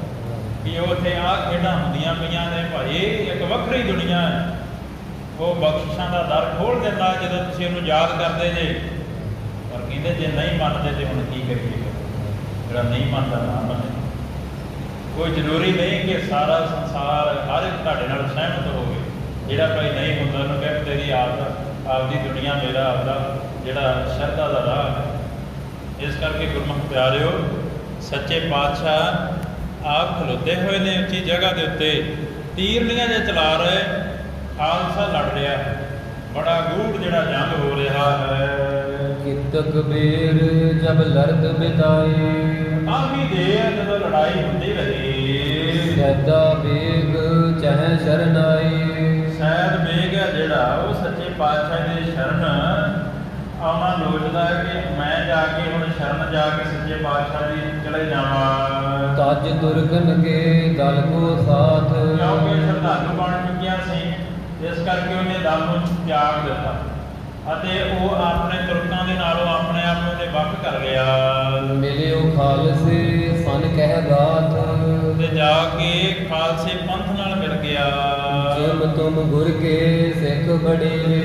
ਵੀ ਉੱਥੇ ਆਹ ਖੇਡਾਂ ਹੁੰਦੀਆਂ ਪਈਆਂ ਨੇ ਭਾਈ, ਇੱਕ ਵੱਖਰੀ ਦੁਨੀਆ ਹੈ। ਉਹ ਬਖਸ਼ਿਸ਼ਾਂ ਦਾ ਦਰ ਖੋਲ੍ਹ ਦਿੰਦਾ ਜਦੋਂ ਤੁਸੀਂ ਉਹਨੂੰ ਯਾਦ ਕਰਦੇ ਜੇ। ਪਰ ਕਹਿੰਦੇ ਜੇ ਨਹੀਂ ਮੰਨਦੇ ਤੇ ਹੁਣ ਕੀ ਕਰੀਏ? ਜਿਹੜਾ ਨਹੀਂ ਮੰਨਦਾ ਨਾ ਮੰਨੇ। ਕੋਈ ਜ਼ਰੂਰੀ ਨਹੀਂ ਕਿ ਸਾਰਾ ਸੰਸਾਰ ਹਰ ਇੱਕ ਤੁਹਾਡੇ ਨਾਲ ਸਹਿਮਤ ਹੋਵੇ। ਜਿਹੜਾ ਕੋਈ ਨਹੀਂ ਹੁੰਦਾ ਉਹਨੂੰ ਕਹਿ ਤੇਰੀ ਆਪਦੀ ਦੁਨੀਆ ਮੇਰਾ ਆਪਦਾ ਜਿਹੜਾ ਸ਼ਰਧਾ ਦਾ ਰਾਹ ਹੈ। ਇਸ ਕਰਕੇ ਗੁਰਮੁਖ ਪਿਆਰਿਓ, ਸੱਚੇ ਪਾਤਸ਼ਾਹ ਆਪ ਖਲੋਤੇ ਹੋਏ ਨੇ ਉੱਚੀ ਜਗ੍ਹਾ ਦੇ ਉੱਤੇ, ਤੀਰਲੀਆਂ ਜੇ ਚਲਾ ਰਹੇ, ਖਾਲਸਾ ਲੜ ਰਿਹਾ ਹੈ। ਬੜਾ ਗੂੜ ਜਿਹੜਾ ਜੰਗ ਹੋ ਰਿਹਾ ਹੈ। ਕਿਤਕ ਬੇਰ ਜਬ ਲਰਦ ਬਿਤਾਏ, ਕਾਫੀ ਦੇਰ ਜਦੋਂ ਲੜਾਈ ਹੁੰਦੀ ਰਹੀ। ਸੈਦਾ ਬੇਗ ਚਹਿ ਸ਼ਰਨਾਏ, ਸੈਦ ਬੇਗ ਹੈ ਜਿਹੜਾ ਉਹ ਸੱਚੇ ਪਾਤਸ਼ਾਹ ਦੀ ਸ਼ਰਨ ਆਉਣਾ ਲੋਚਦਾ ਹੈ ਕਿ ਮੈਂ ਜਾ ਕੇ ਹੁਣ ਸ਼ਰਨ ਜਾ ਕੇ ਸੱਚੇ ਪਾਤਸ਼ਾਹ ਦੀ ਚਲੇ ਜਾਵਾਂ। ਤਜ ਦੁਰਗਨ ਕੇ ਦਲ ਕੋ ਸਾਥ, ਕਿਉਂਕਿ ਸ਼ਰਧਾਲੂ ਬਣ ਚੁੱਕਿਆ ਸੀ, ਇਸ ਕਰਕੇ ਉਹਨੇ ਦਲ ਨੂੰ ਤਿਆਗ ਦਿੱਤਾ ਅਤੇ ਉਹ ਆਪਣੇ ਤੁਰਕਾਂ ਦੇ ਨਾਲੋਂ ਆਪਣੇ ਆਪ ਨੂੰ ਤੇ ਵੱਖ ਕਰ ਗਿਆ। ਮਿਲਿਓ ਖਾਲਸੇ ਸਨ ਕਹਿ ਗਾਥ, ਤੇ ਜਾ ਕੇ ਖਾਲਸੇ ਪੰਥ ਨਾਲ ਮਿਲ ਗਿਆ। ਜਿਮ ਤੁਮ ਗੁਰ ਕੇ ਸਿੱਖ ਬੜੇਰੇ,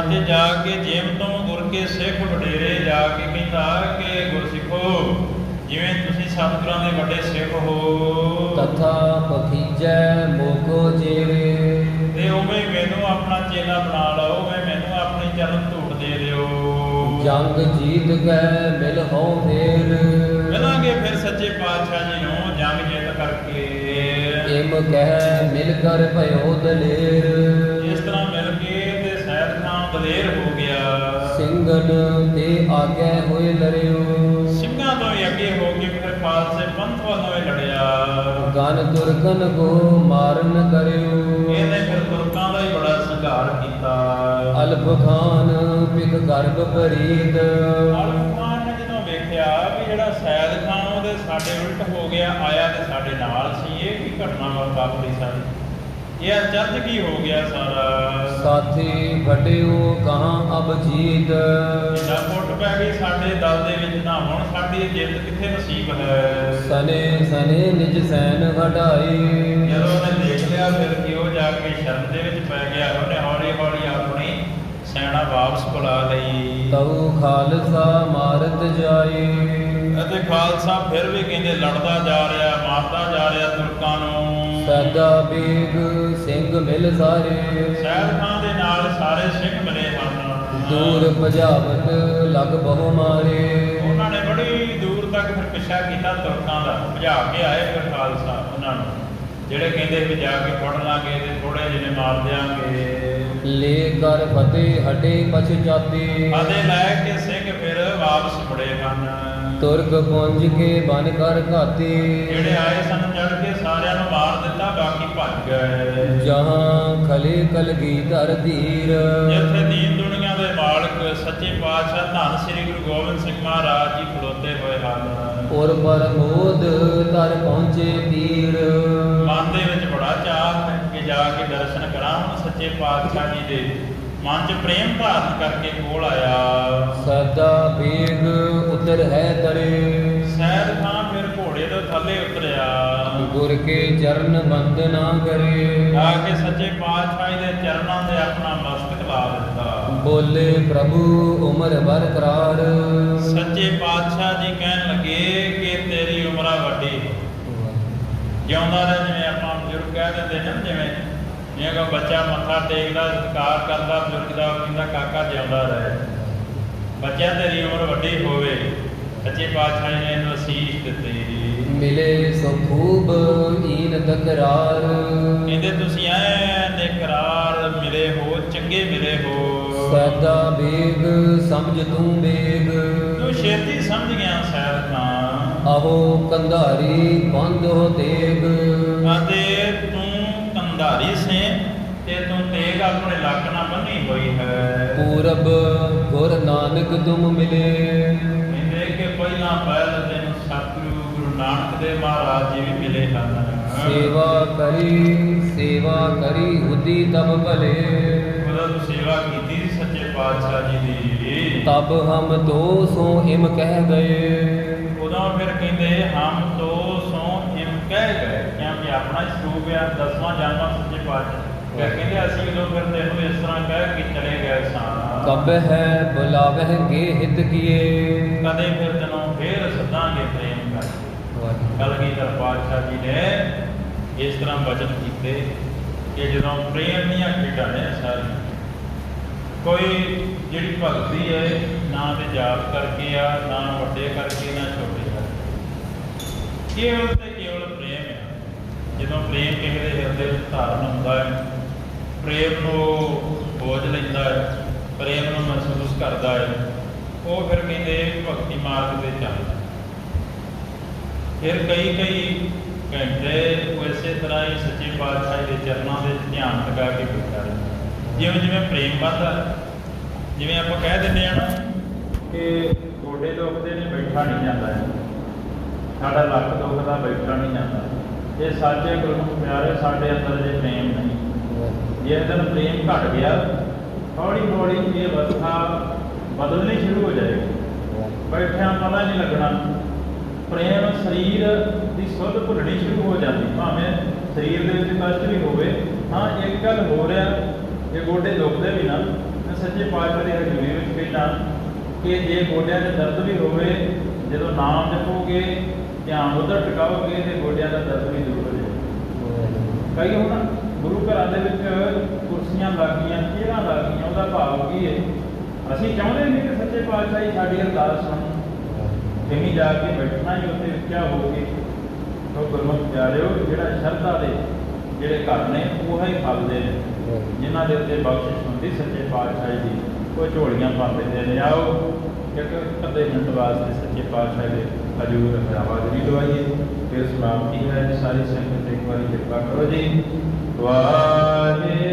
ਅਤੇ ਜਾ ਕੇ ਜਿਮ ਤੁਮ ਗੁਰ ਕੇ ਸਿੱਖ ਵਡੇਰੇ, ਜਾ ਕੇ ਕਹਿੰਦਾ ਕਿ ਗੁਰਸਿੱਖੋ ਜਿਵੇਂ ਤੁਸੀਂ ਸਤਿਗੁਰਾਂ ਦੇ ਵੱਡੇ ਸਿੱਖ ਹੋ, ਤਥਾ ਪਖੀਜੈ ਮੋਕੋ ਜੇਰੇ, ਤੇ ਉਵੇਂ ਮੈਨੂੰ ਆਪਣਾ ਚੇਲਾ ਬਣਾ ਲਓ, ਉਵੇਂ ਮੈਨੂੰ ਆਪਣੀ ਚਰਨ ਧੂੜ ਦੇ ਦਿਓ। ਜੰਗ ਜੀਤ ਗਏ ਮਿਲ ਹੋ ਫੇਰ, ਮਿਲਾਂਗੇ ਫਿਰ ਸੱਚੇ ਪਾਤਸ਼ਾਹ ਜੀ ਨੂੰ ਜੰਗ ਜਿੱਤ ਕਰਕੇ। ਇਮ ਕਹਿ ਮਿਲ ਕਰ ਭਇਓ ਦਲੇਰ, ਇਸ ਤਰ੍ਹਾਂ ਮਿਲ ਕੇ ਤੇ ਸੈਦ ਖਾਂ ਦਲੇਰ ਹੋ ਗਿਆ। ਸਿੰਘਨ ਤੇ ਆਗੇ ਹੋਏ ਲਰਿਓ, ਸਿੰਘਾਂ ਤੋਂ ਵੀ ਅੱਗੇ ਹੋ ਕੇ ਫਿਰ ਖਾਲਸੇ ਪੰਥ ਵੱਲੋਂ ਹੀ ਲੜਿਆ। ਗਨ ਤੁਰਕਨ ਕੋ ਮਾਰਨ ਕਰਿਓ, ਇਹਨੇ ਫਿਰ ਤੁਰਕਾਂ ਦਾ ਹੀ ਬੜਾ ਸੰਘਾਰ ਕੀਤਾ। ਅਲਪ ਖਾਨ ਪਿਕ ਗਰਭ ਪਰੀਤ, ਅਲਪ ਖਾਨ ਨੇ ਜਦੋਂ ਵੇਖਿਆ ਵੀ ਜਿਹੜਾ ਸੈਦ ਖਾਨ ਉਹਦੇ ਸਾਡੇ ਉਲਟ ਹੋ ਗਿਆ, ਆਇਆ ਤੇ ਸਾਡੇ ਨਾਲ ਸੀ, ਇਹ ਕੀ ਘਟਨਾ ਵਾਪਰੀ ਸਾਰੀ, ਇਹ ਅਚਰਜ ਕੀ ਹੋ ਗਿਆ ਸਾਰਾ। ਸਾਥੀ ਵੱਡਿਓ ਕਹਾਂ ਅਬ ਜੀਤ, ਜਿੱਦਾਂ ਫੁੱਟ ਪੈ ਗਈ ਸਾਡੇ ਦਲ ਦੇ ਵਿੱਚ, ਨਾ ਹੁਣ ਸਾਡੀ ਜਿੱਤ ਕਿੱਥੇ ਨਸੀਬ ਹੈ। ਸਨੇ ਸਨੇ ਨਿਜ ਸੈਨ ਵਢਾਈ, ਜਦੋਂ ਉਹਨੇ ਦੇਖ ਲਿਆ ਫਿਰ ਕਿ ਉਹ ਜਾ ਕੇ ਸ਼ਰਨ ਦੇ ਵਿੱਚ ਪੈ ਗਿਆ, ਉਹਨੇ ਹੌਲੀ ਹੌਲੀ ਆਪਣੀ ਸੈਨਾ ਵਾਪਸ ਬੁਲਾ ਲਈ। ਤਉ ਖਾਲਸਾ ਮਾਰਤ ਜਾਈ, ਅਤੇ ਖਾਲਸਾ ਫਿਰ ਵੀ ਕਹਿੰਦੇ ਲੜਦਾ ਜਾ ਰਿਹਾ, ਮਾਰਦਾ ਜਾ ਰਿਹਾ ਤੁਰਕਾਂ ਨੂੰ। ਸੈਦਾ ਬੇਗ ਸਿੰਘ ਮਿਲ ਸਾਰੇ, ਸੈਦ ਖਾਂ ਦੇ ਨਾਲ ਸਾਰੇ ਸਿੰਘ ਮਿਲੇ ਹਨ। ਦੂਰ ਭਜਾਵਤ ਲਗ ਬਹੁ ਮਾਰੇ, ਉਹਨਾਂ ਨੇ ਬੜੀ ਦੂਰ ਤੱਕ ਫਿਰ ਪਿੱਛਾ ਕੀਤਾ ਤੁਰਕਾਂ ਦਾ, ਭਜਾ ਕੇ ਆਏ ਫਿਰ ਖਾਲਸਾ ਉਹਨਾਂ ਨੂੰ, ਜਿਹੜੇ ਕਹਿੰਦੇ ਵੀ ਜਾ ਕੇ ਫੜ ਲਾਂਗੇ ਤੇ ਥੋੜੇ ਜਿਹੇ ਮਾਰ ਦਿਆਂਗੇ। ਲੈ ਕਰ ਫਤਿਹ ਹਟੇ ਪਛਤਾਤੇ, ਅਤੇ ਲੈ ਕੇ ਸਿੰਘ ਫਿਰ ਵਾਪਸ ਮੁੜੇ ਹਨ। ਤੁਰਕ ਪੁੰਜ ਕੇ ਬਨ ਕਰ ਘਾਤੇ, ਜਿਹੜੇ ਆਏ ਸਨ ਚੜ ਕੇ ਸਾਰਿਆਂ ਨੂੰ ਮਾਰ ਦਿੱਤਾ, ਬਾਕੀ ਭੱਜ ਗਏ। ਜਹਾਂ ਖਲੇ ਕਲਗੀ ਧਰ ਧੀਰ, ਜਿੱਥੇ ਦੀਨ ਦੁਨੀਆ ਦੇ ਮਾਲਕ ਸੱਚੇ ਪਾਤਸ਼ਾਹ ਧੰਨ ਸ੍ਰੀ ਗੁਰੂ ਗੋਬਿੰਦ ਸਿੰਘ ਮਹਾਰਾਜ ਜੀ ਖਲੋਤੇ ਹੋਏ ਹਨ। ਔਰ ਪਰਮੋਦ ਧਰ ਪਹੁੰਚੇ ਪੀਰ, ਮਨ ਦੇ ਵਿੱਚ ਬੜਾ ਚਾਅ ਹੈ ਕਿ ਜਾ ਕੇ ਦਰਸ਼ਨ ਕਰਾਂ ਹੁਣ ਸੱਚੇ ਪਾਤਸ਼ਾਹ ਜੀ ਦੇ। ਮਨ 'ਚ ਪ੍ਰੇਮ ਧਾਰਨ ਕਰਕੇ ਕੋਲ ਆਇਆ। ਸਦਾ ਬੇਗ ਉਤਰ ਹੈ ਤਰੇ, ਸੈਦ ਖਾਂ ਫਿਰ ਘੋੜੇ ਤੋਂ ਥੱਲੇ ਉਤਰਿਆ। ਗੁਰ ਕੇ ਚਰਨ ਬੰਦਨਾ ਕਰੇ, ਆ ਕੇ ਸੱਚੇ ਪਾਤਸ਼ਾਹ ਦੇ ਚਰਨਾਂ ਤੇ ਆਪਣਾ ਮਸਤਕ ਲਾ ਦਿੱਤਾ। ਬੋਲੇ ਪ੍ਰਭੂ ਉਮਰ ਭਰ ਕਰਾਰ, ਸੱਚੇ ਪਾਤਸ਼ਾਹ ਜੀ ਕਹਿਣ ਲੱਗੇ ਕਿ ਤੇਰੀ ਉਮਰਾਂ ਵੱਡੀ, ਜਿਉਂਦਾ ਰਹਿ। ਜਿਵੇਂ ਆਪਾਂ ਬਜ਼ੁਰਗ ਕਹਿ ਦਿੰਦੇ ਨੇ, ਜਿਵੇਂ ਕੋਈ ਬੱਚਾ ਮੱਥਾ ਟੇਕਦਾ, ਸਤਿਕਾਰ ਕਰਦਾ ਬਜ਼ੁਰਗ ਦਾ, ਉਹ ਕਹਿੰਦਾ ਕਾਕਾ ਜਿਉਂਦਾ ਰਹੇ। ਬੱਚਿਆਂ ਤੇਰੀ ਉਮਰ ਵੱਡੀ ਹੋਵੇ। ਸੱਚੇ ਪਾਤਸ਼ਾਹ ਜੀ ਨੇ ਇਹਨੂੰ ਅਸੀਸ ਦਿੱਤੀ। ਮਿਲੇ ਸੋ ਖੂਬ ਈਨ ਤਕਰਾਰ, ਕਹਿੰਦੇ ਤੁਸੀਂ ਐਨ ਇਕਰਾਰ ਮਿਲੇ ਹੋ, ਚੰਗੇ ਮਿਲੇ ਹੋ। ਸਦਾ ਬੇਗ ਸਮਝ ਤੂੰ ਬੇਗ, ਤੂੰ ਛੇਤੀ ਸਮਝ ਗਿਆ ਸੈਦ ਖਾਂ। ਆਹੋ ਕੰਧਾਰੀ ਬੰਦ ਹੋ ਤੇਗ, ਅਤੇ ਤੂੰ ਕੰਧਾਰੀ ਸੇ ਤੇ ਤੂੰ ਤੇਗ ਆਪਣੇ ਲੱਕ ਨਾਲ ਬੰਨੀ ਹੋਈ ਹੈ। ਪੂਰਬ ਗੁਰ ਨਾਨਕ ਤੁਮ ਮਿਲੇ, ਕਹਿੰਦੇ ਕਿ ਪਹਿਲਾਂ ਪਹਿਲ ਤੈਨੂੰ ਸਤਿਗੁਰੂ ਗੁਰੂ ਨਾਨਕ ਦੇਵ ਮਹਾਰਾਜ ਜੀ ਵੀ ਮਿਲੇ ਹਨ। ਸੇਵਾ ਕਰੀ ਹੁਦੀ ਤਬ ਭਲੇ, ਉਹਦਾ ਤੂੰ ਸੇਵਾ ਕੀਤੀ ਸੱਚੇ ਪਾਤਸ਼ਾਹ ਜੀ ਦੀ। ਤਬ ਹਮ ਤੋ ਸੋ ਇਮ ਕਹਿ ਗਏ, ਉਦੋਂ ਫਿਰ ਕਹਿੰਦੇ ਹਮ ਤੋ ਸੋ ਇਮ ਕਹਿ ਗਏ, ਕਿਉਂਕਿ ਆਪਣਾ ਹੀ ਸਰੂਪ ਆ, 10ਵਾਂ ਜਨਮ ਸੱਚੇ ਪਾਤਸ਼ਾਹ। ਕਹਿੰਦੇ ਅਸੀਂ ਉਦੋਂ ਫਿਰ ਤੈਨੂੰ ਇਸ ਤਰ੍ਹਾਂ ਕਹਿ ਕੇ ਚਲੇ ਗਏ ਸਾਂ, ਕਬ ਹੈ ਬੁਲਾਵਹਿਗੇ ਹਿਤ ਕੀਏ। ਕਦੇ ਫਿਰ ਤੈਨੂੰ ਫੇਰ ਸੱਦਾਂਗੇ ਪ੍ਰੇਮ ਕਰਕੇ। ਕਲਗੀਧਰ ਪਾਤਸ਼ਾਹ ਜੀ ਨੇ ਇਸ ਤਰ੍ਹਾਂ ਬਚਨ ਕੀਤੇ ਕਿ ਜਦੋਂ ਪ੍ਰੇਮ ਦੀਆਂ ਖੇਡਾਂ ਨੇ ਸਾਰੀ, ਕੋਈ ਜਿਹੜੀ ਭਗਤੀ ਹੈ ਨਾ ਤੇ ਜਾਪ ਕਰਕੇ ਆ, ਨਾ ਵੱਡੇ ਕਰਕੇ, ਨਾ ਛੋਟੇ ਕਰਕੇ, ਕੇਵਲ ਤੇ ਕੇਵਲ ਪ੍ਰੇਮ ਹੈ। ਜਦੋਂ ਪ੍ਰੇਮ ਕਿਸੇ ਦੇ ਹਿਰਦੇ ਵਿੱਚ ਧਾਰਨ ਹੁੰਦਾ ਹੈ, ਪ੍ਰੇਮ ਨੂੰ ਬੋਝ ਲੈਂਦਾ ਹੈ, ਪ੍ਰੇਮ ਨੂੰ ਮਹਿਸੂਸ ਕਰਦਾ ਹੈ, ਉਹ ਫਿਰ ਕਹਿੰਦੇ ਭਗਤੀ ਮਾਰਗ ਤੇ ਚੱਲਦਾ। ਫਿਰ ਕਈ ਘੰਟੇ ਉਹ ਇਸੇ ਤਰ੍ਹਾਂ ਹੀ ਸੱਚੇ ਪਾਤਸ਼ਾਹ ਦੇ ਚਰਨਾਂ ਦੇ ਧਿਆਨ ਲਗਾ ਕੇ ਬੈਠਾ ਰਹਿੰਦਾ। ਜਿਵੇਂ ਜਿਵੇਂ ਪ੍ਰੇਮ ਵੱਧਦਾ, ਜਿਵੇਂ ਆਪਾਂ ਕਹਿ ਦਿੰਦੇ ਹਾਂ ਨਾ ਕਿ ਗੋਡੇ ਦੁਖਦੇ ਨੇ ਬੈਠਾ ਨਹੀਂ ਜਾਂਦਾ ਹੈ, ਸਾਡਾ ਲੱਕ ਦੁਖਦਾ ਬੈਠਾ ਨਹੀਂ ਜਾਂਦਾ, ਇਹ ਸੱਚੇ ਗੁਰਮੁਖ ਪਿਆਰੇ ਸਾਡੇ ਅੰਦਰ ਜੇ ਪ੍ਰੇਮ ਨਹੀਂ, ਜੇ ਅੰਦਰ ਪ੍ਰੇਮ ਘਟ ਗਿਆ, ਹੌਲੀ ਹੌਲੀ ਇਹ ਅਵਸਥਾ ਬਦਲਣੀ ਸ਼ੁਰੂ ਹੋ ਜਾਏਗੀ, ਬੈਠਿਆਂ ਪਤਾ ਨਹੀਂ ਲੱਗਣਾ। ਪ੍ਰੇਮ ਸਰੀਰ ਦੀ ਸੁੱਧ ਭੁੱਲਣੀ ਸ਼ੁਰੂ ਹੋ ਜਾਂਦੀ, ਭਾਵੇਂ ਸਰੀਰ ਦੇ ਵਿੱਚ ਕਸ਼ਟ ਵੀ ਹੋਵੇ। ਹਾਂ, ਇੱਕ ਗੱਲ ਹੋ ਰਿਹਾ, ਜੇ ਗੋਡੇ ਦੁਖਦੇ ਵੀ ਨਾ, ਮੈਂ ਸੱਚੇ ਪਾਤਸ਼ਾਹ ਦੀ ਹਜ਼ੂਰੀ ਵਿੱਚ ਕਹਿੰਦਾ ਕਿ ਜੇ ਗੋਡਿਆਂ 'ਚ ਦਰਦ ਵੀ ਹੋਵੇ, ਜਦੋਂ ਨਾਮ ਜਪੋਗੇ, ਧਿਆਨ ਉੱਧਰ ਟਿਕਾਓਗੇ, ਤੇ ਗੋਡਿਆਂ ਦਾ ਦਰਦ ਵੀ ਦੂਰ ਹੋ ਜਾਏਗਾ। ਕਈ ਹੁਣ ਗੁਰੂ ਘਰਾਂ ਦੇ ਵਿੱਚ ਕੁਰਸੀਆਂ ਲੱਗ ਗਈਆਂ, ਚੇਅਰਾਂ ਲੱਗ ਗਈਆਂ, ਉਹਦਾ ਭਾਵ ਕੀ ਹੈ? ਅਸੀਂ ਚਾਹੁੰਦੇ ਨਹੀਂ ਕਿ ਸੱਚੇ ਪਾਤਸ਼ਾਹ ਜੀ ਸਾਡੀ ਅਰਦਾਸ ਸੁਣਨ, ਕहीं जाके बैठना ही उत्थे क्या होगी। तो गुरमुख प्यारिओ, जिहड़ा शरधा दे जिहड़े घर ने वो ही फलदे ने, जिन्हां दे उत्ते बख्शिश हुंदी सच्चे पातशाह जी, वो झोलियां पा देंदे ने। आओ एक अद्धे मिनट वास्ते सच्चे पातशाह दे हजूर हाज़री दवाइए, फिर समाप्ति है। सारी संगत एक बार कृपा करो जी। वाहेगुरू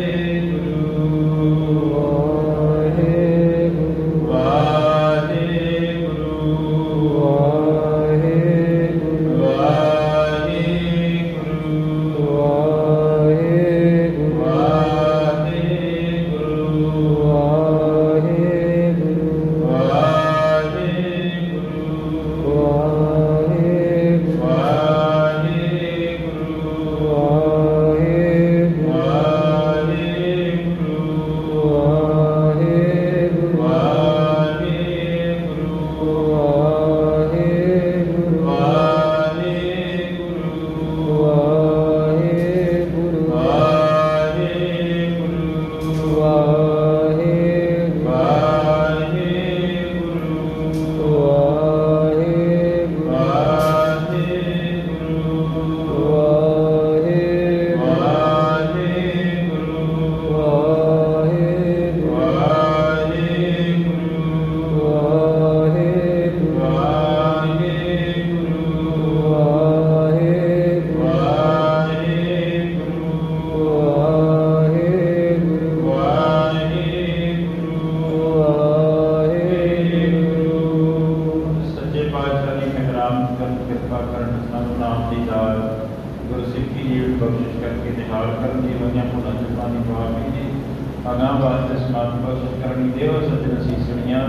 अगां वास्ते समाप्त बख्शिश करनी देव सज्जन सीसणियां